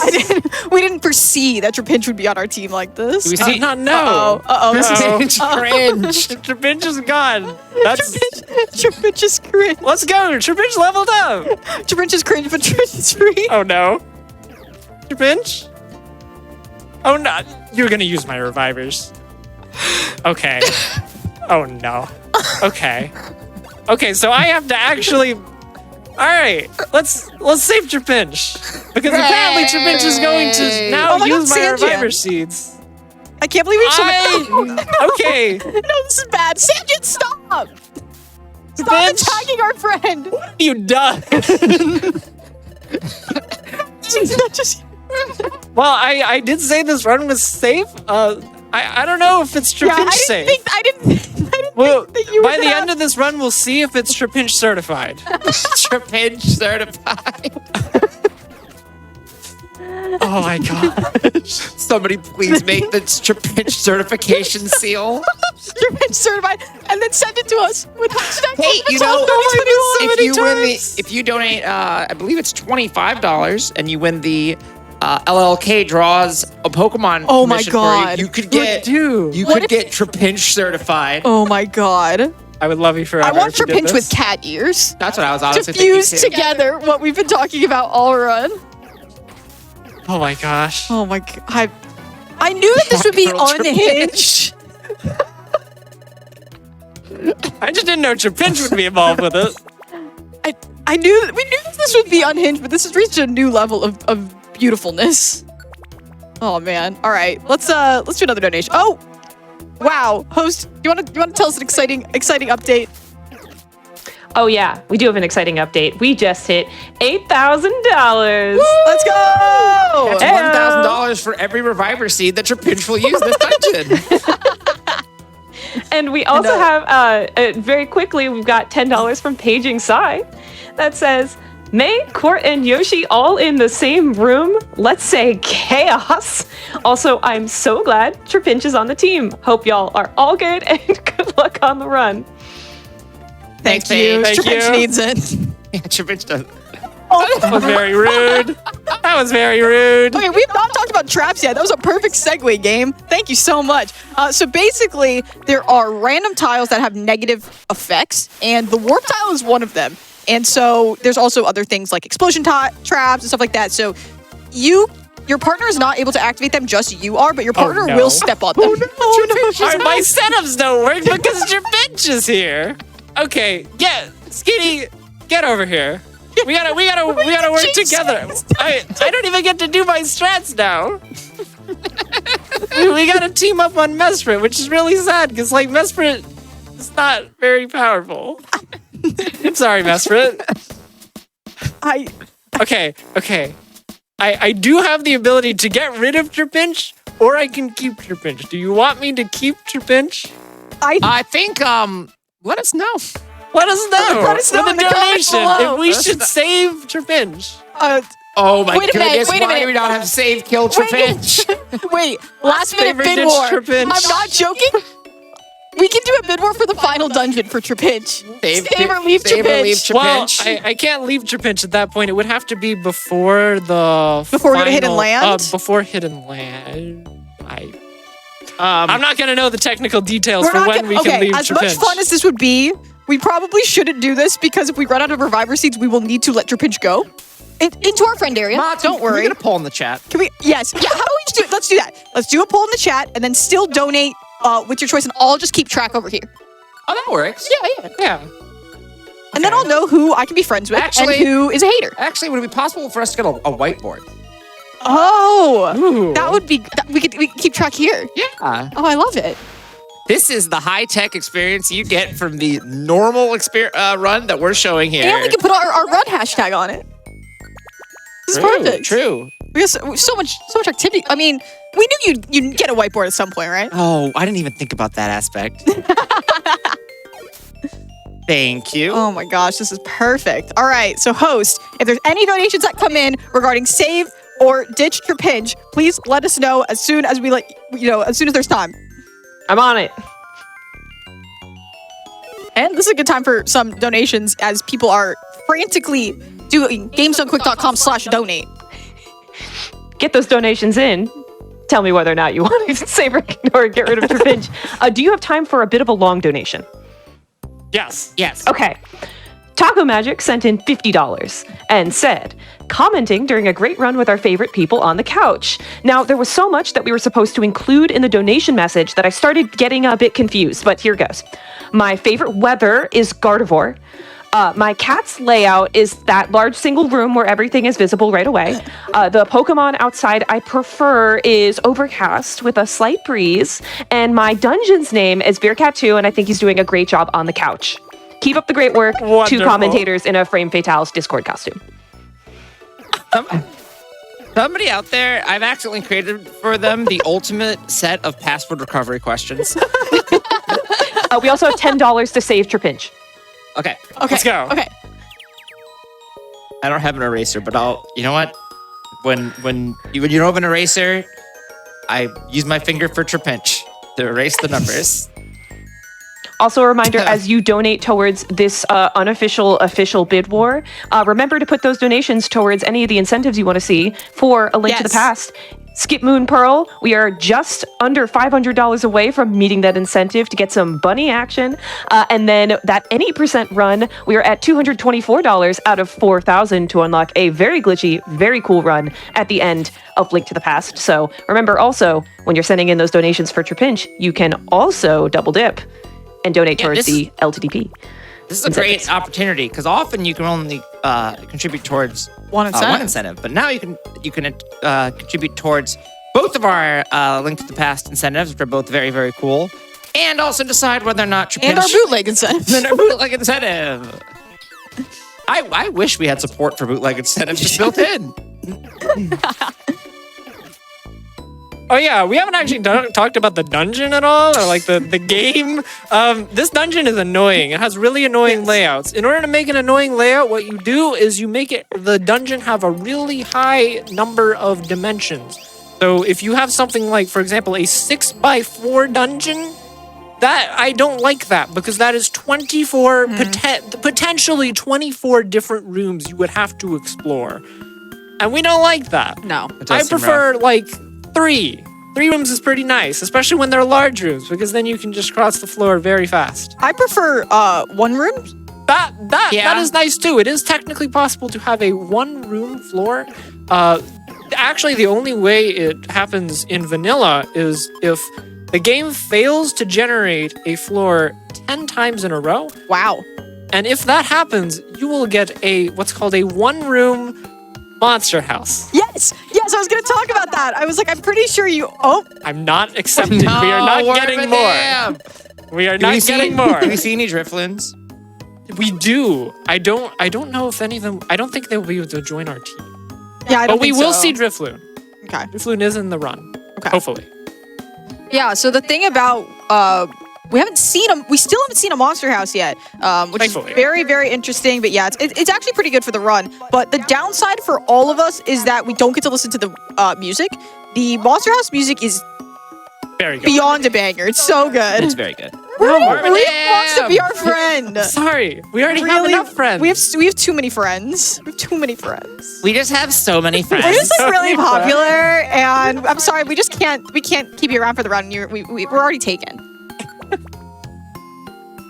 Speaker 3: We didn't foresee that Trapinch would be on our team like this.
Speaker 2: We
Speaker 1: I
Speaker 2: see-
Speaker 1: did not know.
Speaker 3: Uh-oh.
Speaker 2: Trapinch cringe.
Speaker 1: Trapinch is gone. That's.
Speaker 3: Trapinch is cringe.
Speaker 1: Let's go. Trapinch leveled up.
Speaker 3: Trapinch is cringe, but Trapinch is free.
Speaker 1: Oh no. Trapinch? Oh no. You're gonna use my revivers. Okay. Oh no. Okay. Okay, so I have to actually. Alright, let's save Trapinch. Because apparently Trapinch is going to now
Speaker 3: Oh my God,
Speaker 1: use my
Speaker 3: Sanjian.
Speaker 1: reviver seeds.
Speaker 3: I can't believe we
Speaker 1: Okay.
Speaker 3: No, this is bad. Sanjit, stop! Stop
Speaker 1: Trapinch,
Speaker 3: attacking our friend.
Speaker 1: what have you done?
Speaker 3: It's not just.
Speaker 1: Well, I did say this run was safe. I don't know if it's Trapinch safe.
Speaker 3: I didn't
Speaker 1: Well,
Speaker 3: think that you were
Speaker 1: by the
Speaker 3: gonna-
Speaker 1: end of this run, we'll see if it's Trapinch certified.
Speaker 2: Trapinch certified.
Speaker 1: Oh my god.
Speaker 2: Somebody please make the Trapinch certification seal.
Speaker 3: Trapinch certified, and then send it to us with hashtag.
Speaker 2: Hey, you know,
Speaker 3: if
Speaker 2: if you donate, I believe it's $25, and you win the LLK draws a Pokemon.
Speaker 3: Oh my
Speaker 2: commission for you,
Speaker 3: God.
Speaker 2: you could get
Speaker 1: Dude.
Speaker 2: Trapinch certified.
Speaker 3: Oh my god.
Speaker 1: I would love you forever.
Speaker 3: I want
Speaker 1: if you did
Speaker 3: Trapinch
Speaker 1: this.
Speaker 3: with cat ears
Speaker 2: That's what I was
Speaker 3: to
Speaker 2: honestly
Speaker 3: fuse
Speaker 2: thinking too.
Speaker 3: together what we've been talking about all run.
Speaker 1: Oh my gosh.
Speaker 3: Oh my god. I knew that this would be
Speaker 2: Girl
Speaker 3: unhinged.
Speaker 1: I just didn't know Trapinch would be involved with it.
Speaker 3: I knew that we knew that this would be unhinged, but this has reached a new level of beautifulness. Oh man. All right. Let's do another donation. Oh! Wow. Host, you want to tell us an exciting update?
Speaker 4: Oh yeah, we do have an exciting update. We just hit $8,000.
Speaker 3: Let's go!
Speaker 2: That's $1,000 for every Reviver seed that Trapinch will use this dungeon.
Speaker 4: And we also have, very quickly, we've got $10 from Paging Sai that says, May, Court, and Yoshi all in the same room? Let's say chaos. Also, I'm so glad Trapinch is on the team. Hope y'all are all good and good luck on the run.
Speaker 3: Thank
Speaker 2: Thanks,
Speaker 3: you.
Speaker 2: Paige.
Speaker 3: Trapinch
Speaker 1: you.
Speaker 3: needs it.
Speaker 2: Yeah, Trapinch does.
Speaker 1: That was very rude. That was very rude.
Speaker 3: Okay, we've not talked about traps yet. That was a perfect segue game. Thank you so much. So basically, there are random tiles that have negative effects, and the warp tile is one of them. And so there's also other things like explosion traps and stuff like that. So your partner is not able to activate them, just you are, but your partner
Speaker 1: no.
Speaker 3: will step on them.
Speaker 1: All right, my setups don't work because Trapinch is here. Okay, Skinny, get over here. We gotta work together. I don't even get to do my strats now. we gotta team up on Mesprit, which is really sad because like Mesprit is not very powerful. I'm sorry, Mesprit. Okay. I do have the ability to get rid of Trapinch, or I can keep Trapinch. Do you want me to keep Trapinch?
Speaker 2: I think, let us know.
Speaker 1: Let us know.
Speaker 3: Let us know
Speaker 1: with
Speaker 3: in
Speaker 1: a
Speaker 3: the comments
Speaker 1: donation
Speaker 3: below.
Speaker 1: if we should save Trapinch.
Speaker 2: Oh my
Speaker 3: Wait a minute,
Speaker 2: goodness,
Speaker 3: wait a
Speaker 2: why
Speaker 3: minute.
Speaker 2: do we not have save kill Trapinch?
Speaker 3: Wait, last minute
Speaker 1: favorite
Speaker 3: bid
Speaker 1: ditch
Speaker 3: war.
Speaker 1: Trapinch.
Speaker 3: I'm not joking. We can do a bid war for the final dungeon for Trapinch. Save or leave
Speaker 2: save or leave
Speaker 3: Trapinch.
Speaker 1: Well,
Speaker 2: Trapinch.
Speaker 1: I can't leave Trapinch at that point. It would have to be before the
Speaker 3: Before we go to
Speaker 1: final,
Speaker 3: Hidden Land?
Speaker 1: Before Hidden Land. I'm not gonna know the technical details
Speaker 3: We're
Speaker 1: for
Speaker 3: not
Speaker 1: when
Speaker 3: gonna-
Speaker 1: we can leave
Speaker 3: as
Speaker 1: Trapinch.
Speaker 3: much fun as this would be, we probably shouldn't do this because if we run out of Reviver seeds, we will need to let Trapinch go. Into our friend area. Don't worry.
Speaker 2: We're gonna poll in the chat.
Speaker 3: Can we? Yes. Yeah. How about we just do it? Let's do that. Let's do a poll in the chat and then still donate with your choice, and I'll just keep track over here.
Speaker 2: Oh, that works.
Speaker 3: Yeah.
Speaker 1: yeah.
Speaker 3: And then I'll know who I can be friends with
Speaker 2: Actually-
Speaker 3: and who is a hater.
Speaker 2: Actually, would it be possible for us to get a whiteboard?
Speaker 3: Oh,
Speaker 1: Ooh.
Speaker 3: that would be. We could keep track here.
Speaker 2: Yeah.
Speaker 3: Oh, I love it.
Speaker 2: This is the high-tech experience you get from the normal run that we're showing here.
Speaker 3: And we can put our run hashtag on it. This is perfect.
Speaker 2: True.
Speaker 3: We have so much activity. I mean, we knew you'd get a whiteboard at some point, right?
Speaker 2: Oh, I didn't even think about that aspect. Thank you.
Speaker 3: Oh my gosh, this is perfect. All right, so host, if there's any donations that come in regarding save or ditch Trapinch, please let us know as soon as as soon as there's time.
Speaker 4: I'm on it.
Speaker 3: And this is a good time for some donations as people are frantically doing gamesdonequick.com/donate.
Speaker 4: Get those donations in. Tell me whether or not you want to save or get rid of Trapinch. Do you have time for a bit of a long donation?
Speaker 1: Yes.
Speaker 2: Yes.
Speaker 4: Okay. Taco Magic sent in $50 and said, commenting during a great run with our favorite people on the couch. Now, there was so much that we were supposed to include in the donation message that I started getting a bit confused, but here goes. My favorite weather is Gardevoir. My cat's layout is that large single room where everything is visible right away. The Pokemon outside I prefer is Overcast with a slight breeze. And my dungeon's name is Bearcat2, and I think he's doing a great job on the couch. Keep up the great work.
Speaker 1: Wonderful.
Speaker 4: 2 commentators in a Frame Fatales Discord costume.
Speaker 2: Somebody out there, I've accidentally created for them the ultimate set of password recovery questions.
Speaker 4: We also have $10 to save Trapinch.
Speaker 2: Okay.
Speaker 3: Okay.
Speaker 1: Let's go.
Speaker 3: Okay.
Speaker 2: I don't have an eraser, but you know what? When you don't have an eraser, I use my finger for Trapinch to erase the numbers.
Speaker 4: Also, a reminder, as you donate towards this unofficial official bid war, remember to put those donations towards any of the incentives you want to see for A Link to the
Speaker 3: Yes.
Speaker 4: Past. Skip Moon Pearl, we are just under $500 away from meeting that incentive to get some bunny action. And then that any percent run, we are at $224 out of $4,000 to unlock a very glitchy, very cool run at the end of Link to the Past. So remember also, when you're sending in those donations for Trapinch, you can also double dip and donate towards the LTDP.
Speaker 2: This is a great opportunity because often you can only contribute towards
Speaker 3: One incentive.
Speaker 2: one incentive, but now you can contribute towards both of our Link to the Past incentives, which are both very, very cool, and also decide whether or not Trapinch
Speaker 3: And our bootleg incentive.
Speaker 2: and our bootleg incentive. I wish we had support for bootleg incentives just built in.
Speaker 1: Oh yeah, we haven't actually talked about the dungeon at all, or like the game. This dungeon is annoying. It has really annoying layouts. In order to make an annoying layout, what you do is you make the dungeon have a really high number of dimensions. So if you have something like, for example, a 6x4 dungeon, that I don't like that because that is 24 potentially 24 different rooms you would have to explore, and we don't like that.
Speaker 3: No.
Speaker 1: I prefer like three. 3 rooms is pretty nice, especially when they're large rooms, because then you can just cross the floor very fast.
Speaker 3: I prefer one room.
Speaker 1: That is nice too. It is technically possible to have a 1-room floor. Actually, the only way it happens in vanilla is if the game fails to generate a floor 10 times in a row.
Speaker 3: Wow.
Speaker 1: And if that happens, you will get what's called a 1-room monster house.
Speaker 3: Yes, I was going to talk about that. I was like, I'm pretty sure you. Oh,
Speaker 1: I'm not accepting. We are not getting more. We are not getting more.
Speaker 2: Do we see any Driftlins?
Speaker 1: We do. I don't know if any of them. I don't think they will be able to join our team.
Speaker 3: yeah, I don't
Speaker 1: But we
Speaker 3: think
Speaker 1: will
Speaker 3: so.
Speaker 1: see Drifloon.
Speaker 3: Okay.
Speaker 1: Drifloon is in the run.
Speaker 3: Okay.
Speaker 1: Hopefully.
Speaker 3: Yeah. So the thing about we still haven't seen a monster house yet, which
Speaker 1: Thankfully.
Speaker 3: is very, very interesting. But yeah, it's actually pretty good for the run. But the downside for all of us is that we don't get to listen to the music. The monster house music is
Speaker 1: Very good.
Speaker 3: beyond a banger. It's so good.
Speaker 2: It's very good.
Speaker 3: Reed
Speaker 2: Marvin,
Speaker 3: wants to be our friend.
Speaker 1: Sorry, we already have enough friends.
Speaker 3: We have too many friends. We have too many friends.
Speaker 2: We just have so many friends.
Speaker 3: We're just like really
Speaker 1: Sorry, friend.
Speaker 3: popular, and I'm sorry, we can't keep you around for the run. We're already taken.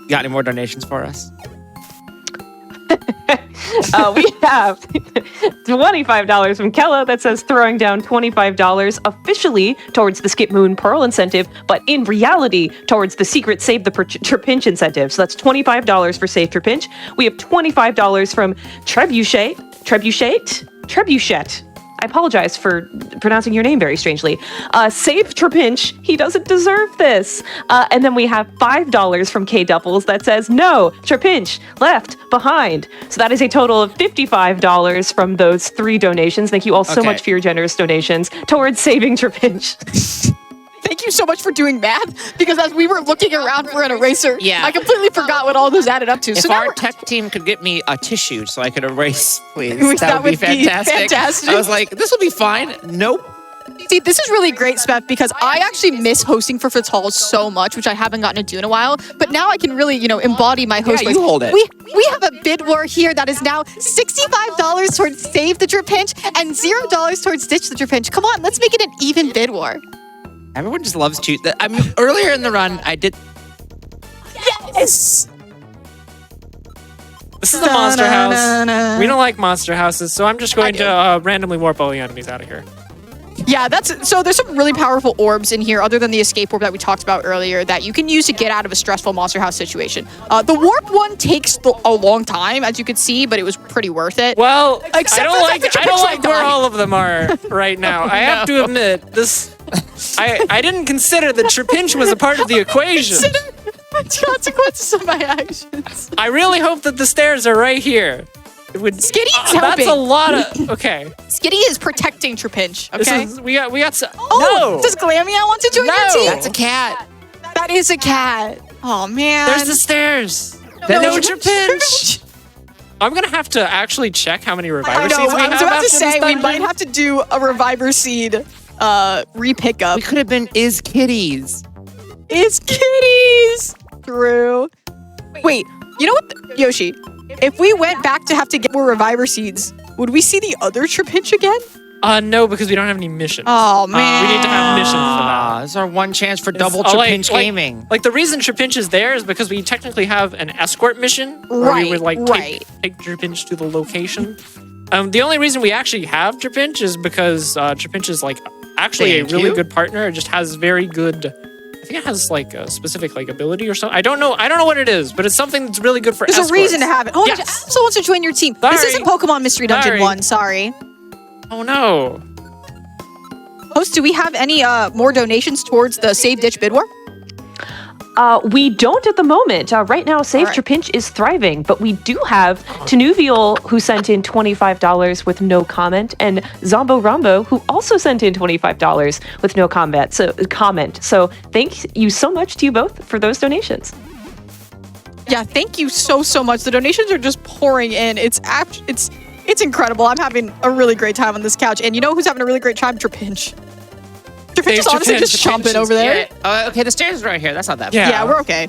Speaker 2: Got any more donations for us?
Speaker 4: We have $25 from Kella that says throwing down $25 officially towards the Skip Moon Pearl incentive, but in reality towards the secret Save the Trapinch incentive. So that's $25 for Save Trapinch. We have $25 from Trebuchet. I apologize for pronouncing your name very strangely. Save Trapinch. He doesn't deserve this. And then we have $5 from K Doubles that says, no, Trapinch, left behind. So that is a total of $55 from those 3 donations. Thank you all so
Speaker 2: Okay.
Speaker 4: much for your generous donations towards saving Trapinch.
Speaker 3: Thank you so much for doing math, because as we were looking around for an eraser,
Speaker 2: Yeah.
Speaker 3: I completely forgot what all those added up to.
Speaker 2: If
Speaker 3: So now
Speaker 2: our tech team could get me a tissue so I could erase, please,
Speaker 3: Which
Speaker 2: that would be
Speaker 3: that would be
Speaker 2: fantastic.
Speaker 3: fantastic.
Speaker 2: I was like, this will be fine. Nope.
Speaker 3: see, this is really great, Spef, because I actually miss hosting for Fitz Hall so much, which I haven't gotten to do in a while. But now I can really, embody my host.
Speaker 2: Yeah, you
Speaker 3: voice.
Speaker 2: hold it.
Speaker 3: We have a bid war here that is now $65 towards Save the Trapinch and $0 towards Ditch the Trapinch. Come on, let's make it an even bid war.
Speaker 2: Everyone just loves to. I mean, earlier in the run, I did.
Speaker 3: Yes.
Speaker 1: This is a monster house. We don't like monster houses, so I'm just going to randomly warp all the enemies out of here.
Speaker 3: Yeah, so there's some really powerful orbs in here other than the escape orb that we talked about earlier that you can use to get out of a stressful monster house situation. The warp one takes a long time, as you could see, but it was pretty worth it.
Speaker 1: Well,
Speaker 3: Except
Speaker 1: I
Speaker 3: for
Speaker 1: don't
Speaker 3: the
Speaker 1: like
Speaker 3: fact that
Speaker 1: I don't
Speaker 3: your
Speaker 1: like
Speaker 3: picture
Speaker 1: where
Speaker 3: died.
Speaker 1: all of them are right now. I have to admit this. I didn't consider that Trapinch was a part of the equation.
Speaker 3: Consequences of my actions.
Speaker 1: I really hope that the stairs are right here. It would.
Speaker 3: Skitty's
Speaker 1: That's
Speaker 3: helping.
Speaker 1: a lot of. Okay.
Speaker 3: Skitty is protecting Trapinch.
Speaker 1: This
Speaker 3: Okay.
Speaker 1: is we got.
Speaker 3: Oh, does Glamia want to join your
Speaker 1: No.
Speaker 3: team?
Speaker 2: That's a cat.
Speaker 3: That is a cat. Oh man.
Speaker 1: There's the stairs.
Speaker 3: No,
Speaker 1: No
Speaker 3: Trapinch.
Speaker 1: Trapinch. I'm gonna have to actually check how many reviver
Speaker 3: I know.
Speaker 1: seeds we
Speaker 3: I
Speaker 1: have
Speaker 3: was about to
Speaker 1: after
Speaker 3: say
Speaker 1: this
Speaker 3: we
Speaker 1: dungeon.
Speaker 3: might have to do a reviver seed re-pickup.
Speaker 2: We could have been is kitties.
Speaker 3: It's kitties. True. Wait, you know what, Yoshi? If we went back to have to get more reviver seeds, would we see the other Trapinch again?
Speaker 1: No, because we don't have any missions.
Speaker 3: Oh man.
Speaker 1: We need to have missions for that.
Speaker 2: This is our one chance for double
Speaker 1: It's-
Speaker 2: Trapinch gaming.
Speaker 1: Like the reason Trapinch is there is because we technically have an escort mission where
Speaker 3: Right,
Speaker 1: we would like
Speaker 3: right.
Speaker 1: take Trapinch to the location. The only reason we actually have Trapinch is because Trapinch is like actually
Speaker 2: Thank
Speaker 1: a really
Speaker 2: you.
Speaker 1: good partner. It just has very good. I think it has like a specific like ability or something. I don't know what it is, but it's something that's really good for.
Speaker 3: There's a reason to
Speaker 1: escorts.
Speaker 3: have it. Oh,
Speaker 1: Yes.
Speaker 3: I also wants to join your team. This
Speaker 1: Sorry.
Speaker 3: isn't Pokemon Mystery Dungeon
Speaker 1: Sorry.
Speaker 3: 1. Sorry.
Speaker 1: Oh no.
Speaker 3: Host, do we have any more donations towards the Save Ditch Bid War?
Speaker 4: We don't at the moment. Right now, Save
Speaker 3: All right.
Speaker 4: Trapinch is thriving, but we do have Tanuvial, who sent in $25 with no comment, and Zombo Rombo, who also sent in $25 with no comment. So thank you so much to you both for those donations.
Speaker 3: Yeah, thank you so much. The donations are just pouring in. It's incredible. I'm having a really great time on this couch. And you know who's having a really great time? Trapinch. Trapinch is
Speaker 1: Thanks,
Speaker 3: honestly
Speaker 1: Trapinch.
Speaker 3: just chomping over there.
Speaker 2: Okay, the stairs are right here. That's not that bad.
Speaker 1: Yeah.
Speaker 3: Yeah, we're okay.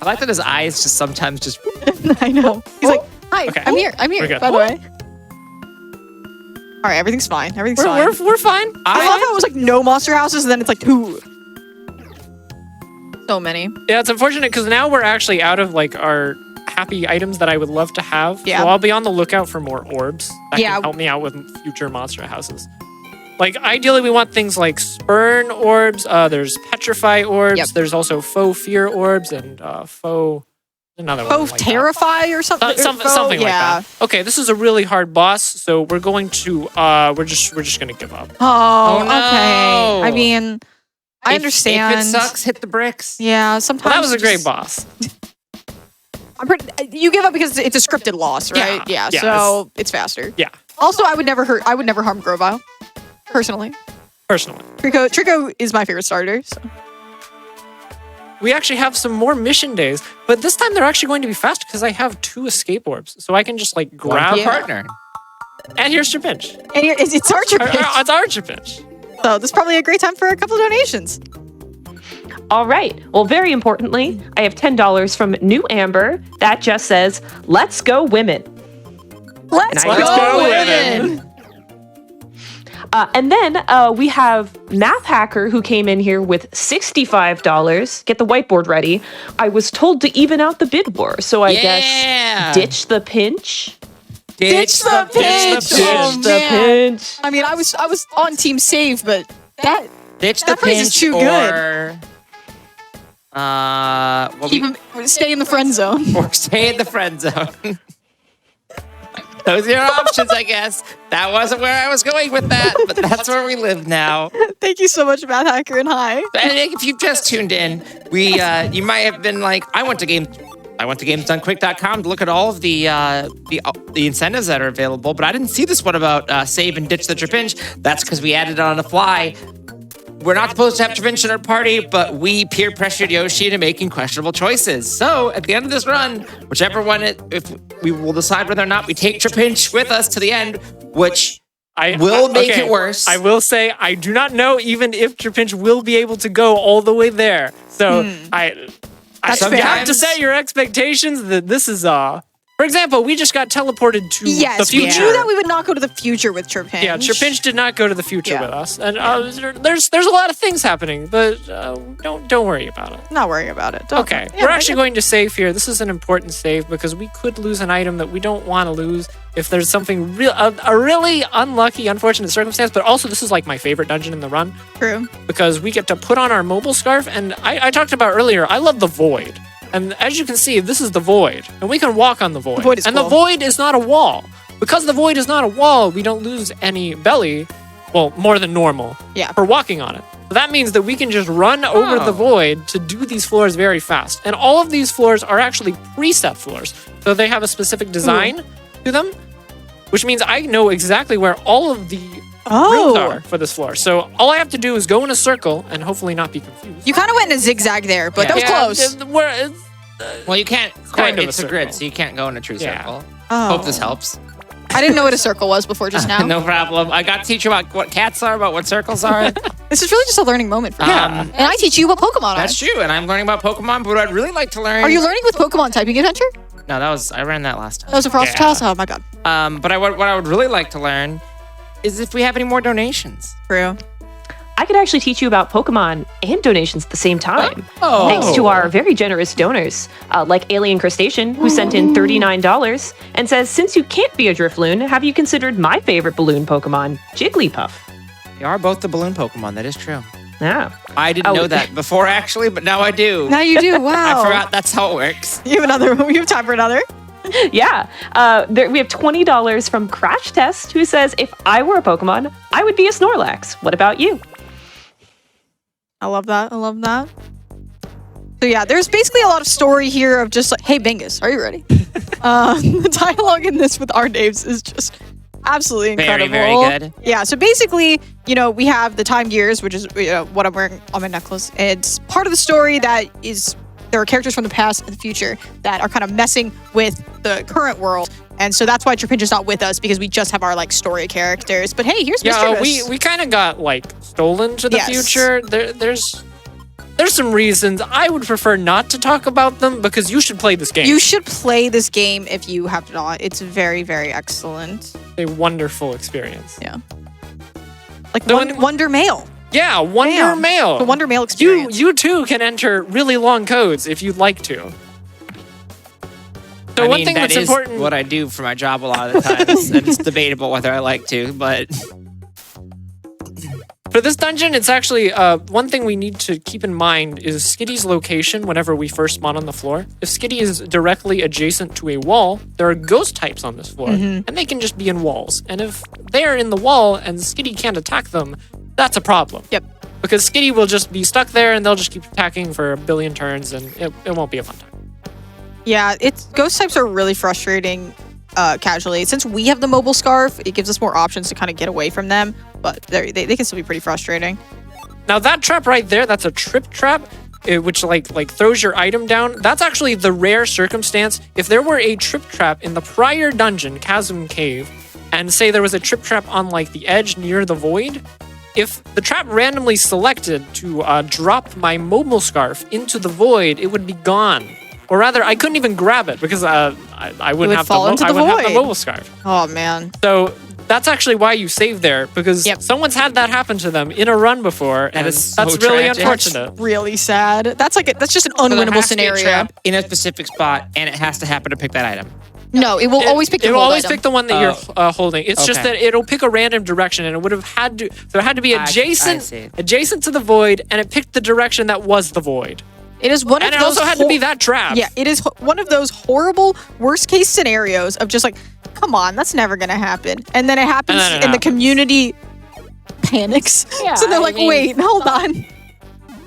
Speaker 2: I like that his eyes just sometimes just.
Speaker 3: I know. He's like, hi,
Speaker 1: Okay.
Speaker 3: I'm here,
Speaker 1: We're good.
Speaker 3: by the way. All right, everything's fine. Everything's fine.
Speaker 1: We're fine.
Speaker 3: I love how it was like no monster houses, and then it's like 2. So many.
Speaker 1: Yeah, it's unfortunate because now we're actually out of like our happy items that I would love to have.
Speaker 3: Yeah.
Speaker 1: So I'll be on the lookout for more orbs that
Speaker 3: Yeah.
Speaker 1: can help me out with future monster houses. Like ideally, we want things like spurn orbs. There's petrify orbs.
Speaker 3: Yep.
Speaker 1: There's also faux fear orbs and faux another one.
Speaker 3: Both
Speaker 1: like that.
Speaker 3: terrify or something.
Speaker 1: Something
Speaker 3: yeah.
Speaker 1: like that. Okay, this is a really hard boss, so we're going to we're just gonna give up.
Speaker 3: Oh,
Speaker 2: no.
Speaker 3: okay. I mean, I
Speaker 2: If
Speaker 3: understand.
Speaker 2: it sucks, hit the bricks.
Speaker 3: Yeah, sometimes.
Speaker 1: Well, that was a
Speaker 3: you
Speaker 1: great
Speaker 3: just-
Speaker 1: boss.
Speaker 3: You give up because it's a scripted loss, right?
Speaker 1: Yeah,
Speaker 3: So it's faster.
Speaker 1: Yeah,
Speaker 3: Also, I would never harm Grovile, personally.
Speaker 1: personally.
Speaker 3: Trico is my favorite starter. So.
Speaker 1: We actually have some more mission days, but this time they're actually going to be faster because I have 2 escape orbs, so I can just like grab.
Speaker 2: One partner.
Speaker 1: And here's Trapinch.
Speaker 3: And it's Archer Pitch.
Speaker 1: It's our Trapinch.
Speaker 3: So this is probably a great time for a couple donations.
Speaker 4: All right. Well, very importantly, I have $10 from New Amber that just says, "Let's go women."
Speaker 3: Let's
Speaker 4: And I
Speaker 3: go,
Speaker 1: go,
Speaker 3: women.
Speaker 1: women.
Speaker 4: And then we have Math Hacker, who came in here with $65. Get the whiteboard ready. I was told to even out the bid war, so I guess ditch the pinch.
Speaker 3: Ditch the pinch.
Speaker 1: Ditch
Speaker 3: Oh,
Speaker 4: Ditch the
Speaker 3: man.
Speaker 4: pinch.
Speaker 3: I mean, I was on Team Save, but that
Speaker 2: Ditch the
Speaker 3: That phrase is
Speaker 2: pinch
Speaker 3: too
Speaker 2: or, well,
Speaker 3: keep him stay in the friend zone.
Speaker 2: or stay in the friend zone. Those are your options, I guess. That wasn't where I was going with that, but that's where we live now.
Speaker 3: Thank you so much, Math Hacker, and hi.
Speaker 2: And if you've just tuned in, you might have been like, I went to GamesDoneQuick.com to look at all of the incentives that are available, but I didn't see this one about save and ditch the Trapinch. That's because we added it on the fly. We're not supposed to have Trapinch in our party, but we peer pressured Yoshi into making questionable choices. So at the end of this run, whichever one if we will decide whether or not we take Trapinch with us to the end, which will make it worse.
Speaker 1: I will say I do not know even if Trapinch will be able to go all the way there. So I
Speaker 3: That's
Speaker 1: you
Speaker 3: fair.
Speaker 1: have to set your expectations that this is for example, we just got teleported to the
Speaker 3: Yes, we
Speaker 1: future.
Speaker 3: knew that we would not go to the future with Trapinch.
Speaker 1: Yeah, Trapinch did not go to the future
Speaker 3: Yeah.
Speaker 1: with us, and there's a lot of things happening, but don't worry about it.
Speaker 3: Not worrying about it. Don't-
Speaker 1: Okay,
Speaker 3: Yeah,
Speaker 1: we're actually going to save here. This is an important save because we could lose an item that we don't want to lose if there's something a really unlucky, unfortunate circumstance. But also, this is like my favorite dungeon in the run
Speaker 3: True.
Speaker 1: because we get to put on our mobile scarf, and I talked about earlier. I love the void. And as you can see, this is the void, and we can walk on the void.
Speaker 3: void is
Speaker 1: and
Speaker 3: cool.
Speaker 1: the void is not a wall. Because the void is not a wall, we don't lose any belly, well, more than normal,
Speaker 3: Yeah.
Speaker 1: for walking on it. So that means that we can just run over the void to do these floors very fast. And all of these floors are actually preset floors. So they have a specific design to them, which means I know exactly where all of the rooms are for this floor. So all I have to do is go in a circle and hopefully not be confused.
Speaker 3: You kind of went in a zigzag there, but that was close.
Speaker 2: Well, you can't.
Speaker 1: Kind of
Speaker 2: it's
Speaker 1: a
Speaker 2: a grid,
Speaker 1: circle.
Speaker 2: so you can't go in a true circle.
Speaker 3: Oh.
Speaker 2: Hope this helps.
Speaker 3: I didn't know what a circle was before just now.
Speaker 2: No problem. I got to teach you about what cats are, about what circles are.
Speaker 3: This is really just a learning moment for me.
Speaker 2: Yeah.
Speaker 3: And I teach you what Pokemon
Speaker 2: That's
Speaker 3: are.
Speaker 2: true, and I'm learning about Pokemon, but what I'd really like to learn...
Speaker 3: Are you learning with Pokemon Typing Adventure?
Speaker 2: No, I ran that last time.
Speaker 3: That was a Frost House? Oh my god.
Speaker 2: But what I would really like to learn is if we have any more donations.
Speaker 3: True.
Speaker 4: I could actually teach you about Pokemon and donations at the same time.
Speaker 2: Oh.
Speaker 4: Thanks to our very generous donors, like Alien Crustacean, who sent in $39 and says, since you can't be a Drifloon, have you considered my favorite balloon Pokemon, Jigglypuff?
Speaker 2: They are both the balloon Pokemon. That is true.
Speaker 4: Yeah.
Speaker 2: I didn't know that before, actually, but now I do.
Speaker 3: Now you do. Wow.
Speaker 2: I forgot that's how it works.
Speaker 3: You have another. We have time for another.
Speaker 4: Yeah. We have $20 from Crash Test, who says, if I were a Pokemon, I would be a Snorlax. What about you?
Speaker 3: I love that. I love that. So yeah, there's basically a lot of story here of just like, hey, Bingus, are you ready? The dialogue in this with our names is just absolutely incredible.
Speaker 2: Very, very good.
Speaker 3: Yeah, so basically, we have the time gears, which is what I'm wearing on my necklace. It's part of the story that is, there are characters from the past and the future that are kind of messing with the current world. And so that's why Trapincha's not with us, because we just have our story characters. But hey, here's Mr.
Speaker 1: we kind of got stolen to the
Speaker 3: Yes.
Speaker 1: future. There's some reasons I would prefer not to talk about them because you should play this game.
Speaker 3: You should play this game if you have not. It's very, very excellent.
Speaker 1: A wonderful experience.
Speaker 3: Yeah. Like
Speaker 1: The
Speaker 3: Wonder Mail.
Speaker 1: Yeah, Wonder
Speaker 3: Damn.
Speaker 1: Mail.
Speaker 3: The Wonder Mail experience.
Speaker 1: You too can enter really long codes if you'd like to. So one thing
Speaker 2: that
Speaker 1: that's
Speaker 2: is
Speaker 1: important.
Speaker 2: what I do for my job a lot of the times, and it's debatable whether I like to, but...
Speaker 1: For this dungeon, it's actually one thing we need to keep in mind is Skitty's location whenever we first spawn on the floor. If Skitty is directly adjacent to a wall, there are ghost types on this floor, and they can just be in walls. And if they're in the wall and Skitty can't attack them, that's a problem.
Speaker 3: Yep.
Speaker 1: Because Skitty will just be stuck there and they'll just keep attacking for a billion turns and it won't be a fun time.
Speaker 3: Yeah, ghost types are really frustrating casually. Since we have the mobile scarf, it gives us more options to kind of get away from them, but they can still be pretty frustrating.
Speaker 1: Now that trap right there, that's a trip trap, which like throws your item down. That's actually the rare circumstance. If there were a trip trap in the prior dungeon, Chasm Cave, and say there was a trip trap on the edge near the void, if the trap randomly selected to drop my mobile scarf into the void, it would be gone. Or rather, I couldn't even grab it because I wouldn't have the mobile scarf.
Speaker 3: Oh man.
Speaker 1: So that's actually why you save there, because someone's had that happen to them in a run before, and
Speaker 2: is
Speaker 1: that's
Speaker 2: so
Speaker 1: really
Speaker 2: tragic.
Speaker 1: unfortunate.
Speaker 3: That's really sad. That's just an
Speaker 2: So there
Speaker 3: unwinnable
Speaker 2: has to be a
Speaker 3: scenario.
Speaker 2: trap in a specific spot, and it has to happen to pick that item.
Speaker 3: No, it will always pick the
Speaker 1: It will
Speaker 3: hold
Speaker 1: always
Speaker 3: item.
Speaker 1: pick the one that you're holding. It's just
Speaker 2: Okay.
Speaker 1: that it'll pick a random direction, and it would have had to. So it had to be
Speaker 2: I see.
Speaker 1: adjacent to the void, and it picked the direction that was the void.
Speaker 3: It is one
Speaker 1: And
Speaker 3: of
Speaker 1: it
Speaker 3: those
Speaker 1: also had to be that trap.
Speaker 3: Yeah, it is one of those horrible worst case scenarios of just come on, that's never gonna happen. And then it happens
Speaker 1: And then it
Speaker 3: and the
Speaker 1: happens.
Speaker 3: community panics.
Speaker 2: Yeah,
Speaker 3: So they're
Speaker 2: I
Speaker 3: like,
Speaker 2: mean-
Speaker 3: wait, hold on.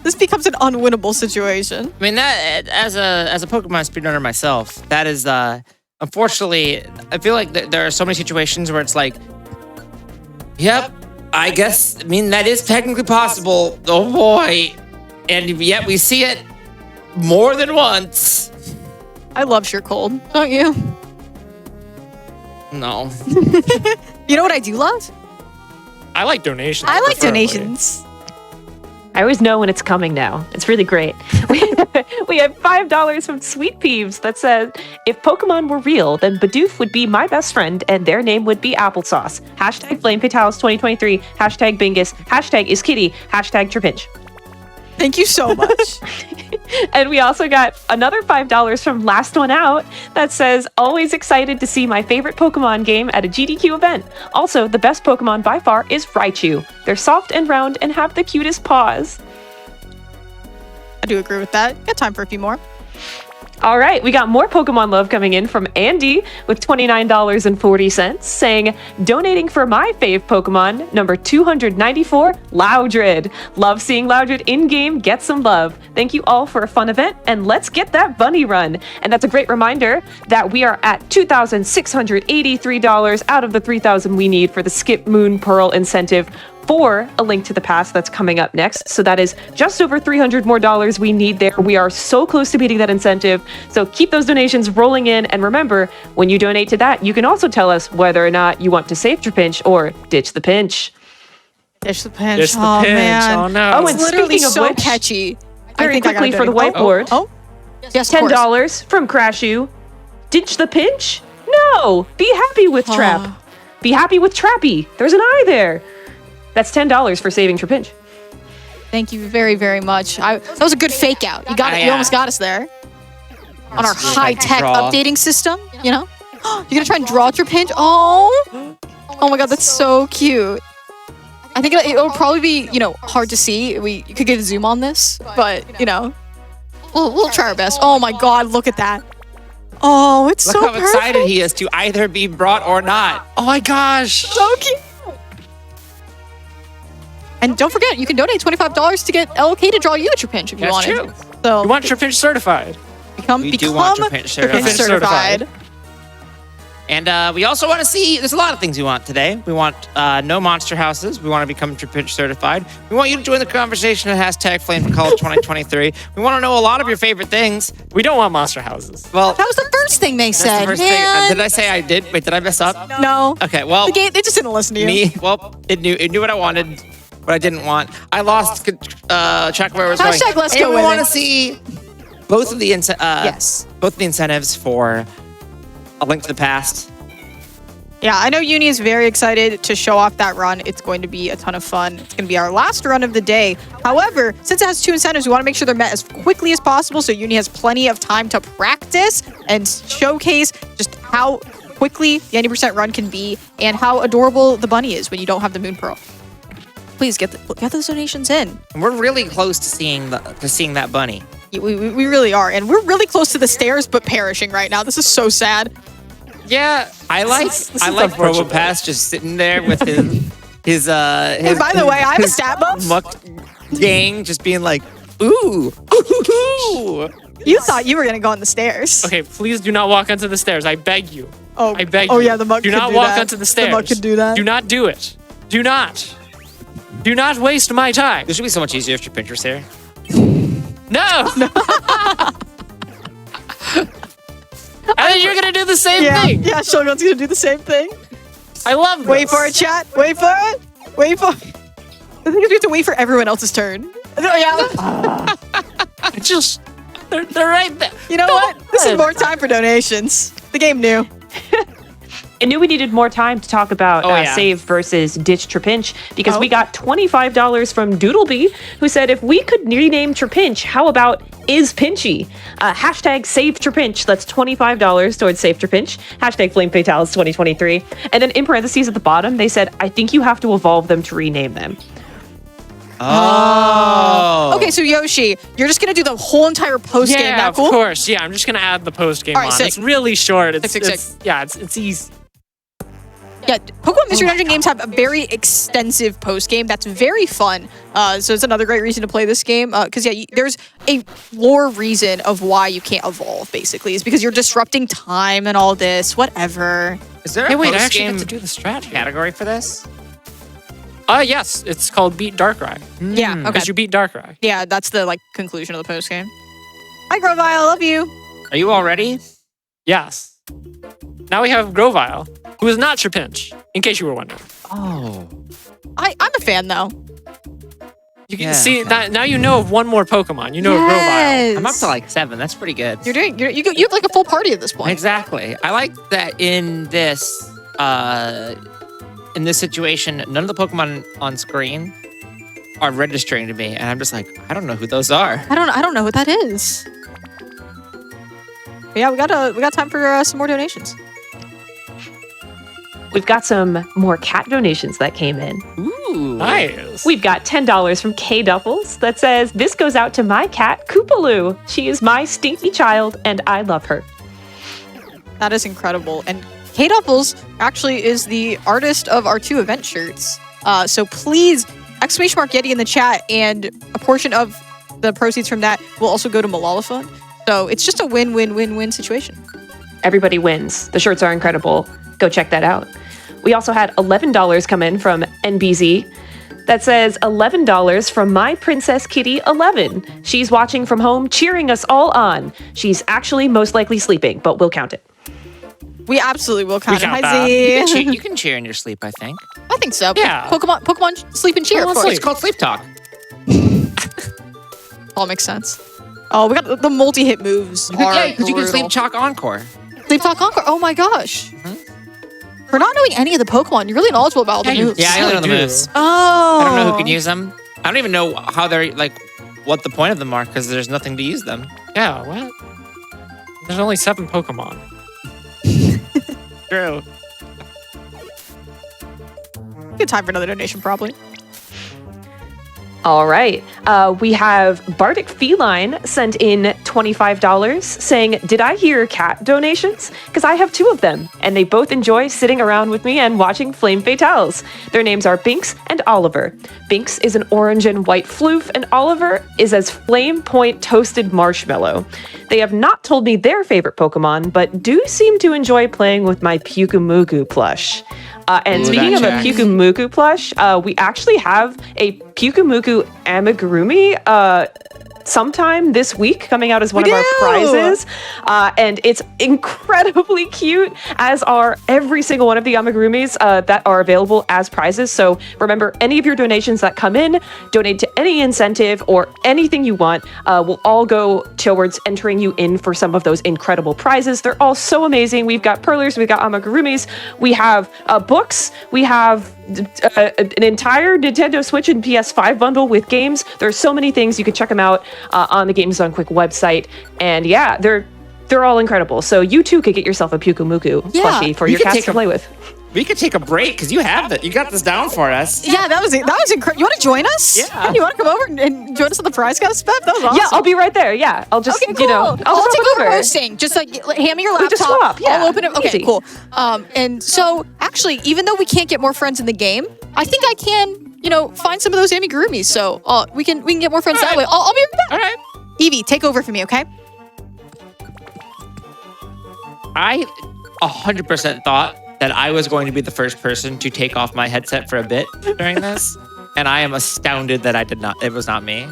Speaker 3: This becomes an unwinnable situation.
Speaker 2: I mean, that as a Pokemon speedrunner myself, that is unfortunately, I feel like there are so many situations where it's like, yep, I guess, that is technically possible. Oh boy. And yet we see it more than once.
Speaker 3: I love Sure Cold, don't you?
Speaker 2: No.
Speaker 3: You know what I do love?
Speaker 1: I like donations.
Speaker 3: I like
Speaker 1: preferably.
Speaker 3: donations.
Speaker 4: I always know when it's coming now. It's really great. We have $5 from Sweet Peeves that says, if Pokemon were real, then Bidoof would be my best friend and their name would be Applesauce. Hashtag Flame Fatales 2023. Hashtag Bingus. Hashtag is Kitty. Hashtag Trapinch.
Speaker 3: Thank you so much.
Speaker 4: And we also got another $5 from Last One Out that says, always excited to see my favorite Pokemon game at a GDQ event. Also, the best Pokemon by far is Raichu. They're soft and round and have the cutest paws.
Speaker 3: I do agree with that. Got time for a few more.
Speaker 4: All right, we got more Pokemon love coming in from Andy with $29.40, saying, donating for my fave Pokemon, number 294, Loudred. Love seeing Loudred in-game get some love. Thank you all for a fun event, and let's get that bunny run. And that's a great reminder that we are at $2,683 out of the $3,000 we need for the Skip Moon Pearl incentive for A Link to the Past that's coming up next. So that is just over $300 more we need there. We are so close to beating that incentive. So keep those donations rolling in. And remember, when you donate to that, you can also tell us whether or not you want to save your pinch or ditch the pinch.
Speaker 3: Ditch the pinch.
Speaker 1: Ditch the
Speaker 3: Oh,
Speaker 1: pinch.
Speaker 3: man.
Speaker 1: Oh, no.
Speaker 4: Oh, and
Speaker 3: It's literally
Speaker 4: speaking of
Speaker 3: so
Speaker 4: which,
Speaker 3: catchy.
Speaker 4: very quickly for the whiteboard,
Speaker 3: Oh, yes, of course.
Speaker 4: $10 from Crashu. Ditch the pinch? No! Be happy with Trap. Be happy with Trappy. There's an I there. That's $10 for saving your pinch.
Speaker 3: Thank you very, very much. That was a good fake out. You got it. You almost got us there. On our high-tech updating system, you know? You're gonna try and draw your pinch? Oh! Oh my god, that's so cute. I think it'll probably be, hard to see. You could get a zoom on this, but, we'll try our best. Oh my god, look at that. Oh, it's
Speaker 2: Look
Speaker 3: so
Speaker 2: how
Speaker 3: perfect.
Speaker 2: excited he is to either be brought or not.
Speaker 1: Oh my gosh.
Speaker 3: So cute. And don't forget, you can donate $25 to get LK to draw you at your pinch if you
Speaker 1: That's
Speaker 3: wanted.
Speaker 1: true.
Speaker 3: So
Speaker 1: You want your pinch certified.
Speaker 2: We do want your pinch certified.
Speaker 3: pinch certified.
Speaker 2: And we also want to see, there's a lot of things we want today. We want no monster houses. We want to become Tripitch certified. We want you to join the conversation at #FlameCall2023. We want to know a lot of your favorite things.
Speaker 1: We don't want monster houses.
Speaker 2: Well,
Speaker 3: That was the first thing they
Speaker 2: that's
Speaker 3: said.
Speaker 2: the first thing.
Speaker 3: Man.
Speaker 2: Did I say I did? Wait, did I mess up?
Speaker 3: No.
Speaker 2: Okay, well,
Speaker 3: The game, they just didn't listen to you.
Speaker 2: it knew what I wanted, what I didn't want. I lost track of where I was going.
Speaker 3: Hashtag let's
Speaker 2: And
Speaker 3: go
Speaker 2: we
Speaker 3: with
Speaker 2: want
Speaker 3: it.
Speaker 2: to see both of the
Speaker 3: Yes.
Speaker 2: both of the incentives for A Link to the Past.
Speaker 3: Yeah, I know Uni is very excited to show off that run. It's going to be a ton of fun. It's going to be our last run of the day. However, since it has 2 incentives, we want to make sure they're met as quickly as possible so Uni has plenty of time to practice and showcase just how quickly the 90% run can be and how adorable the bunny is when you don't have the Moon Pearl. Please get those donations in.
Speaker 2: And we're really close to seeing that bunny.
Speaker 3: We really are. And we're really close to the stairs, but perishing right now. This is so sad.
Speaker 2: Yeah, I like
Speaker 1: is
Speaker 2: Probopass Pass just sitting there with his
Speaker 3: Hey, by the way, I have a stat buff.
Speaker 2: muck gang just being like, ooh, ooh.
Speaker 3: You thought you were going to go on the stairs.
Speaker 1: Okay, please do not walk onto the stairs. I beg you.
Speaker 3: Oh,
Speaker 1: I beg
Speaker 3: oh
Speaker 1: you.
Speaker 3: yeah, the muck
Speaker 1: Do
Speaker 3: could
Speaker 1: not
Speaker 3: do
Speaker 1: walk
Speaker 3: that.
Speaker 1: onto the stairs.
Speaker 3: The muck could do that.
Speaker 1: Do not do it. Do not. Do not waste my time.
Speaker 2: This would be so much easier if your pinch was here.
Speaker 1: No. And then you're gonna do the same thing.
Speaker 3: Yeah, Shogun's going to do the same thing.
Speaker 1: I love this.
Speaker 3: Wait for it, chat. Wait for it. Wait for it. The thing is, we have to wait for everyone else's turn. Yeah.
Speaker 1: They're right there.
Speaker 3: You know what? This is more time for donations. The game knew.
Speaker 4: I knew we needed more time to talk about save versus ditch Trapinch because we got $25 from Doodleby, who said if we could rename Trapinch, how about is Pinchy? Hashtag save Trapinch. That's $25 towards save Trapinch. Hashtag Flame Fatales 2023. And then in parentheses at the bottom, they said, I think you have to evolve them to rename them.
Speaker 2: Oh.
Speaker 3: Okay, so Yoshi, you're just going to do the whole entire post game.
Speaker 1: Yeah,
Speaker 3: That
Speaker 1: of
Speaker 3: cool?
Speaker 1: course. Yeah, I'm just gonna add the post game
Speaker 3: All right,
Speaker 1: on.
Speaker 3: sick.
Speaker 1: It's really short. It's
Speaker 3: Sick.
Speaker 1: it's easy.
Speaker 3: Yeah, Pokemon Mystery Dungeon games have a very extensive post game that's very fun. So it's another great reason to play this game. Because there's a lore reason of why you can't evolve. Basically, is because you're disrupting time and all this. Whatever.
Speaker 2: Is there a
Speaker 1: Hey, wait, I
Speaker 2: post
Speaker 1: actually
Speaker 2: game
Speaker 1: get to do the strategy.
Speaker 2: category for this?
Speaker 1: Yes, it's called Beat Darkrai.
Speaker 3: Yeah. Okay.
Speaker 1: Because you beat Darkrai.
Speaker 3: Yeah, that's the conclusion of the post game. Hi, Grovile. I love you.
Speaker 2: Are you all ready?
Speaker 1: Yes. Now we have Grovile, who is not Trapinch, in case you were wondering.
Speaker 2: Oh.
Speaker 3: I'm a fan though.
Speaker 1: You can
Speaker 2: Yeah,
Speaker 1: see
Speaker 2: okay.
Speaker 1: that now you know of one more Pokemon. You know of Grovile.
Speaker 3: Yes.
Speaker 2: I'm up to like 7. That's pretty good.
Speaker 3: You have like a full party at this point.
Speaker 2: Exactly. I like that in this situation, none of the Pokemon on screen are registering to me, and I'm just like, I don't know who those are.
Speaker 3: I don't know what that is. But yeah, we got time for some more donations.
Speaker 4: We've got some more cat donations that came in.
Speaker 2: Ooh.
Speaker 1: Nice.
Speaker 4: We've got $10 from K Duffles that says, this goes out to my cat, Koopaloo. She is my stinky child, and I love her.
Speaker 3: That is incredible. And Kate Upples actually is the artist of our 2 event shirts. So please, !Yeti in the chat, and a portion of the proceeds from that will also go to Malala Fund. So it's just a win-win-win-win situation.
Speaker 4: Everybody wins. The shirts are incredible. Go check that out. We also had $11 come in from NBZ that says, $11 from my Princess Kitty 11. She's watching from home, cheering us all on. She's actually most likely sleeping, but we'll count it.
Speaker 3: We absolutely will count it.
Speaker 1: count
Speaker 3: Hi,
Speaker 2: You
Speaker 3: Z.
Speaker 2: can cheer in your sleep, I think.
Speaker 3: I think so.
Speaker 1: Yeah.
Speaker 3: Pokemon sleep and cheer, of course.
Speaker 2: It's called sleep talk.
Speaker 3: All makes sense. Oh, we got the multi-hit moves.
Speaker 2: Yeah, because you can sleep talk encore.
Speaker 3: Sleep Talk Conquer. Oh my gosh. For not knowing any of the Pokemon, you're really knowledgeable about all the moves.
Speaker 2: Yeah, I only know the
Speaker 1: do.
Speaker 2: moves.
Speaker 3: Oh.
Speaker 2: I don't know who can use them. I don't even know how they're like, what the point of them are, because there's nothing to use them.
Speaker 1: Yeah, what? There's only 7 Pokemon.
Speaker 2: True.
Speaker 3: Good time for another donation, probably.
Speaker 4: All right. We have Bardic Feline sent in $25 saying, did I hear cat donations? Because I have 2 of them, and they both enjoy sitting around with me and watching Flame Fatales. Their names are Binks and Oliver. Binks is an orange and white floof, and Oliver is as Flame Point Toasted Marshmallow. They have not told me their favorite Pokemon, but do seem to enjoy playing with my Pyukumugu plush. And
Speaker 2: Ooh,
Speaker 4: speaking of a
Speaker 2: that checks.
Speaker 4: Pyukumugu plush, we actually have a Pyukumugu amigurumi sometime this week coming out as one of our prizes. And it's incredibly cute, as are every single one of the amigurumis that are available as prizes. So remember, any of your donations that come in, donate to any incentive or anything you want, will all go towards entering you in for some of those incredible prizes. They're all so amazing. We've got Perlers, we've got amigurumis, we have books, we have an entire Nintendo Switch and PS5 bundle with games. There's so many things. You can check them out on the Games Done Quick website. And yeah, they're all incredible. So you too could get yourself a Pyukumugu plushie for your cats to play with.
Speaker 2: We could take a break because you have that. You got this down for us.
Speaker 3: Yeah, that was incredible. You want to join us?
Speaker 2: Yeah.
Speaker 3: You want to come over and join us on the prize cast stuff? That was awesome.
Speaker 4: Yeah, I'll be right there. Yeah, I'll just,
Speaker 3: Okay, cool.
Speaker 4: I'll
Speaker 3: I'll
Speaker 4: just
Speaker 3: take
Speaker 4: hop
Speaker 3: over hosting. Just like hand me your laptop.
Speaker 4: just swap, yeah.
Speaker 3: I'll open it. Okay,
Speaker 4: Easy.
Speaker 3: cool. And so actually, even though we can't get more friends in the game, I think I can, find some of those amigurumis. So we can get more friends that way. I'll be right back.
Speaker 2: All right.
Speaker 3: Evie, take over for me, okay?
Speaker 2: I 100% thought that I was going to be the first person to take off my headset for a bit during this. And I am astounded that it was not me.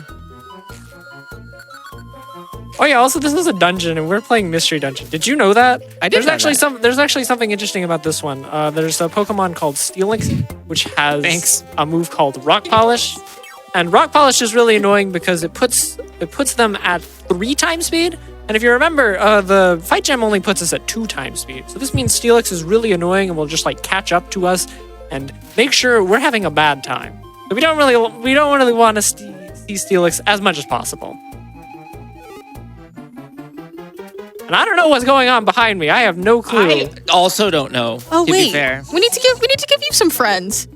Speaker 1: Oh yeah, also this is a dungeon and we're playing Mystery Dungeon. Did you know that?
Speaker 2: I did
Speaker 1: There's
Speaker 2: know
Speaker 1: actually
Speaker 2: that.
Speaker 1: there's actually something interesting about this one. There's a Pokemon called Steelix, which has a move called Rock Polish. And Rock Polish is really annoying because it puts them at 3 times speed. And if you remember, the Fight Gem only puts us at 2 times speed. So this means Steelix is really annoying and will just like catch up to us and make sure we're having a bad time. So we don't really want to see Steelix as much as possible. And I don't know what's going on behind me. I have no clue.
Speaker 2: I also don't know.
Speaker 3: Oh
Speaker 2: to
Speaker 3: wait,
Speaker 2: be fair.
Speaker 3: we need to give you some friends.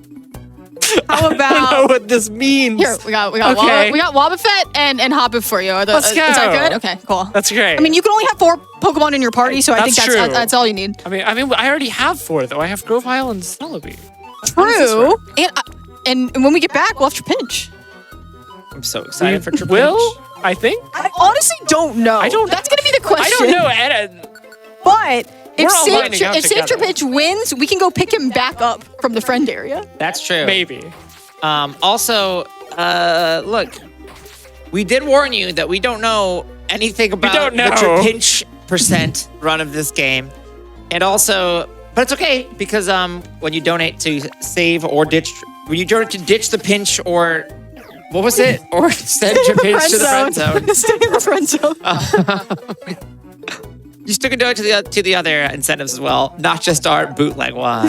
Speaker 3: How
Speaker 1: I don't know
Speaker 3: about
Speaker 1: what this means.
Speaker 3: here? We got
Speaker 1: Okay.
Speaker 3: Wobbuffet and Hoppip for you.
Speaker 1: Let's go.
Speaker 3: Is that good? Okay, cool.
Speaker 1: That's great.
Speaker 3: I mean, you can only have 4 Pokemon in your party, so I think
Speaker 1: That's
Speaker 3: that's
Speaker 1: true.
Speaker 3: that's all you need.
Speaker 1: I mean, I already have 4 though. I have Grovyle and Celebi.
Speaker 3: True. And when we get back, we'll have Trapinch.
Speaker 2: I'm so excited for Trapinch.
Speaker 1: Will, I think.
Speaker 3: I honestly don't know.
Speaker 1: I don't-
Speaker 3: That's gonna be the question.
Speaker 1: I don't know. And,
Speaker 3: But
Speaker 1: We're
Speaker 3: if
Speaker 1: all
Speaker 3: Save
Speaker 1: finding out together.
Speaker 3: Trapinch wins, we can go pick him back up from the friend area.
Speaker 2: That's true.
Speaker 1: maybe.
Speaker 2: Also, look, we did warn you that we don't know anything about
Speaker 1: don't know.
Speaker 2: the Trapinch percent run of this game. And also, but it's okay because when you donate to save or ditch, when you donate to ditch the pinch or what was it? Or send Trapinch to the friend zone.
Speaker 3: Stay in the friend zone.
Speaker 2: You still can donate to the other incentives as well, not just our bootleg one.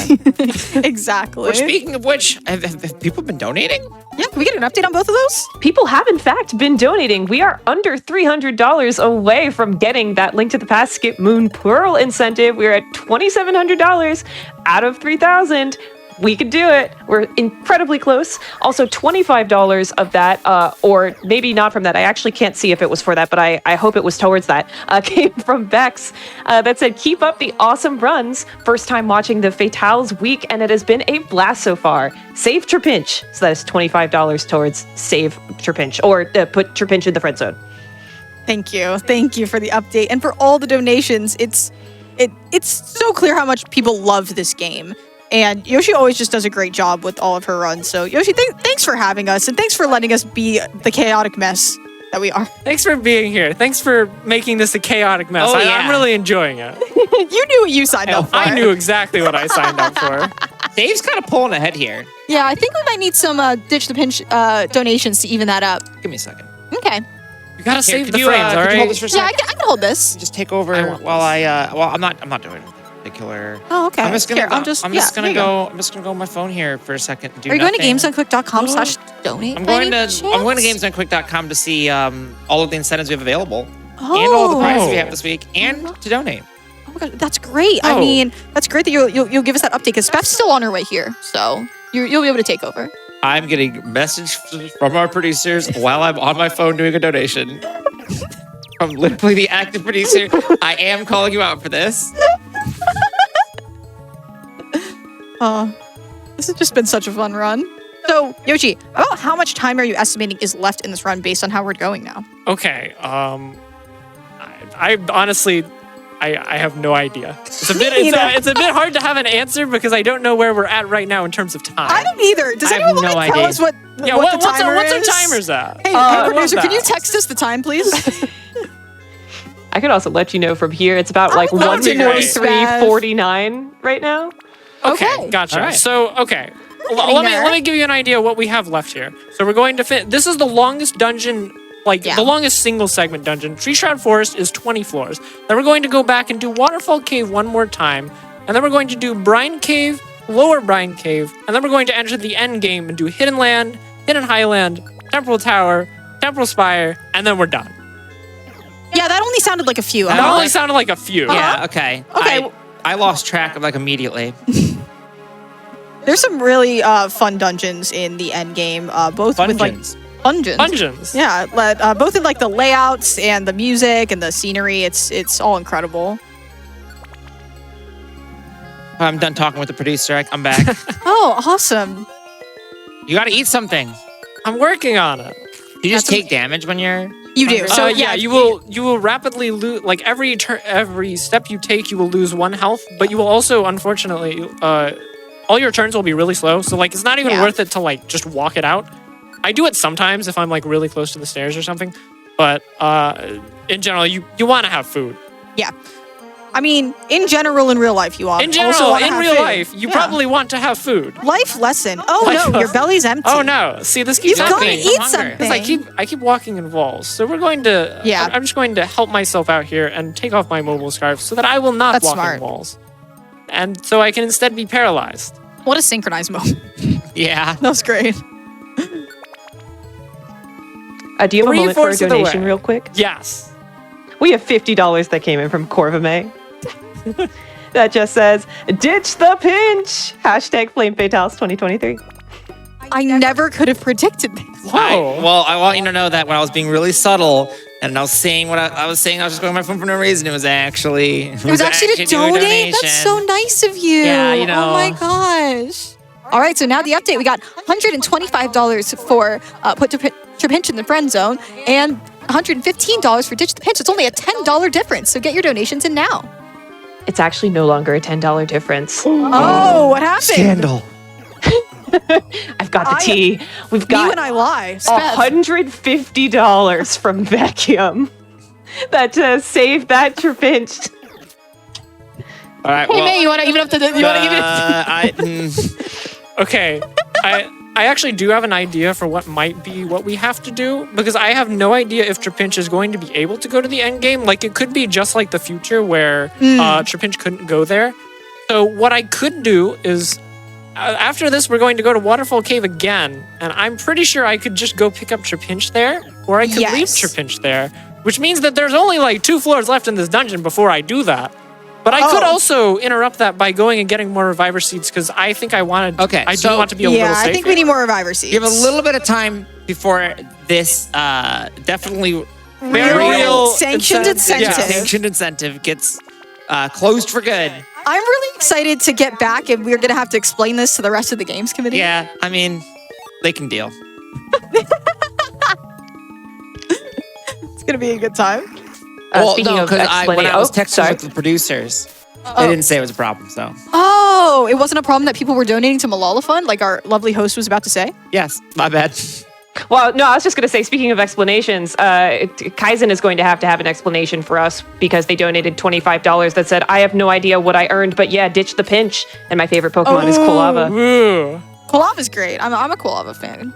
Speaker 3: Exactly.
Speaker 2: Which, speaking of which, have people been donating?
Speaker 3: Yeah, can we get an update on both of those?
Speaker 4: People have, in fact, been donating. We are under $300 away from getting that Link to the Past Skip Moon Pearl incentive. We're at $2,700 out of $3,000. We could do it. We're incredibly close. Also, $25 of that, or maybe not from that. I actually can't see if it was for that, but I hope it was towards that, came from Bex that said, keep up the awesome runs. First time watching the Fatales week, and it has been a blast so far. Save Trapinch. So that is $25 towards save Trapinch, or put Trapinch in the friend zone.
Speaker 3: Thank you for the update and for all the donations. It's so clear how much people love this game. And Yoshi always just does a great job with all of her runs. So Yoshi, thanks for having us, and thanks for letting us be the chaotic mess that we are.
Speaker 1: Thanks for being here. Thanks for making this a chaotic mess.
Speaker 2: Oh,
Speaker 1: I'm really enjoying it.
Speaker 3: You knew what you signed up for.
Speaker 1: I knew exactly what I signed up for.
Speaker 2: Dave's kind of pulling ahead here.
Speaker 3: Yeah, I think we might need some Ditch the Pinch donations to even that up.
Speaker 2: Give me a second.
Speaker 3: Okay.
Speaker 1: You gotta save
Speaker 2: Could
Speaker 1: the
Speaker 2: you,
Speaker 1: frames,
Speaker 2: could
Speaker 1: all
Speaker 2: you
Speaker 1: right?
Speaker 2: hold this for a
Speaker 3: Yeah,
Speaker 2: second?
Speaker 3: I can hold this.
Speaker 2: Just take over
Speaker 1: want
Speaker 2: while I'm not doing anything particular.
Speaker 3: Oh, okay.
Speaker 2: I'm just gonna
Speaker 3: Here,
Speaker 2: go,
Speaker 3: I'm just
Speaker 2: I'm
Speaker 3: here
Speaker 2: gonna
Speaker 3: you
Speaker 2: go. I'm just gonna go on my phone here for a second and do
Speaker 3: Are you going to
Speaker 2: nothing.
Speaker 3: gamesonquick.com/donate?
Speaker 2: I'm going to gamesonquick.com to see all of the incentives we have available and all the prizes we have this week and to donate.
Speaker 3: Oh my God, that's great. I
Speaker 1: Oh.
Speaker 3: mean, that's great that you'll give us that update because Spef's still on her way here, so you'll be able to take over.
Speaker 2: I'm getting a message from our producers while I'm on my phone doing a donation. From literally the active producer. I am calling you out for this.
Speaker 3: This has just been such a fun run. So, Yoshi, about how much time are you estimating is left in this run based on how we're going now?
Speaker 1: Okay. I honestly, I have no idea. It's a bit. It's a bit hard to have an answer because I don't know where we're at right now in terms of time.
Speaker 3: I don't either. Does
Speaker 2: I have
Speaker 3: anyone
Speaker 2: no
Speaker 3: want to tell
Speaker 2: idea.
Speaker 3: us what the
Speaker 1: what's
Speaker 3: timer
Speaker 1: our
Speaker 3: is?
Speaker 1: timers at?
Speaker 3: Hey,
Speaker 1: I
Speaker 3: producer,
Speaker 1: love
Speaker 3: can you
Speaker 1: that.
Speaker 3: text us the time, please?
Speaker 4: I could also let you know from here. It's about like
Speaker 1: that would be great.
Speaker 4: 1:43:49 right now.
Speaker 1: Okay, gotcha.
Speaker 2: All right.
Speaker 1: So, okay.
Speaker 3: Getting there.
Speaker 1: Let me give you an idea of what we have left here. So we're going to this is the longest dungeon,
Speaker 3: Yeah.
Speaker 1: the longest single segment dungeon. Tree Shroud Forest is 20 floors. Then we're going to go back and do Waterfall Cave one more time. And then we're going to do Brine Cave, Lower Brine Cave. And then we're going to enter the end game and do Hidden Land, Hidden Highland, Temporal Tower, Temporal Spire, and then we're done.
Speaker 3: Yeah, that only sounded like a few.
Speaker 1: That only sounded like a few.
Speaker 2: Yeah, okay.
Speaker 3: Okay.
Speaker 2: I lost track of like immediately.
Speaker 3: There's some really fun dungeons in the end game, both with like
Speaker 2: Dungeons.
Speaker 3: dungeons.
Speaker 1: Dungeons.
Speaker 3: Yeah, both in like the layouts and the music and the scenery. It's all incredible.
Speaker 2: I'm done talking with the producer. I'm back.
Speaker 3: Oh, awesome.
Speaker 2: You got to eat something.
Speaker 1: I'm working on it.
Speaker 2: You just take damage when you're.
Speaker 3: You do. So
Speaker 1: yeah, you will rapidly lose. Like every step you take, you will lose 1 health. But you will also, unfortunately, all your turns will be really slow. So like, it's not even worth it to like just walk it out. I do it sometimes if I'm like really close to the stairs or something. But in general, you want to have food.
Speaker 3: Yeah. I mean, in general, in real life, you want.
Speaker 1: In general,
Speaker 3: also wanna
Speaker 1: in
Speaker 3: have
Speaker 1: real
Speaker 3: food.
Speaker 1: life, you
Speaker 3: Yeah.
Speaker 1: probably want to have food.
Speaker 3: Life lesson. Oh
Speaker 1: Life
Speaker 3: no, your
Speaker 1: lesson.
Speaker 3: belly's empty.
Speaker 1: Oh no! See, this keeps
Speaker 3: You've got to
Speaker 1: happening.
Speaker 3: eat
Speaker 2: I'm hungry.
Speaker 3: something.
Speaker 1: Because I keep walking in walls. So we're going to.
Speaker 3: Yeah.
Speaker 1: I'm just going to help myself out here and take off my mobile scarf so that I will not
Speaker 3: That's
Speaker 1: walk
Speaker 3: smart.
Speaker 1: in walls, and so I can instead be paralyzed.
Speaker 3: What a synchronized moment.
Speaker 2: Yeah.
Speaker 3: That was great.
Speaker 4: Do you have a moment for a
Speaker 1: 3/4 of the
Speaker 4: donation
Speaker 1: way.
Speaker 4: real quick?
Speaker 1: Yes.
Speaker 4: We have $50 that came in from Corvimae. That just says, ditch the pinch! Hashtag Flame Fatales 2023.
Speaker 3: I never could have predicted this.
Speaker 2: I want you to know that when I was being really subtle and I was saying what I was saying, I was just going on my phone for no reason. It was actually.
Speaker 3: It was actually to
Speaker 2: do a
Speaker 3: donate?
Speaker 2: donation.
Speaker 3: That's so nice of you.
Speaker 2: Yeah, you know.
Speaker 3: Oh my gosh. All right, so now the update. We got $125 for put Trapinch in the friend zone and $115 for ditch the pinch. It's only a $10 difference, so get your donations in now.
Speaker 4: It's actually no longer a $10 difference.
Speaker 3: Oh, what happened?
Speaker 2: Scandal.
Speaker 4: I've got the tea. We've
Speaker 3: You
Speaker 4: got
Speaker 3: and I lie. Spef.
Speaker 4: $150 from Vacuum that save that Trapinch.
Speaker 2: All right.
Speaker 3: Hey,
Speaker 2: well,
Speaker 3: May, you want to even up to the? You want to give it?
Speaker 1: Okay. I actually do have an idea for what might be what we have to do because I have no idea if Trapinch is going to be able to go to the end game. Like it could be just like the future where Trapinch couldn't go there. So what I could do is after this, we're going to go to Waterfall Cave again, and I'm pretty sure I could just go pick up Trapinch there, or I could leave
Speaker 3: Yes.
Speaker 1: Trapinch there, which means that there's only like 2 floors left in this dungeon before I do that. But I could also interrupt that by going and getting more reviver seeds because I think I wanted.
Speaker 2: Okay,
Speaker 1: I do
Speaker 2: so-
Speaker 1: want to be a little
Speaker 3: Yeah,
Speaker 1: safer.
Speaker 3: I think we need more reviver seeds.
Speaker 2: You have a little bit of time before this definitely
Speaker 1: real
Speaker 3: sanctioned
Speaker 1: incentive.
Speaker 3: incentive.
Speaker 1: Yeah.
Speaker 2: sanctioned incentive gets closed for good.
Speaker 3: I'm really excited to get back, and we're gonna have to explain this to the rest of the games committee.
Speaker 2: Yeah, I mean, they can deal.
Speaker 3: It's gonna be a good time.
Speaker 4: Speaking of
Speaker 2: when I was texting
Speaker 4: sorry.
Speaker 2: with the producers, they didn't say it was a problem. So
Speaker 3: Oh, it wasn't a problem that people were donating to Malala Fund, like our lovely host was about to say.
Speaker 2: yes, my bad.
Speaker 4: Well, no, I was just going to say, speaking of explanations, Kaizen is going to have an explanation for us because they donated $25 that said, I have no idea what I earned, but yeah, ditch the pinch. And my favorite Pokemon is Quilava.
Speaker 1: Ooh.
Speaker 3: Quilava's great. I'm a Quilava fan.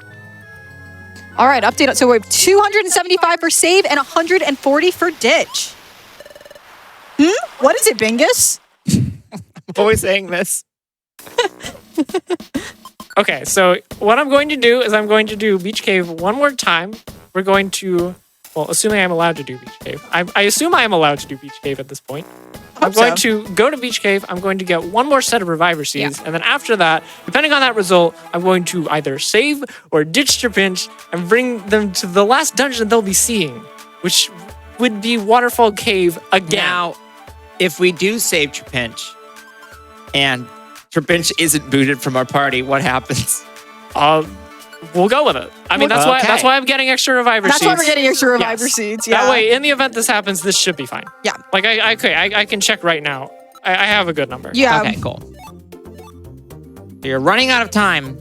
Speaker 3: All right, update. So we have 275 for save and 140 for ditch. What is it, Bingus?
Speaker 2: I'm always saying this.
Speaker 1: Okay, so what I'm going to do is I'm going to do Beach Cave one more time. We're going to, well, assuming I'm allowed to do Beach Cave. I assume I am allowed to do Beach Cave at this point. I'm going to go to Beach Cave. I'm going to get one more set of reviver seeds. And then after that, depending on that result, I'm going to either save or ditch your pinch and bring them to the last dungeon they'll be seeing, which would be Waterfall Cave again.
Speaker 2: Now, if we do save Trapinch and Trapinch isn't booted from our party, what happens?
Speaker 1: We'll go with it. I mean, that's
Speaker 2: Okay.
Speaker 1: why I'm getting extra reviver
Speaker 3: That's
Speaker 1: seeds.
Speaker 3: why we're getting extra reviver
Speaker 1: Yes.
Speaker 3: seeds. Yeah.
Speaker 1: That way, in the event this happens, this should be fine.
Speaker 3: Yeah.
Speaker 1: Like I can check right now. I have a good number.
Speaker 3: Yeah.
Speaker 2: Okay, cool. You're running out of time.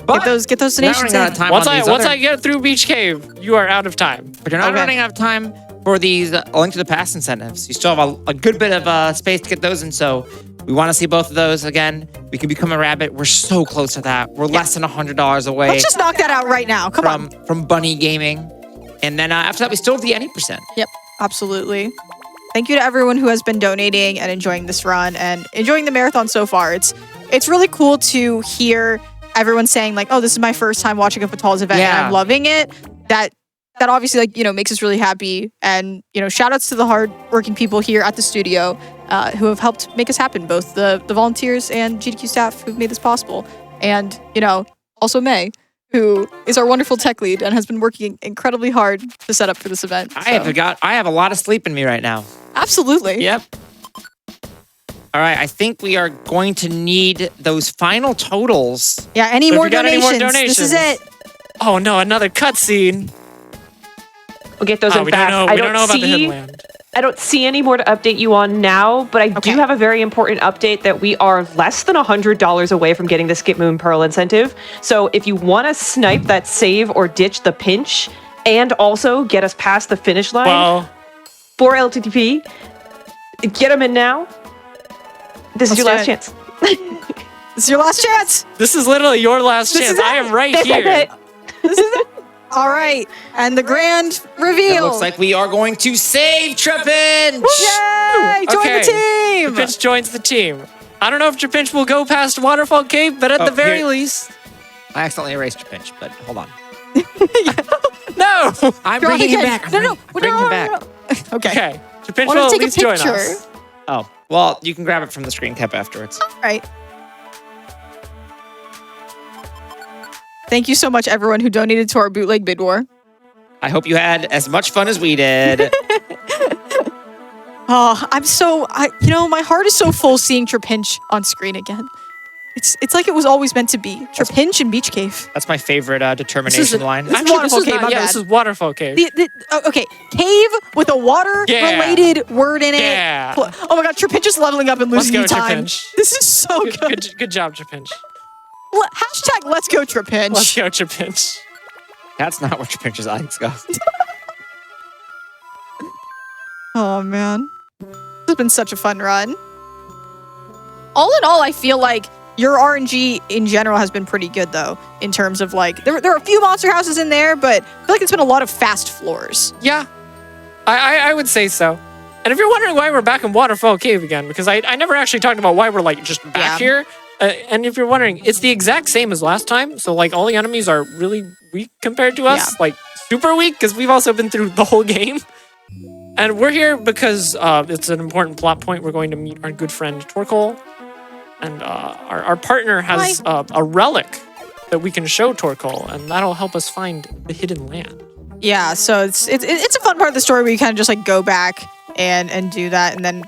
Speaker 3: Get those
Speaker 2: You're not
Speaker 3: donations
Speaker 2: running out
Speaker 3: in.
Speaker 2: of time
Speaker 1: Once
Speaker 2: on these
Speaker 1: I
Speaker 2: other-
Speaker 1: get through Beach Cave, you are out of time.
Speaker 2: But you're not
Speaker 3: Okay.
Speaker 2: running out of time for these Link to the Past incentives. You still have a good bit of space to get those in, so we want to see both of those again. We can become a rabbit. We're so close to that. We're less than $100 away
Speaker 3: Let's just knock that out right now. Come on.
Speaker 2: from Bunny Gaming. And then after that, we still have the 80%.
Speaker 3: Yep, absolutely. Thank you to everyone who has been donating and enjoying this run and enjoying the marathon so far. It's really cool to hear everyone saying like, "Oh, this is my first time watching a Fatal's event and
Speaker 2: Yeah.
Speaker 3: I'm loving it." That obviously like makes us really happy. And shout outs to the hardworking people here at the studio who have helped make us happen, both the volunteers and GDQ staff who've made this possible, and also May, who is our wonderful tech lead and has been working incredibly hard to set up for this event.
Speaker 2: I have a lot of sleep in me right now.
Speaker 3: Absolutely.
Speaker 2: Yep. All right, I think we are going to need those final totals.
Speaker 3: Yeah, any
Speaker 1: So if
Speaker 3: more
Speaker 1: you got any
Speaker 3: donations?
Speaker 1: more
Speaker 3: This is
Speaker 1: donations.
Speaker 3: it.
Speaker 1: Oh no, another cutscene.
Speaker 4: We'll get those in
Speaker 1: We
Speaker 4: fast.
Speaker 1: don't know. We don't know about the headland.
Speaker 4: I don't see any more to update you on now, but I
Speaker 3: Okay.
Speaker 4: do have a very important update that we are less than $100 away from getting the Skip Moon Pearl incentive. So if you want to snipe that save or ditch the pinch and also get us past the finish line
Speaker 1: Well,
Speaker 4: for LTTP, get them in now. This is
Speaker 3: Let's
Speaker 4: your
Speaker 3: do
Speaker 4: last
Speaker 3: it.
Speaker 4: chance.
Speaker 3: This is your last chance.
Speaker 1: this is literally your last
Speaker 3: This
Speaker 1: chance.
Speaker 3: is it.
Speaker 1: I am right
Speaker 4: This is
Speaker 1: here.
Speaker 4: it.
Speaker 3: This is it. All right, and the grand reveal.
Speaker 2: It looks like we are going to save Trapinch!
Speaker 3: Yay! Join
Speaker 1: Okay.
Speaker 3: the team.
Speaker 1: Trapinch joins the team. I don't know if Trapinch will go past Waterfall Cave, but at
Speaker 2: Oh,
Speaker 1: the very
Speaker 2: here.
Speaker 1: least,
Speaker 2: I accidentally erased Trapinch, but hold on.
Speaker 1: no.
Speaker 2: I'm
Speaker 3: Try
Speaker 2: bringing him
Speaker 3: again.
Speaker 2: back.
Speaker 3: No.
Speaker 2: Bringing him back.
Speaker 3: Okay.
Speaker 1: Okay, Trapinch
Speaker 3: Want
Speaker 1: will
Speaker 3: to
Speaker 1: at
Speaker 3: take a
Speaker 1: least join
Speaker 3: picture?
Speaker 1: us.
Speaker 2: Oh, well, you can grab it from the screen cap afterwards.
Speaker 3: All right. Thank you so much, everyone who donated to our bootleg bid war.
Speaker 2: I hope you had as much fun as we did.
Speaker 3: Oh, my heart is so full seeing Trapinch on screen again. It's like it was always meant to be. Trapinch and Beach Cave.
Speaker 2: That's my favorite determination line.
Speaker 3: this is
Speaker 1: Actually,
Speaker 3: Waterfall
Speaker 1: this is
Speaker 3: Cave,
Speaker 1: not,
Speaker 3: my
Speaker 1: yeah,
Speaker 3: bad.
Speaker 1: this is Waterfall Cave.
Speaker 3: Okay, cave with a water-related word in it.
Speaker 1: Yeah.
Speaker 3: Oh my god, Trapinch is leveling up and
Speaker 1: Let's
Speaker 3: losing
Speaker 1: go,
Speaker 3: you time.
Speaker 1: Trapinch.
Speaker 3: This is so good.
Speaker 1: Good job, Trapinch.
Speaker 3: Hashtag let's go Trapinch.
Speaker 1: Let's go, Trapinch.
Speaker 2: That's not where Trapinch's eyes go.
Speaker 3: Oh man. This has been such a fun run. All in all, I feel like your RNG in general has been pretty good though, in terms of like there are a few monster houses in there, but I feel like it's been a lot of fast floors.
Speaker 1: Yeah, I would say so. And if you're wondering why we're back in Waterfall Cave again, because I never actually talked about why we're like just back here. And if you're wondering, it's the exact same as last time. So like all the enemies are really weak compared to us, like super weak, because we've also been through the whole game. And we're here because it's an important plot point. We're going to meet our good friend Torkoal. And our partner has a relic that we can show Torkoal, and that'll help us find the hidden land.
Speaker 3: Yeah, so it's a fun part of the story where you kind of just like go back and do that, and then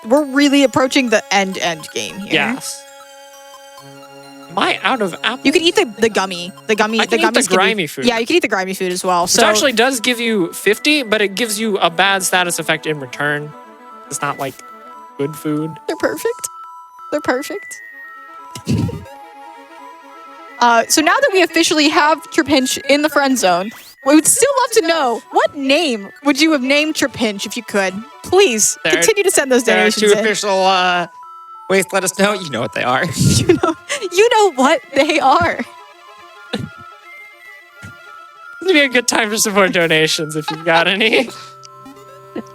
Speaker 3: we're really approaching the end game here.
Speaker 1: Yes. Am I out of apples?
Speaker 3: You can eat the gummy. The gummy.
Speaker 1: I can eat the grimy food.
Speaker 3: Yeah, you can eat the grimy food as well.
Speaker 1: Which
Speaker 3: So
Speaker 1: actually does give you 50, but it gives you a bad status effect in return. It's not like good food.
Speaker 3: they're perfect. They're perfect. So now that we officially have Trapinch in the friend zone, we would still love to know what name would you have named Trapinch if you could. Please continue to send those
Speaker 2: There are
Speaker 3: donations
Speaker 2: 2
Speaker 3: in.
Speaker 2: official ways to let us know. You know what they are.
Speaker 3: You know what they are.
Speaker 1: This would be a good time to support donations if you've got any.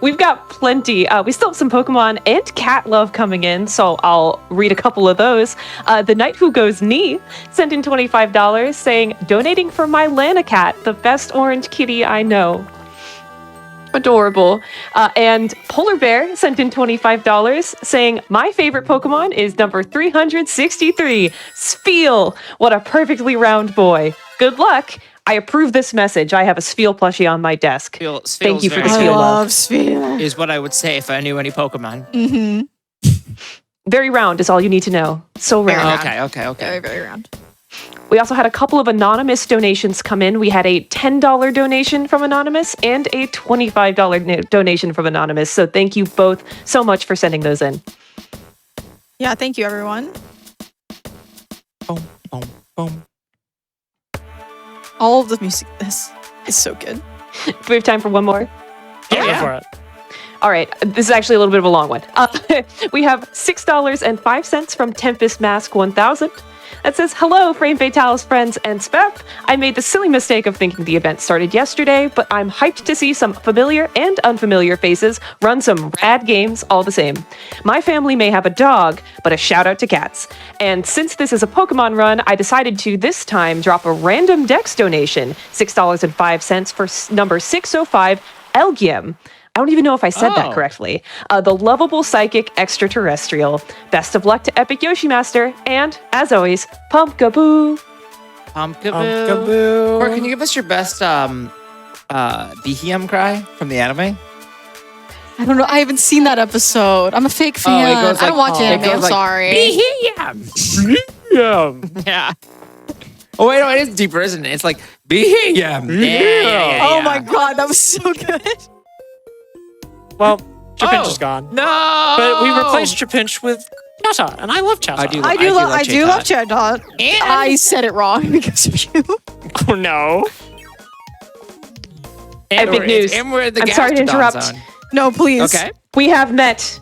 Speaker 4: We've got plenty. We still have some Pokemon and cat love coming in, so I'll read a couple of those. The Knight Who Goes Knee sent in $25 saying, donating for my Lana cat, the best orange kitty I know. Adorable. And Polar Bear sent in $25 saying, my favorite Pokemon is number 363, Spheal. What a perfectly round boy. Good luck. I approve this message. I have a Spheal plushie on my desk. Thank you for the
Speaker 2: very
Speaker 4: Spheal
Speaker 3: I
Speaker 4: love.
Speaker 3: love Sphere.
Speaker 2: is what I would say if I knew any Pokemon.
Speaker 3: Mm-hmm.
Speaker 4: Very round is all you need to know. So
Speaker 3: Very
Speaker 4: round.
Speaker 3: round.
Speaker 2: Okay.
Speaker 3: Very, very round.
Speaker 4: We also had a couple of anonymous donations come in. We had a $10 donation from Anonymous and a $25 donation from Anonymous. So thank you both so much for sending those in.
Speaker 3: Yeah, thank you, everyone.
Speaker 1: Boom, boom, boom.
Speaker 3: All of the music, this is so good.
Speaker 4: Do we have time for one more?
Speaker 1: Go for it.
Speaker 4: All right, this is actually a little bit of a long one. We have $6.05 from Tempest Mask 1000. That says, hello, Frame Fatales friends and spef. I made the silly mistake of thinking the event started yesterday, but I'm hyped to see some familiar and unfamiliar faces run some rad games all the same. My family may have a dog, but a shout out to cats. And since this is a Pokemon run, I decided to this time drop a random Dex donation, $6.05 for number 605, Elgium. I don't even know if I said that correctly. The lovable psychic extraterrestrial. Best of luck to EpicYoshiMaster, and as always, Pumpkaboo.
Speaker 2: Pumpkaboo. Or can you give us your best Behem cry from the anime?
Speaker 3: I don't know. I haven't seen that episode. I'm a fake fan.
Speaker 2: goes
Speaker 3: I don't
Speaker 2: like-
Speaker 3: watch
Speaker 2: it
Speaker 3: anime.
Speaker 2: goes
Speaker 3: I'm
Speaker 2: like,
Speaker 3: sorry.
Speaker 2: Behem.
Speaker 1: Yeah.
Speaker 2: Yeah. Oh wait, no, it is deeper, isn't it? It's like Behem. Yeah.
Speaker 3: Oh my god, that was so good.
Speaker 1: Well, Trapinch is gone.
Speaker 2: No.
Speaker 1: But we replaced Trapinch with Chatot, and I love Chatot.
Speaker 2: I do.
Speaker 3: I do love Chatot.
Speaker 2: And-
Speaker 3: I said it wrong because of you.
Speaker 1: Oh no.
Speaker 4: Epic news.
Speaker 2: And we're at the
Speaker 4: I'm sorry to
Speaker 2: Gastrodon
Speaker 4: interrupt.
Speaker 2: zone.
Speaker 3: No, please.
Speaker 2: Okay.
Speaker 4: We have met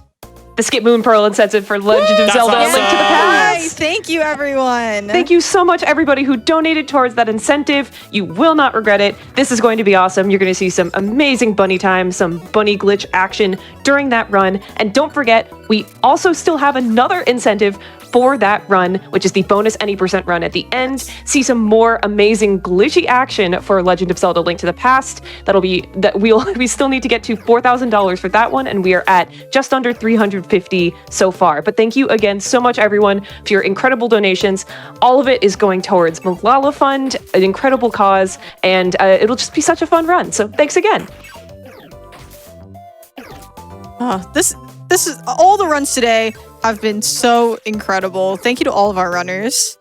Speaker 4: the Skip Moon Pearl incentive for Legend of
Speaker 1: That's
Speaker 4: Zelda:
Speaker 1: awesome.
Speaker 4: Link to the Past.
Speaker 3: Yay, thank you, everyone.
Speaker 4: Thank you so much, everybody who donated towards that incentive. You will not regret it. This is going to be awesome. You're going to see some amazing bunny time, some bunny glitch action during that run. And don't forget, we also still have another incentive for that run, which is the bonus any % run at the end. See some more amazing glitchy action for Legend of Zelda: Link to the Past. We still need to get to $4,000 for that one, and we are at just under 350 so far. But thank you again so much, everyone, for your incredible donations. All of it is going towards Malala Fund, an incredible cause, and it'll just be such a fun run. So thanks again.
Speaker 3: This is all the runs today have been so incredible. Thank you to all of our runners.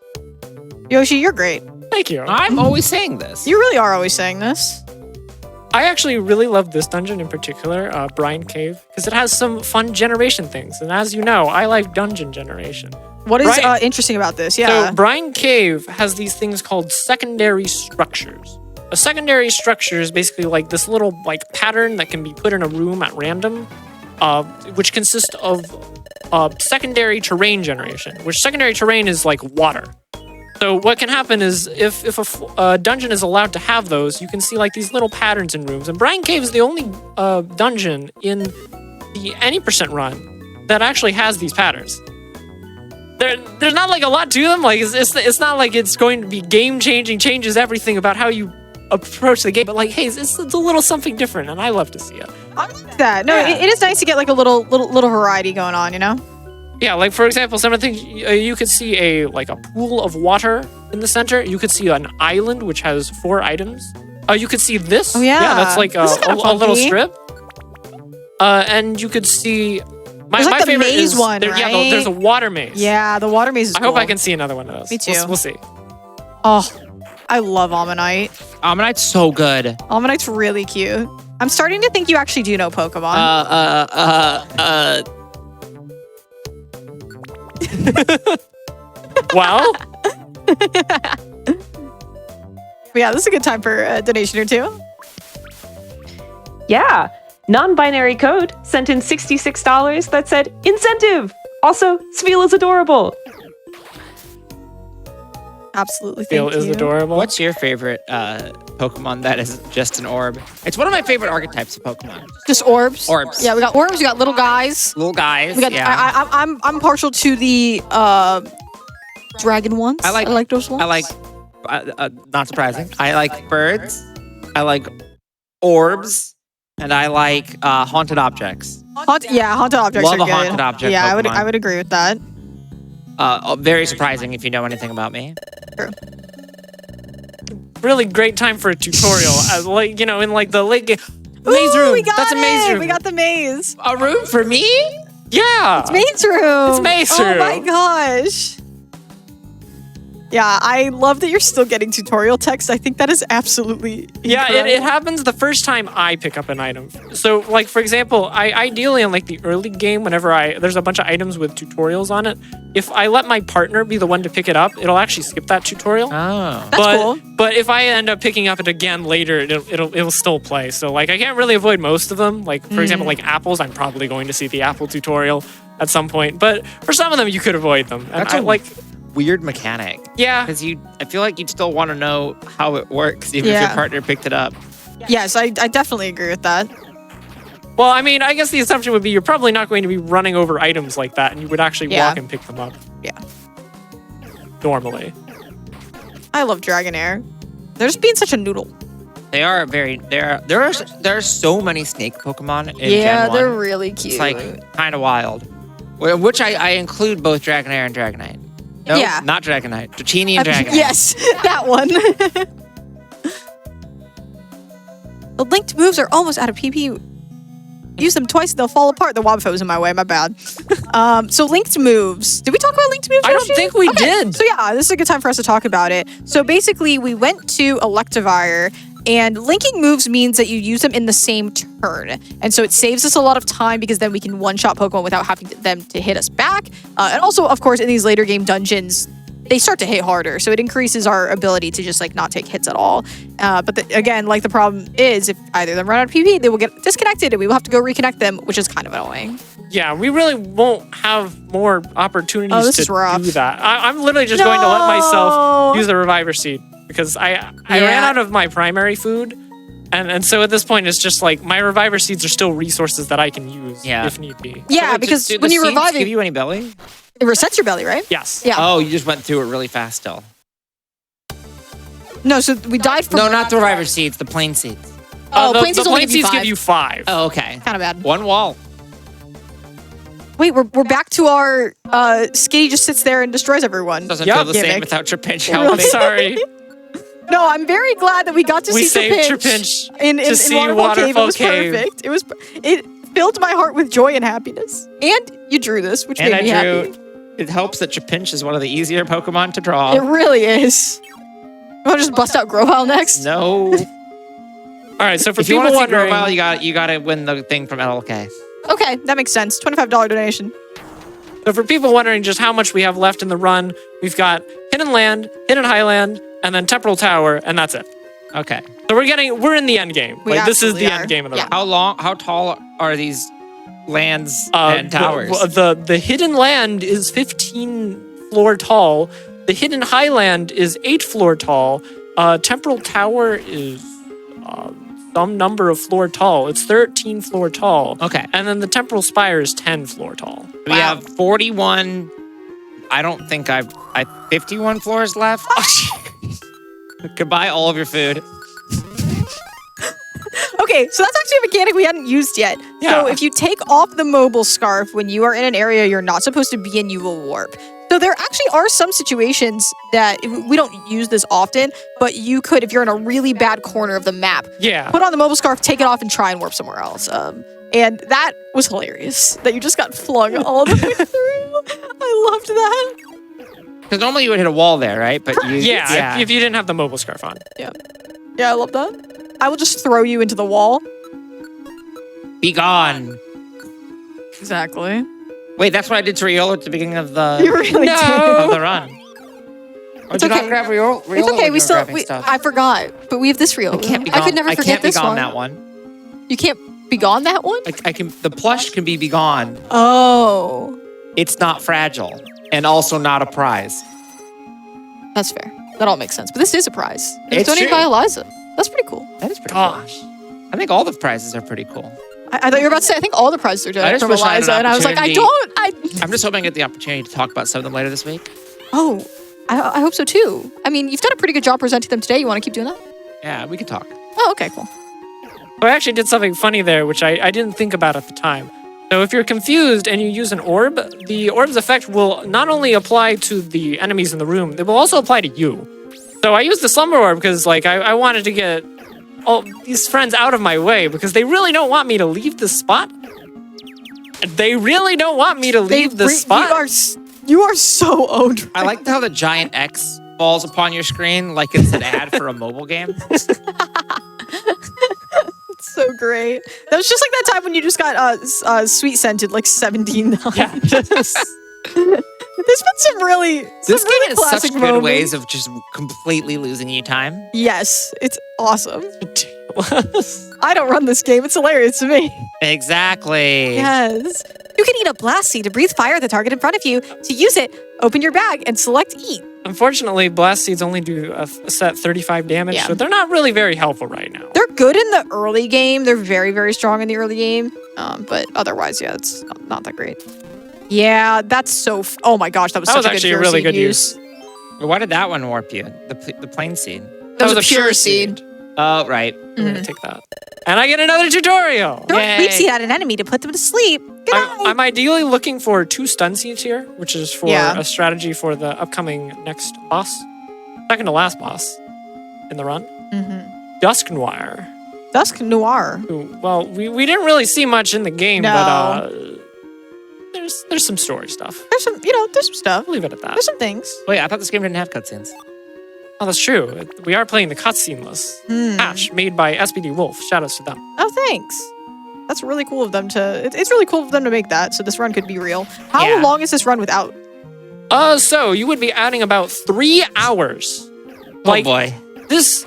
Speaker 3: Yoshi, you're great.
Speaker 1: Thank you.
Speaker 2: I'm always saying this.
Speaker 3: You really are always saying this.
Speaker 1: I actually really love this dungeon in particular, Brine Cave, because it has some fun generation things. And as you know, I like dungeon generation.
Speaker 3: What is
Speaker 1: Right.
Speaker 3: interesting about this? Yeah.
Speaker 1: So Brine Cave has these things called secondary structures. A secondary structure is basically like this little pattern that can be put in a room at random, which consists of secondary terrain generation, which secondary terrain is like water. So what can happen is if a dungeon is allowed to have those, you can see like these little patterns in rooms. And Brine Cave is the only dungeon in the any % run that actually has these patterns. There's not like a lot to them. Like it's not like it's going to be game changing, changes everything about how you approach the game. But like, hey, it's a little something different, and I love to see it.
Speaker 3: I like that. No,
Speaker 2: Yeah.
Speaker 3: it is nice to get like a little variety going on, you know?
Speaker 1: Yeah, like for example, some of the things you could see a pool of water in the center. You could see an island which has 4 items. You could see this.
Speaker 3: Oh, yeah.
Speaker 1: that's like
Speaker 3: This is kinda
Speaker 1: a little
Speaker 3: funky.
Speaker 1: strip. And you could see
Speaker 3: There's, like,
Speaker 1: my
Speaker 3: the
Speaker 1: favorite
Speaker 3: maze
Speaker 1: is
Speaker 3: one,
Speaker 1: Yeah,
Speaker 3: right?
Speaker 1: there's a water maze.
Speaker 3: Yeah, the water maze is
Speaker 1: I hope
Speaker 3: cool.
Speaker 1: I can see another one of those.
Speaker 3: Me too.
Speaker 1: We'll see.
Speaker 3: Oh, I love Ammonite.
Speaker 2: Ammonite's so good.
Speaker 3: Ammonite's really cute. I'm starting to think you actually do know Pokemon.
Speaker 1: Wow.
Speaker 3: But yeah, this is a good time for a donation or two.
Speaker 4: Yeah. Non-binary code sent in $66 that said incentive. Also, Spheal is adorable.
Speaker 3: Absolutely,
Speaker 1: Feel
Speaker 3: thank
Speaker 1: is
Speaker 3: you.
Speaker 1: adorable.
Speaker 2: What's your favorite Pokemon that is just an orb? It's one of my favorite archetypes of Pokemon.
Speaker 3: Just orbs.
Speaker 2: Orbs.
Speaker 3: Yeah, we got orbs. We got little guys.
Speaker 2: Little guys.
Speaker 3: We got.
Speaker 2: yeah.
Speaker 3: I'm partial to the dragon ones.
Speaker 2: I like-
Speaker 3: those ones.
Speaker 2: I like, not surprising. I like birds. I like orbs. And I like haunted objects.
Speaker 3: haunted objects
Speaker 2: Love
Speaker 3: are
Speaker 2: a
Speaker 3: good.
Speaker 2: haunted object
Speaker 3: Yeah,
Speaker 2: Pokemon.
Speaker 3: I would agree with that.
Speaker 2: Very surprising if you know anything about me.
Speaker 1: Really great time for a tutorial. In like the late game. Maze room.
Speaker 3: We got
Speaker 1: That's a maze
Speaker 3: it.
Speaker 1: room.
Speaker 3: We got the maze.
Speaker 2: A room for me?
Speaker 1: Yeah.
Speaker 3: Maze room.
Speaker 1: It's maze
Speaker 3: Oh my
Speaker 1: room.
Speaker 3: gosh. Yeah, I love that you're still getting tutorial text. I think that is absolutely
Speaker 1: Yeah, it
Speaker 3: incredible.
Speaker 1: happens the first time I pick up an item. So, like for example, I ideally in like the early game, whenever there's a bunch of items with tutorials on it, if I let my partner be the one to pick it up, it'll actually skip that tutorial.
Speaker 2: Oh.
Speaker 3: That's cool.
Speaker 1: But if I end up picking up it again later, it'll still play. So like I can't really avoid most of them. Like for example, like apples, I'm probably going to see the apple tutorial at some point. But for some of them, you could avoid them. And
Speaker 2: That's
Speaker 1: I
Speaker 2: a
Speaker 1: like
Speaker 2: weird mechanic.
Speaker 1: yeah.
Speaker 2: Because I feel like you'd still want to know how it works, even if
Speaker 3: Yeah.
Speaker 2: your partner picked it up.
Speaker 3: Yes, I definitely agree with that.
Speaker 1: Well, I mean, I guess the assumption would be you're probably not going to be running over items like that, and you would actually
Speaker 3: Yeah.
Speaker 1: walk and pick them up.
Speaker 3: Yeah.
Speaker 1: Normally.
Speaker 3: I love Dragonair. They're just being such a noodle.
Speaker 2: They are there are so many snake Pokemon in
Speaker 3: Yeah,
Speaker 2: Gen 1.
Speaker 3: they're really cute.
Speaker 2: It's like kind of wild. Which I include both Dragonair and Dragonite. No,
Speaker 3: Yeah.
Speaker 2: not Dragonite. Dratini and Dragonite.
Speaker 3: Yes, that one. The linked moves are almost out of PP. Use them twice, they'll fall apart. The Wobbuffet was in my way, my bad. So linked moves. Did we talk about linked moves?
Speaker 1: I don't
Speaker 3: Yoshi?
Speaker 1: think we
Speaker 3: Okay.
Speaker 1: did.
Speaker 3: So yeah, this is a good time for us to talk about it. So basically, we went to Electivire, and linking moves means that you use them in the same turn. And so it saves us a lot of time because then we can one-shot Pokemon without having them to hit us back. And also, of course, in these later game dungeons, they start to hit harder. So it increases our ability to just like not take hits at all. But again, like the problem is if either of them run out of PP, they will get disconnected and we will have to go reconnect them, which is kind of annoying.
Speaker 1: Yeah, we really won't have more opportunities
Speaker 3: Oh, this is
Speaker 1: to
Speaker 3: rough.
Speaker 1: do that. I'm literally just going to let myself
Speaker 3: No.
Speaker 1: use the reviver seed because I ran
Speaker 3: Yeah.
Speaker 1: out of my primary food. And so at this point, it's just like my reviver seeds are still resources that I can use
Speaker 2: Yeah.
Speaker 1: if need be.
Speaker 3: Yeah,
Speaker 2: Wait,
Speaker 3: because
Speaker 2: do
Speaker 3: when
Speaker 2: the
Speaker 3: you
Speaker 2: seeds
Speaker 3: revive
Speaker 2: give
Speaker 3: it,
Speaker 2: you any belly?
Speaker 3: it resets your belly, right?
Speaker 1: Yes.
Speaker 3: Yeah.
Speaker 2: Oh, you just went through it really fast still.
Speaker 3: No, so we died from...
Speaker 2: No, not the reviver seeds, the plain seeds.
Speaker 3: Oh,
Speaker 1: the
Speaker 3: plain seeds only
Speaker 1: plain
Speaker 3: give you
Speaker 1: seeds
Speaker 3: 5.
Speaker 1: give you 5.
Speaker 2: Oh, okay.
Speaker 3: Kind of bad.
Speaker 2: One wall.
Speaker 3: Wait, we're back to our Skitty just sits there and destroys everyone.
Speaker 2: Doesn't
Speaker 1: Yup.
Speaker 2: feel the same
Speaker 3: Gimmick.
Speaker 2: without your pinch
Speaker 3: Really?
Speaker 1: I'm
Speaker 2: helping.
Speaker 1: sorry.
Speaker 3: No, I'm very glad that we got to
Speaker 1: We
Speaker 3: see
Speaker 1: saved
Speaker 3: Trapinch
Speaker 1: Trapinch
Speaker 3: in
Speaker 1: to see
Speaker 3: Waterfall Cave. It was
Speaker 1: Waterfall Cave.
Speaker 3: perfect. It filled my heart with joy and happiness. And you drew this, which
Speaker 2: And
Speaker 3: made me
Speaker 2: I drew.
Speaker 3: happy.
Speaker 2: It helps that Trapinch is one of the easier Pokemon to draw.
Speaker 3: It really is. I'll just bust out Grovyle next.
Speaker 2: No.
Speaker 1: All right, so for
Speaker 2: If you
Speaker 1: people
Speaker 2: want to see
Speaker 1: wondering,
Speaker 2: Grovyle, you got to win the thing from LLK.
Speaker 3: Okay, that makes sense. $25 donation.
Speaker 1: so for people wondering just how much we have left in the run, we've got Hidden Land, Hidden Highland, and then Temporal Tower, and that's it.
Speaker 2: Okay.
Speaker 1: So we're in the end game.
Speaker 3: We
Speaker 1: Like this is the
Speaker 3: absolutely are.
Speaker 1: end game of the
Speaker 3: Yeah.
Speaker 1: run.
Speaker 2: How tall are these lands and towers?
Speaker 1: The Hidden Land is 15 floor tall. The Hidden Highland is 8 floor tall. Temporal Tower is some number of floor tall. It's 13 floor tall.
Speaker 2: Okay.
Speaker 1: And then the Temporal Spire is 10 floor tall.
Speaker 2: We have 41. I don't think I've 51 floors left. Goodbye, all of your food.
Speaker 3: Okay, Okay, so that's actually a mechanic we hadn't used yet.
Speaker 1: Yeah.
Speaker 3: So if you take off the mobile scarf when you are in an area you're not supposed to be in, you will warp. So there actually are some situations that we don't use this often, but you could, if you're in a really bad corner of the map,
Speaker 1: Yeah.
Speaker 3: put on the mobile scarf, take it off, and try and warp somewhere else. And that was hilarious. That you just got flung all the way through. I loved that.
Speaker 2: Because normally you would hit a wall there, right? But you,
Speaker 1: Yeah, if you didn't have the mobile scarf on.
Speaker 3: Yeah, I love that. I will just throw you into the wall.
Speaker 2: Be gone.
Speaker 3: Exactly.
Speaker 2: Wait, that's what I did to Riolo at the beginning of the
Speaker 3: You really did.
Speaker 2: of the run. Or
Speaker 3: It's
Speaker 2: did you
Speaker 3: okay.
Speaker 2: not grab Riolo?
Speaker 3: It's okay.
Speaker 2: when you were grabbing
Speaker 3: We
Speaker 2: stuff?
Speaker 3: I forgot, but we have this reel.
Speaker 2: I can't be
Speaker 3: I
Speaker 2: gone.
Speaker 3: could never
Speaker 2: I
Speaker 3: forget
Speaker 2: can't be
Speaker 3: this
Speaker 2: gone
Speaker 3: one.
Speaker 2: that one.
Speaker 3: You can't be gone that one.
Speaker 2: I can. The plush can be gone.
Speaker 3: Oh,
Speaker 2: It's not fragile, and also not a prize.
Speaker 3: that's fair. That all makes sense. But this is a prize. It's
Speaker 2: It's
Speaker 3: donated
Speaker 2: true.
Speaker 3: by Eliza. That's pretty cool.
Speaker 2: That is pretty
Speaker 1: Gosh.
Speaker 2: cool. I think all the prizes are pretty cool.
Speaker 3: I thought you were about to say. I think all the prizes are
Speaker 2: I
Speaker 3: donated
Speaker 2: just
Speaker 3: from
Speaker 2: wish I had an
Speaker 3: Eliza, and I was like, I
Speaker 2: opportunity.
Speaker 3: don't.
Speaker 2: I'm just hoping I get the opportunity to talk about some of them later this week.
Speaker 3: Oh, I hope so too. I mean, you've done a pretty good job presenting them today. You want to keep doing that?
Speaker 2: Yeah, we can talk.
Speaker 3: Oh, okay, cool.
Speaker 1: I actually did something funny there, which I didn't think about at the time. So if you're confused and you use an orb, the orb's effect will not only apply to the enemies in the room, it will also apply to you. So I used the slumber orb because like I wanted to get all these friends out of my way because they really don't want me to leave this spot. They really don't want me to leave this spot.
Speaker 3: You are so owned.
Speaker 2: I liked how the giant X falls upon your screen like it's an ad for a mobile game.
Speaker 3: So great. That was just like that time when you just got sweet scented like 17 times.
Speaker 1: Yeah.
Speaker 3: There's been some really
Speaker 2: This game has
Speaker 3: classic
Speaker 2: such good
Speaker 3: moments.
Speaker 2: ways of just completely losing you time.
Speaker 3: Yes, it's awesome. I don't run this game. It's hilarious to me.
Speaker 2: Exactly.
Speaker 3: Yes. You can eat a blast seed to breathe fire at the target in front of you. To use it, open your bag and select eat.
Speaker 1: Unfortunately, blast seeds only do a set 35 damage,
Speaker 3: Yeah.
Speaker 1: so they're not really very helpful right now.
Speaker 3: They're good in the early game. They're very, very strong in the early game. But otherwise, yeah, it's not that great. Yeah, that's so... oh my gosh, that was
Speaker 1: That
Speaker 3: such
Speaker 1: was
Speaker 3: a good
Speaker 1: actually a
Speaker 3: pure
Speaker 1: really
Speaker 3: seed
Speaker 1: good
Speaker 3: use.
Speaker 2: But why did that one warp you? The plain seed.
Speaker 3: That was a pure seed.
Speaker 2: Oh, right.
Speaker 1: I'm gonna take that. And I get another tutorial!
Speaker 3: Throw a
Speaker 2: Yay.
Speaker 3: sleep seed at an enemy to put them to sleep. Good night.
Speaker 1: I'm ideally looking for 2 stun seeds here, which is for
Speaker 3: Yeah.
Speaker 1: a strategy for the upcoming next boss. Second to last boss in the run. Dusk Noir.
Speaker 3: Dusk Noir.
Speaker 1: Who, well, we didn't really see much in the game,
Speaker 3: No.
Speaker 1: but there's some story stuff.
Speaker 3: There's some, there's some stuff.
Speaker 1: I'll leave it at that.
Speaker 3: There's some things.
Speaker 2: Wait, I thought this game didn't have cutscenes.
Speaker 1: Oh, that's true. We are playing the cutsceneless Ash, made by SPD Wolf. Shoutouts to them.
Speaker 3: Oh, thanks. That's really cool of them to... It's really cool of them to make that, so this run could be real. How
Speaker 2: Yeah.
Speaker 3: long is this run without?
Speaker 1: So you would be adding about 3 hours.
Speaker 2: Oh boy.
Speaker 1: This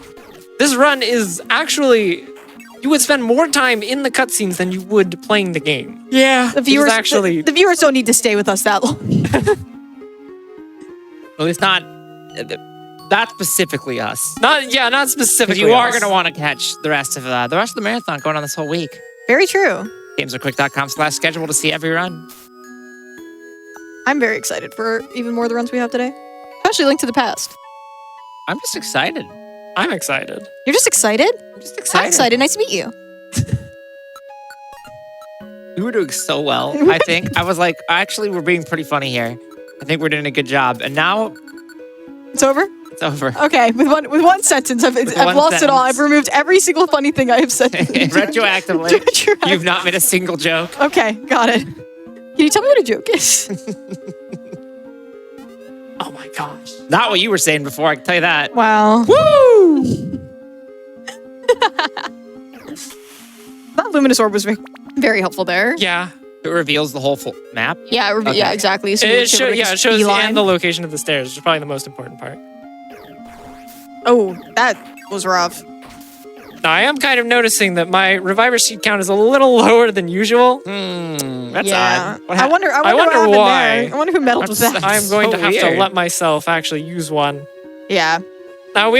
Speaker 1: run is actually... You would spend more time in the cutscenes than you would playing the game.
Speaker 2: Yeah.
Speaker 3: The viewers
Speaker 1: actually-
Speaker 3: the viewers don't need to stay with us that long.
Speaker 2: Well, it's not specifically us.
Speaker 1: Not
Speaker 2: Because
Speaker 1: specifically.
Speaker 2: you are
Speaker 1: us.
Speaker 2: going to want to catch the rest of the marathon going on this whole week.
Speaker 3: Very true.
Speaker 2: Gamesarequick.com/schedule to see every run.
Speaker 3: I'm very excited for even more of the runs we have today. Especially Link to the Past.
Speaker 2: I'm just excited.
Speaker 1: I'm excited.
Speaker 3: You're just excited?
Speaker 2: I'm just
Speaker 3: I'm
Speaker 2: excited.
Speaker 3: excited. Nice to meet you.
Speaker 2: We were doing so well, I think. I was like, actually, we're being pretty funny here. I think we're doing a good job. And now
Speaker 3: It's over?
Speaker 2: it's over.
Speaker 3: Okay, with one sentence, I've
Speaker 2: one
Speaker 3: lost it all.
Speaker 2: sentence.
Speaker 3: I've removed every single funny thing I have said.
Speaker 2: Retroactively, you've not made a single joke.
Speaker 3: Okay, got it. Can you tell me what a joke is?
Speaker 1: Oh my gosh.
Speaker 2: Not what you were saying before, I can tell you that.
Speaker 3: Wow.
Speaker 2: Woo!
Speaker 3: That luminous orb was very helpful there.
Speaker 1: Yeah.
Speaker 2: It reveals the whole full map.
Speaker 3: Yeah,
Speaker 2: Okay.
Speaker 3: yeah, exactly. So
Speaker 1: It shows
Speaker 3: beeline.
Speaker 1: and the location of the stairs, which is probably the most important part.
Speaker 3: Oh, that was rough.
Speaker 1: Now, I am kind of noticing that my reviver seed count is a little lower than usual.
Speaker 2: That's
Speaker 3: Yeah.
Speaker 2: odd.
Speaker 3: I wonder what
Speaker 1: wonder
Speaker 3: happened
Speaker 1: why.
Speaker 3: there. I wonder who meddled with that.
Speaker 1: I'm going
Speaker 2: so
Speaker 1: to have
Speaker 2: weird.
Speaker 1: to let myself actually use one.
Speaker 3: Yeah.
Speaker 1: Now,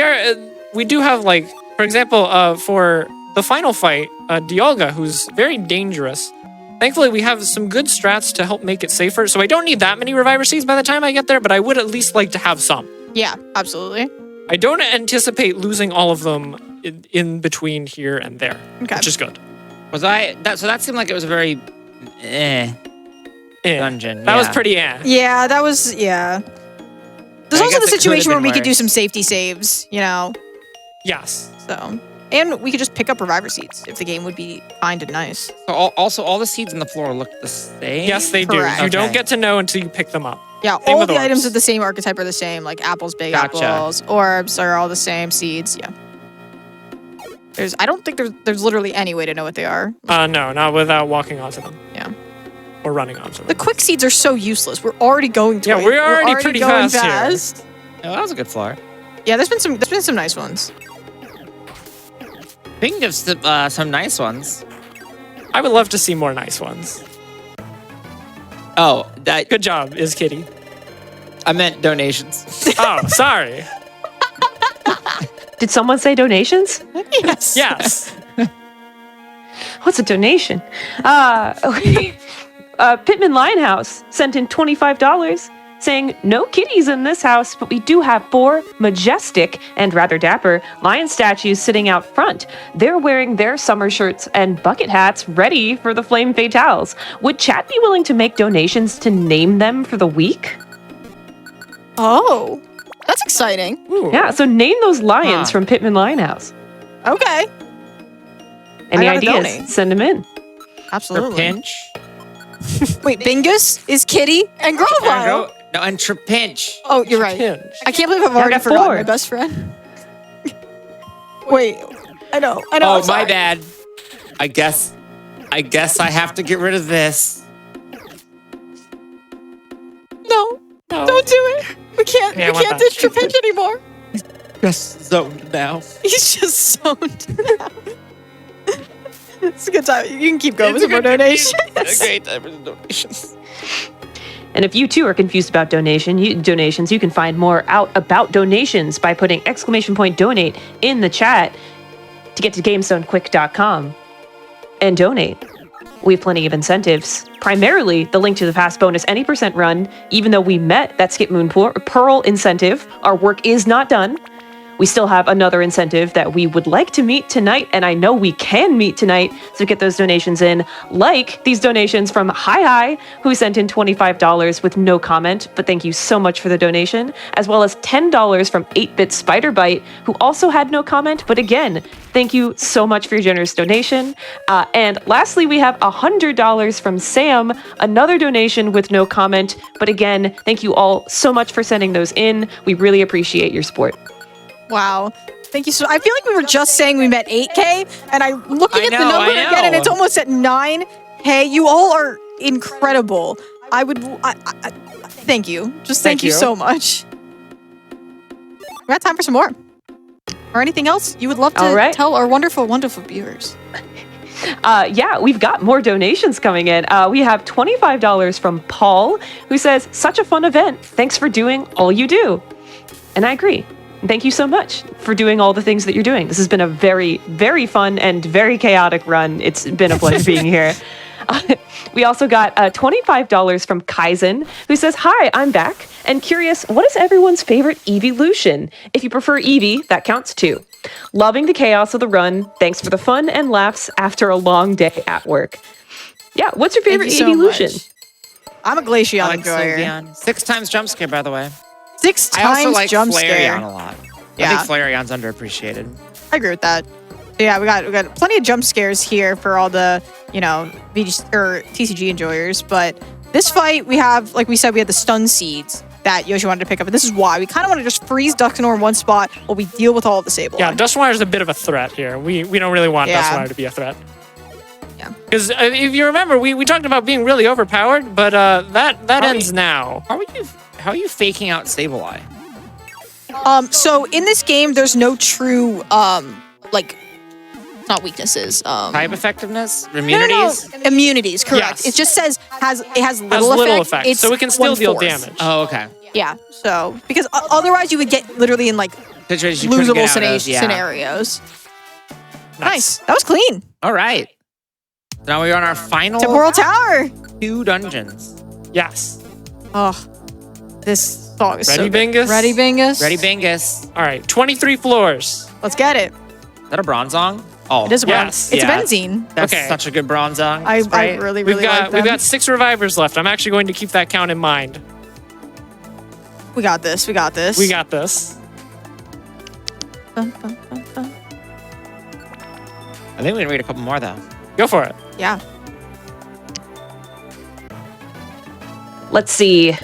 Speaker 1: we do have, like, for example, for the final fight, Dialga, who's very dangerous. Thankfully, we have some good strats to help make it safer, so I don't need that many reviver seeds by the time I get there, but I would at least like to have some.
Speaker 3: Yeah, absolutely.
Speaker 1: I don't anticipate losing all of them in between here and there,
Speaker 3: Okay.
Speaker 1: which is good.
Speaker 2: So that seemed like it was a very dungeon.
Speaker 1: That was pretty There's
Speaker 3: Yeah, that was, yeah. There's
Speaker 2: I
Speaker 3: also
Speaker 2: guess
Speaker 3: the
Speaker 2: it could've
Speaker 3: situation where
Speaker 2: been
Speaker 3: we could do
Speaker 2: worse.
Speaker 3: some safety saves, you know,
Speaker 1: Yes.
Speaker 3: so. And we could just pick up reviver seeds if the game would be kind and nice.
Speaker 2: So all the seeds on the floor look the same.
Speaker 1: Yes, they
Speaker 3: Correct.
Speaker 1: do. You don't
Speaker 2: Okay.
Speaker 1: get to know until you pick them up.
Speaker 3: Yeah,
Speaker 1: Same
Speaker 3: all
Speaker 1: with
Speaker 3: the items
Speaker 1: orbs.
Speaker 3: of the same archetype are the same, like apples, big
Speaker 2: Gotcha.
Speaker 3: apples, orbs are all the same, seeds, yeah. I don't think there's literally any way to know what they are.
Speaker 1: No, not without walking onto them.
Speaker 3: Yeah.
Speaker 1: Or running onto them.
Speaker 3: The quick seeds are so useless. We're already going to
Speaker 1: Yeah, we're already pretty
Speaker 3: going
Speaker 1: fast here.
Speaker 2: Oh, that was a good floor.
Speaker 3: Yeah, there's been some nice ones.
Speaker 2: Speaking of some nice ones.
Speaker 1: I would love to see more nice ones.
Speaker 2: Oh, that
Speaker 1: Good job, is Kitty.
Speaker 2: I meant donations.
Speaker 1: Oh, sorry.
Speaker 4: Did someone say donations?
Speaker 3: Yes.
Speaker 1: Yes.
Speaker 4: What's a donation? Pittman Lionhouse sent in $25 saying, no kitties in this house, but we do have 4 majestic and rather dapper lion statues sitting out front. They're wearing their summer shirts and bucket hats ready for the Flame Fatales. Would chat be willing to make donations to name them for the week?
Speaker 3: Oh, that's exciting.
Speaker 1: Ooh.
Speaker 4: Yeah, so name those lions
Speaker 2: Huh.
Speaker 4: from Pittman Lionhouse.
Speaker 3: Okay.
Speaker 4: Any
Speaker 3: I gotta
Speaker 4: ideas?
Speaker 3: donate.
Speaker 4: Send them in.
Speaker 2: For
Speaker 3: Absolutely.
Speaker 2: pinch.
Speaker 3: Wait, Bingus is Kitty and Grovile.
Speaker 2: And Trapinch.
Speaker 3: Oh, you're right.
Speaker 1: Pinch.
Speaker 3: I can't believe I've
Speaker 4: I
Speaker 3: already
Speaker 4: got
Speaker 3: forgotten
Speaker 4: 4.
Speaker 3: my best friend. Wait, I know.
Speaker 2: Oh,
Speaker 3: I'm
Speaker 2: my
Speaker 3: sorry.
Speaker 2: bad. I guess I have to get rid of this.
Speaker 3: No, don't do it. We can't.
Speaker 1: Yeah, I
Speaker 3: we
Speaker 1: want
Speaker 3: can't
Speaker 1: that.
Speaker 3: ditch Trapinch anymore.
Speaker 2: Just zoned now.
Speaker 3: He's just zoned. It's a good time. You can keep going with some more donations.
Speaker 2: Great time for the donations.
Speaker 4: And if you too are confused about donations, you can find more out about donations by putting !donate in the chat to get to GameZoneQuick.com and donate. We have plenty of incentives. Primarily, the link to the past bonus any percent run. Even though we met that Skip Moon Pearl incentive, our work is not done. We still have another incentive that we would like to meet tonight, and I know we can meet tonight, so get those donations in, like these donations from Hi, who sent in $25 with no comment, but thank you so much for the donation, as well as $10 from 8-Bit Spider-Bite, who also had no comment, but again, thank you so much for your generous donation. And lastly, we have $100 from Sam, another donation with no comment, but again, thank you all so much for sending those in. We really appreciate your support.
Speaker 3: Wow. Thank you so. I feel like we were just saying we met 8K, and I'm looking at the
Speaker 2: know,
Speaker 3: number
Speaker 2: I
Speaker 3: again, and
Speaker 2: know.
Speaker 3: it's almost at 9K. You all are incredible. I thank you. Just thank you
Speaker 1: you.
Speaker 3: so much. We got time for some more. Or anything else you would love to
Speaker 4: All right.
Speaker 3: tell our wonderful, wonderful viewers.
Speaker 4: Yeah, we've got more donations coming in. We have $25 from Paul, who says, such a fun event. Thanks for doing all you do. And I agree. Thank you so much for doing all the things that you're doing. This has been a very, very fun and very chaotic run. It's been a pleasure being here. We also got $25 from Kaizen, who says, hi, I'm back and curious, what is everyone's favorite evolution? If you prefer Eevee, that counts too. Loving the chaos of the run. Thanks for the fun and laughs after a long day at work. Yeah, what's your favorite
Speaker 3: Thank you so
Speaker 4: evolution?
Speaker 3: much. I'm a Glaceon
Speaker 2: I like
Speaker 3: enjoyer.
Speaker 2: Sylveon. 6 times jump scare, by the way.
Speaker 3: 6
Speaker 2: I also
Speaker 3: times
Speaker 2: like
Speaker 3: jump
Speaker 2: Flareon
Speaker 3: scare.
Speaker 2: a lot.
Speaker 3: Yeah.
Speaker 2: I think Flareon's underappreciated.
Speaker 3: I agree with that. So yeah, we got plenty of jump scares here for all the, TCG enjoyers. But this fight, we have, like we said, we had the stun seeds that Yoshi wanted to pick up. And this is why. We kind of want to just freeze Duxanor in one spot while we deal with all of the Sableye.
Speaker 1: Yeah, Dustwire is a bit of a threat here. We don't really want
Speaker 3: Yeah.
Speaker 1: Dustwire to be a threat.
Speaker 3: Yeah.
Speaker 1: Because if you remember, we talked about being really overpowered, but that ends now.
Speaker 2: How are you faking out Sableye?
Speaker 3: So in this game, there's no true, not weaknesses.
Speaker 2: Type effectiveness?
Speaker 3: No,
Speaker 2: Immunities?
Speaker 3: no, no. Immunities, correct.
Speaker 1: Yes.
Speaker 3: It just says it has
Speaker 1: Has
Speaker 3: little
Speaker 1: little
Speaker 3: effect.
Speaker 1: effect,
Speaker 3: It's
Speaker 1: so it can still deal
Speaker 3: 1/4.
Speaker 1: damage.
Speaker 2: Oh, okay.
Speaker 3: Yeah. So because otherwise you would get literally in like
Speaker 2: Situations you couldn't
Speaker 3: losable
Speaker 2: get out of, yeah.
Speaker 3: scenarios. Nice. That was clean.
Speaker 2: All right. Now we're on our final
Speaker 3: Temporal Tower.
Speaker 2: 2 dungeons.
Speaker 1: Yes.
Speaker 3: Oh, this song is
Speaker 1: Ready,
Speaker 3: so good.
Speaker 1: Bingus?
Speaker 3: Ready, Bingus.
Speaker 2: Ready, Bingus?
Speaker 1: All right, 23 floors.
Speaker 3: Let's get it.
Speaker 2: Is that a bronzong? Oh,
Speaker 3: It is
Speaker 1: Yes.
Speaker 3: It's
Speaker 2: yeah.
Speaker 3: benzene.
Speaker 2: That's
Speaker 1: Okay.
Speaker 2: such a good bronzong.
Speaker 3: I
Speaker 2: Sprite.
Speaker 3: really,
Speaker 1: We've
Speaker 3: really like
Speaker 1: got
Speaker 3: them.
Speaker 1: we've got 6 revivers left. I'm actually going to keep that count in mind.
Speaker 3: We got this. We got this.
Speaker 1: We got this.
Speaker 3: Bum, bum, bum, bum.
Speaker 2: I think we can read a couple more though.
Speaker 1: Go for it.
Speaker 3: Yeah.
Speaker 4: Let's see.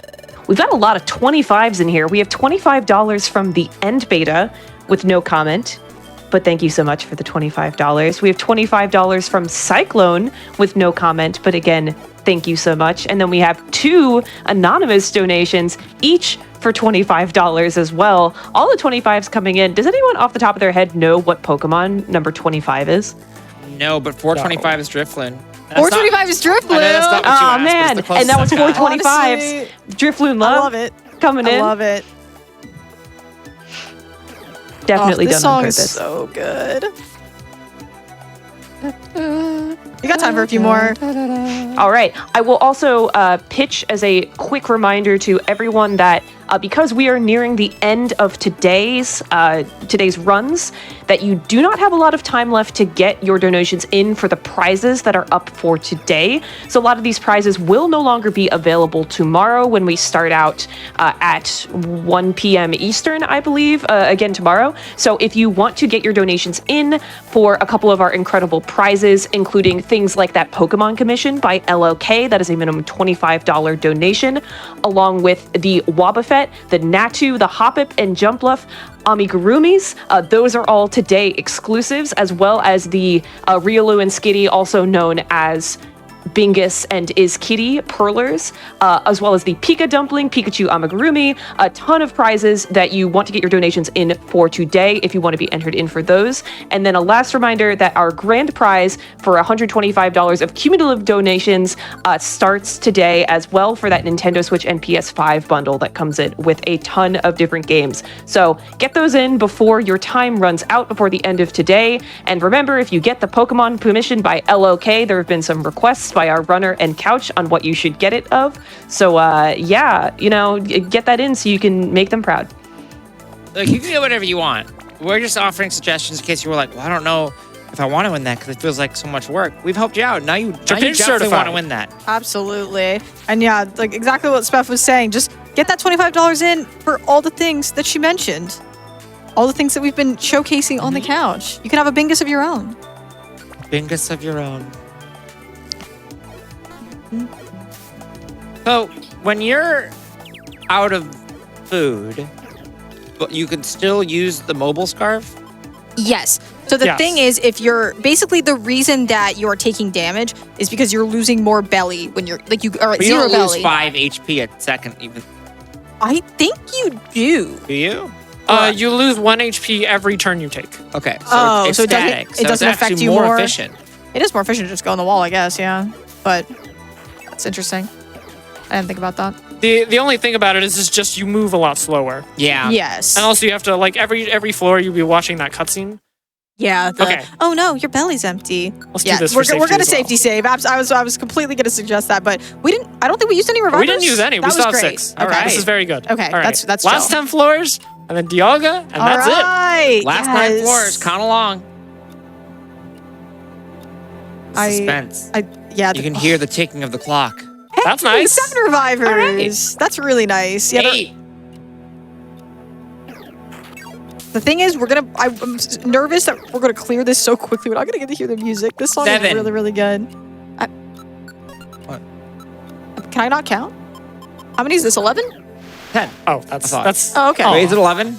Speaker 4: We've got a lot of 25s in here. We have $25 from the end beta with no comment, but thank you so much for the $25. We have $25 from Cyclone with no comment, but again, thank you so much. And then we have 2 anonymous donations, each for $25 as well. All the 25s coming in. Does anyone off the top of their head know what Pokemon number 25 is?
Speaker 2: No, but 425 is Drifloon.
Speaker 3: 425 is Drifloon.
Speaker 2: I know that's not what you
Speaker 4: Oh
Speaker 2: asked, but it's
Speaker 4: man,
Speaker 2: the closest
Speaker 4: and that was
Speaker 2: I've got.
Speaker 4: 425s.
Speaker 3: Honestly,
Speaker 4: Drifloon
Speaker 3: I
Speaker 4: love
Speaker 3: love it.
Speaker 4: coming in.
Speaker 3: I love it.
Speaker 4: Definitely
Speaker 3: this
Speaker 4: done on
Speaker 3: song
Speaker 4: purpose.
Speaker 3: is so good. You got time for a few more.
Speaker 4: All right. I will also pitch as a quick reminder to everyone that because we are nearing the end of today's runs, that you do not have a lot of time left to get your donations in for the prizes that are up for today. So a lot of these prizes will no longer be available tomorrow when we start out at 1 p.m. Eastern, I believe, again tomorrow. So if you want to get your donations in for a couple of our incredible prizes, including things like that Pokemon commission by LLK, that is a minimum $25 donation, along with the Wobbuffet, the Natu, the Hoppip, and Jumpluff amigurumis. Those are all today exclusives, as well as the Riolu and Skitty, also known as Bingus and Is Kitty Perlers, as well as the Pika Dumpling, Pikachu Amigurumi, a ton of prizes that you want to get your donations in for today if you want to be entered in for those. And then a last reminder that our grand prize for $125 of cumulative donations starts today as well for that Nintendo Switch and PS5 bundle that comes in with a ton of different games. So get those in before your time runs out before the end of today. And remember, if you get the Pokemon permission by LOK, there have been some requests by our runner and couch on what you should get it of. So yeah, get that in so you can make them proud.
Speaker 2: Look, you can get whatever you want. We're just offering suggestions in case you were like, well, I don't know if I want to win that because it feels like so much work. We've helped you out. Now you definitely
Speaker 1: certified.
Speaker 2: want to win that.
Speaker 3: Absolutely. And yeah, like exactly what Spef was saying. Just get that $25 in for all the things that she mentioned. All the things that we've been showcasing on the couch. You can have a Bingus of your own.
Speaker 2: Bingus of your own. So, when you're out of food, but you can still use the mobile scarf?
Speaker 3: Yes. So the
Speaker 1: Yes.
Speaker 3: thing is, if you're basically the reason that you're taking damage is because you're losing more belly when you're like you are at
Speaker 2: But you
Speaker 3: zero
Speaker 2: don't
Speaker 3: belly.
Speaker 2: lose 5 HP a second even.
Speaker 3: I think you do.
Speaker 2: Do you?
Speaker 1: You lose 1 HP every turn you take.
Speaker 2: Okay. So
Speaker 3: Oh,
Speaker 2: it's
Speaker 3: so it doesn't-
Speaker 2: static.
Speaker 3: it
Speaker 2: So
Speaker 3: doesn't
Speaker 2: it's
Speaker 3: affect
Speaker 2: actually
Speaker 3: you
Speaker 2: more
Speaker 3: more?
Speaker 2: efficient.
Speaker 3: It is more efficient to just go on the wall, I guess. Yeah, but that's interesting. I didn't think about that.
Speaker 1: The only thing about it is just you move a lot slower.
Speaker 2: Yeah.
Speaker 3: Yes.
Speaker 1: And also you have to like every floor you'll be watching that cutscene.
Speaker 3: Yeah.
Speaker 1: Okay.
Speaker 3: Oh no, your belly's empty.
Speaker 1: Let's
Speaker 3: yeah,
Speaker 1: do this
Speaker 3: we're,
Speaker 1: for
Speaker 3: we're gonna
Speaker 1: safety
Speaker 3: safety
Speaker 1: as well.
Speaker 3: save. I was completely gonna suggest that, but we didn't. I don't think we used any revivers.
Speaker 1: We didn't use any.
Speaker 3: That
Speaker 1: We
Speaker 3: was
Speaker 1: still have
Speaker 3: great.
Speaker 1: 6.
Speaker 3: Okay.
Speaker 2: All right.
Speaker 1: This is very good.
Speaker 3: Okay,
Speaker 1: All right.
Speaker 3: that's
Speaker 1: last
Speaker 3: chill.
Speaker 1: 10 floors and then Dialga and
Speaker 3: All
Speaker 1: that's it.
Speaker 3: right.
Speaker 2: Last
Speaker 3: yes.
Speaker 2: 9 floors. Count along. Suspense.
Speaker 3: Yeah.
Speaker 2: You can hear the ticking of the clock.
Speaker 1: That's
Speaker 3: Hey,
Speaker 1: nice.
Speaker 3: 7 revivers.
Speaker 2: All right.
Speaker 3: That's really nice. Yeah.
Speaker 2: 8.
Speaker 3: The thing is, I'm nervous that we're gonna clear this so quickly. We're not gonna get to hear the music. This song
Speaker 2: 7.
Speaker 3: is really, really good.
Speaker 2: What?
Speaker 3: Can I not count? How many is this? 11?
Speaker 2: 10.
Speaker 1: Oh, that's
Speaker 2: I thought.
Speaker 1: that's
Speaker 3: Oh, okay.
Speaker 1: Oh.
Speaker 2: Wait, is it 11?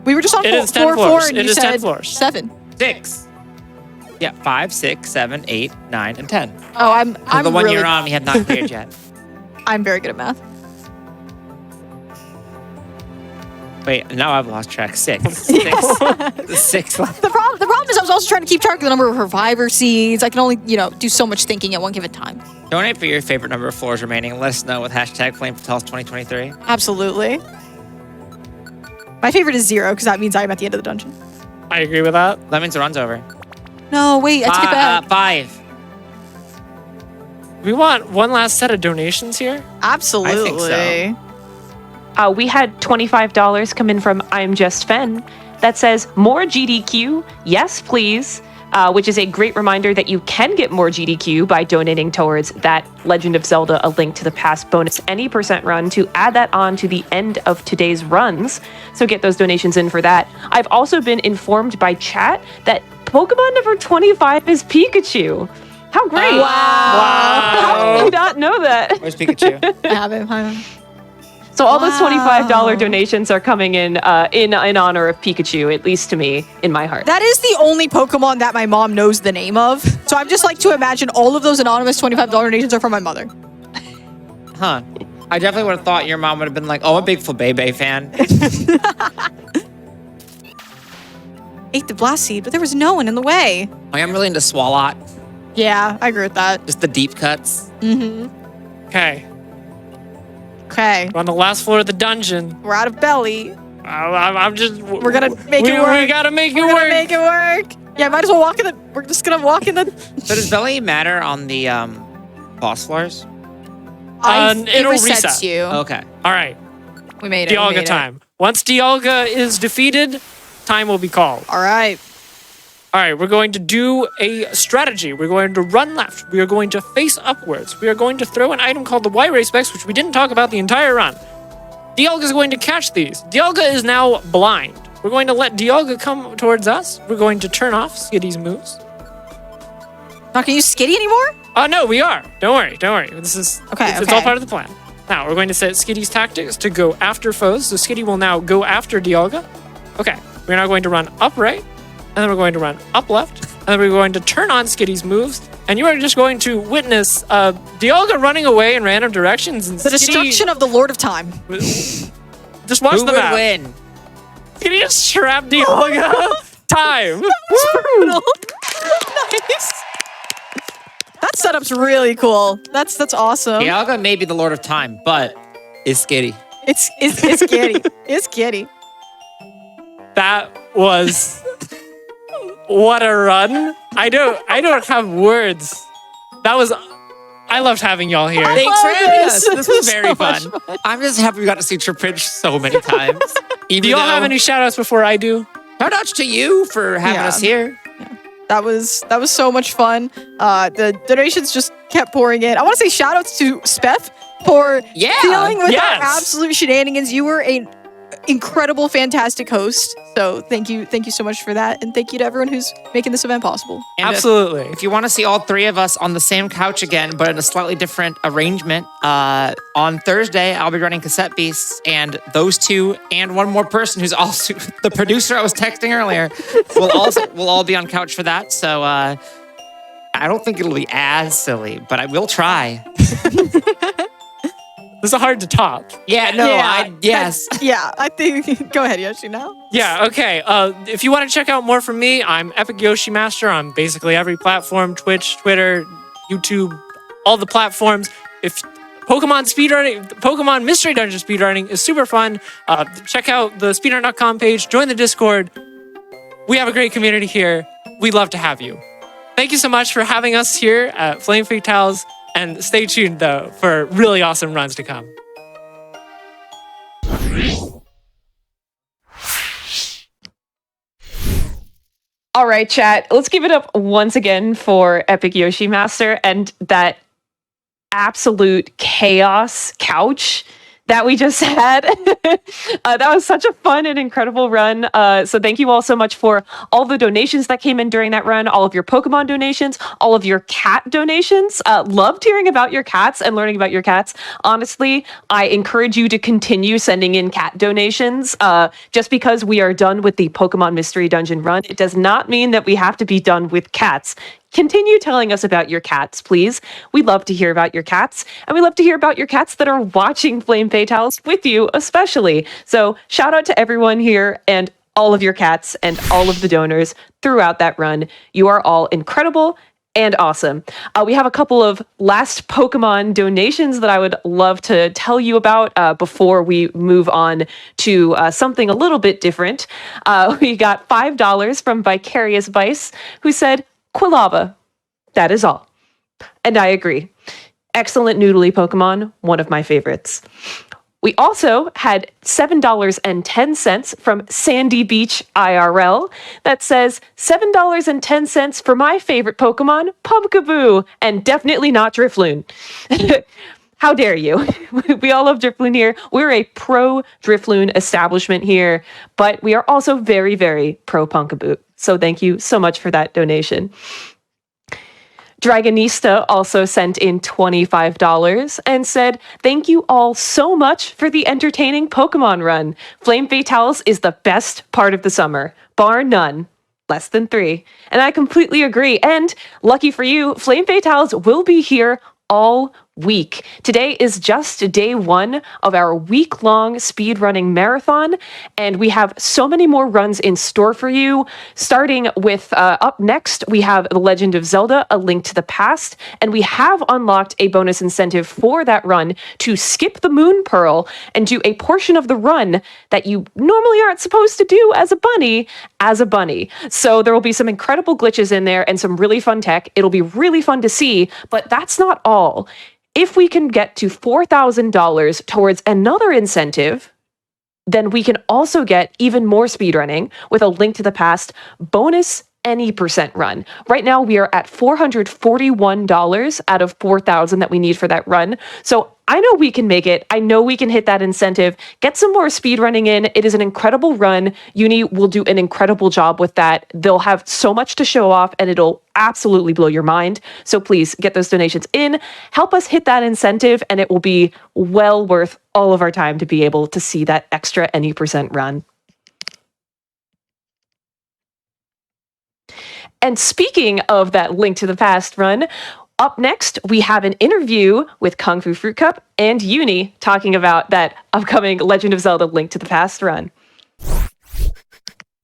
Speaker 3: We were just on
Speaker 1: It
Speaker 3: four,
Speaker 1: is 10
Speaker 3: four,
Speaker 1: floors.
Speaker 3: and
Speaker 1: It
Speaker 3: you
Speaker 1: is 10
Speaker 3: said
Speaker 1: floors.
Speaker 3: 7.
Speaker 2: 6. Yeah, 5, 6, 7, 8, 9, and 10.
Speaker 3: Oh, I'm
Speaker 2: the one
Speaker 3: really,
Speaker 2: you're on, we have not cleared yet.
Speaker 3: I'm very good at math.
Speaker 2: Wait, now I've lost track. 6. 6. 6.
Speaker 3: The problem is I was also trying to keep track of the number of reviver seeds. I can only, do so much thinking at one given time.
Speaker 2: Donate for your favorite number of floors remaining. Let us know with hashtag FlameForTells2023.
Speaker 3: Absolutely. My favorite is 0 because that means I'm at the end of the dungeon.
Speaker 1: I agree with that.
Speaker 2: That means the run's over.
Speaker 3: No, wait, I take it back.
Speaker 2: 5.
Speaker 1: We want one last set of donations here.
Speaker 3: Absolutely.
Speaker 2: I think so.
Speaker 4: We had $25 come in from I'm Just Fen, that says more GDQ, yes please, which is a great reminder that you can get more GDQ by donating towards that Legend of Zelda A Link to the Past bonus any percent run to add that on to the end of today's runs. So get those donations in for that. I've also been informed by chat that Pokemon number 25 is Pikachu. How great.
Speaker 3: Wow.
Speaker 4: How did you not know that?
Speaker 2: Where's Pikachu?
Speaker 3: I have him.
Speaker 4: So all those $25 donations are coming in honor of Pikachu, at least to me, in my heart.
Speaker 3: That is the only Pokemon that my mom knows the name of. So I'm just like to imagine all of those anonymous $25 donations are from my mother.
Speaker 2: Huh. I definitely would have thought your mom would have been like, oh, I'm a big Flabébé fan.
Speaker 3: Ate the blast seed, but there was no one in the way.
Speaker 2: I am really into Swalot.
Speaker 3: Yeah, I agree with that.
Speaker 2: Just the deep cuts.
Speaker 3: Mm-hmm.
Speaker 1: Okay.
Speaker 3: Okay.
Speaker 1: We're on the last floor of the dungeon.
Speaker 3: We're out of belly.
Speaker 1: I'm just.
Speaker 3: We're gonna make it work.
Speaker 1: We gotta make it
Speaker 3: We're
Speaker 1: work.
Speaker 3: gonna make it work. Yeah, might as well walk in the. We're just gonna walk in the.
Speaker 2: So does belly matter on the boss floors?
Speaker 3: It
Speaker 1: it'll
Speaker 3: resets
Speaker 1: reset.
Speaker 3: you.
Speaker 2: Okay.
Speaker 1: All right.
Speaker 3: We made it. we
Speaker 1: Dialga
Speaker 3: made it.
Speaker 1: time. Once Dialga is defeated, time will be called.
Speaker 3: All right.
Speaker 1: All right, we're going to do a strategy. We're going to run left. We are going to face upwards. We are going to throw an item called the Y-Ray Specs, which we didn't talk about the entire run. Dialga is going to catch these. Dialga is now blind. We're going to let Dialga come towards us. We're going to turn off Skitty's moves.
Speaker 3: Not gonna use Skitty anymore?
Speaker 1: No, we are. Don't worry. This is
Speaker 3: Okay,
Speaker 1: it's all part of the plan. Now, we're going to set Skitty's tactics to go after foes. So Skitty will now go after Dialga. Okay, we're now going to run upright. And then we're going to run up left, and then we're going to turn on Skitty's moves, and you are just going to witness Dialga running away in random directions. And
Speaker 3: The destruction of the Lord of Time.
Speaker 1: Just watch
Speaker 2: Who
Speaker 1: the
Speaker 2: would
Speaker 1: map.
Speaker 2: win?
Speaker 1: Skitty just trapped Dialga. Time.
Speaker 3: Nice. That setup's really cool. That's awesome.
Speaker 2: Dialga may be the Lord of Time, but is Skitty.
Speaker 3: It's Skitty. It's Skitty.
Speaker 1: That was what a run. I don't have words. That was. I loved having y'all here.
Speaker 2: Thanks for having us.
Speaker 3: this.
Speaker 2: This was
Speaker 3: So
Speaker 2: very
Speaker 3: much
Speaker 2: fun. I'm just happy we got to see Trippitch so many times.
Speaker 1: Do y'all have any shout outs before I do?
Speaker 2: Shout outs to you for having us here.
Speaker 3: That was so much fun. The donations just kept pouring in. I want to say shout outs to Spef for dealing with our absolute shenanigans. You were an incredible, fantastic host. So thank you so much for that. And thank you to everyone who's making this event possible.
Speaker 2: And
Speaker 1: Absolutely.
Speaker 2: If you want to see all three of us on the same couch again, but in a slightly different arrangement, on Thursday, I'll be running Cassette Beasts, and those two and one more person who's also the producer I was texting earlier will all be on couch for that. So I don't think it'll be as silly, but I will try.
Speaker 1: This is hard to top.
Speaker 2: Yeah, no, yes.
Speaker 3: Yeah, I think. Go ahead, Yoshi, now.
Speaker 1: Yeah, okay. If you want to check out more from me, I'm EpicYoshiMaster on basically every platform, Twitch, Twitter, YouTube, all the platforms. If Pokemon Mystery Dungeon speedrunning is super fun, check out the speedrun.com page, join the Discord. We have a great community here. We'd love to have you. Thank you so much for having us here at Flame Fatales, and stay tuned, though, for really awesome runs to come.
Speaker 4: All right, chat. Let's give it up once again for EpicYoshiMaster and that absolute chaos couch that we just had. That was such a fun and incredible run. So thank you all so much for all the donations that came in during that run, all of your Pokemon donations, all of your cat donations. Loved hearing about your cats and learning about your cats. Honestly, I encourage you to continue sending in cat donations. Just because we are done with the Pokemon Mystery Dungeon run, it does not mean that we have to be done with cats. Continue telling us about your cats, please. We love to hear about your cats, and we love to hear about your cats that are watching Flame Fatales with you, especially. So shout out to everyone here and all of your cats and all of the donors throughout that run. You are all incredible and awesome. We have a couple of last Pokemon donations that I would love to tell you about before we move on to something a little bit different. We got $5 from Vicarious Vice, who said, Quilava. That is all. And I agree. Excellent noodly Pokemon, one of my favorites. We also had $7.10 from Sandy Beach IRL that says $7.10 for my favorite Pokemon, Pumpkaboo, and definitely not Drifloon. How dare you? We all love Drifloon here. We're a pro Drifloon establishment here, but we are also very, very pro Pumpkaboo. So thank you so much for that donation. Dragonista also sent in $25 and said, "Thank you all so much for the entertaining Pokemon run. Flame Fatales is the best part of the summer, bar none. Less than 3. And I completely agree. And lucky for you, Flame Fatales will be here all week. Today is just day 1 of our week-long speedrunning marathon, and we have so many more runs in store for you. Starting with up next, we have The Legend of Zelda: A Link to the Past, and we have unlocked a bonus incentive for that run to skip the Moon Pearl and do a portion of the run that you normally aren't supposed to do as a bunny, So there will be some incredible glitches in there and some really fun tech. It'll be really fun to see, but that's not all. If we can get to $4,000 towards another incentive, then we can also get even more speedrunning with A Link to the Past bonus any percent run. Right now, we are at $441 out of $4,000 that we need for that run. So I know we can make it. I know we can hit that incentive. Get some more speedrunning in. It is an incredible run. Uni will do an incredible job with that. They'll have so much to show off, and it'll absolutely blow your mind. So please get those donations in. Help us hit that incentive, and it will be well worth all of our time to be able to see that extra any percent run. And speaking of that Link to the Past run, up next, we have an interview with Kung Fu Fruit Cup and Uni talking about that upcoming Legend of Zelda: Link to the Past run.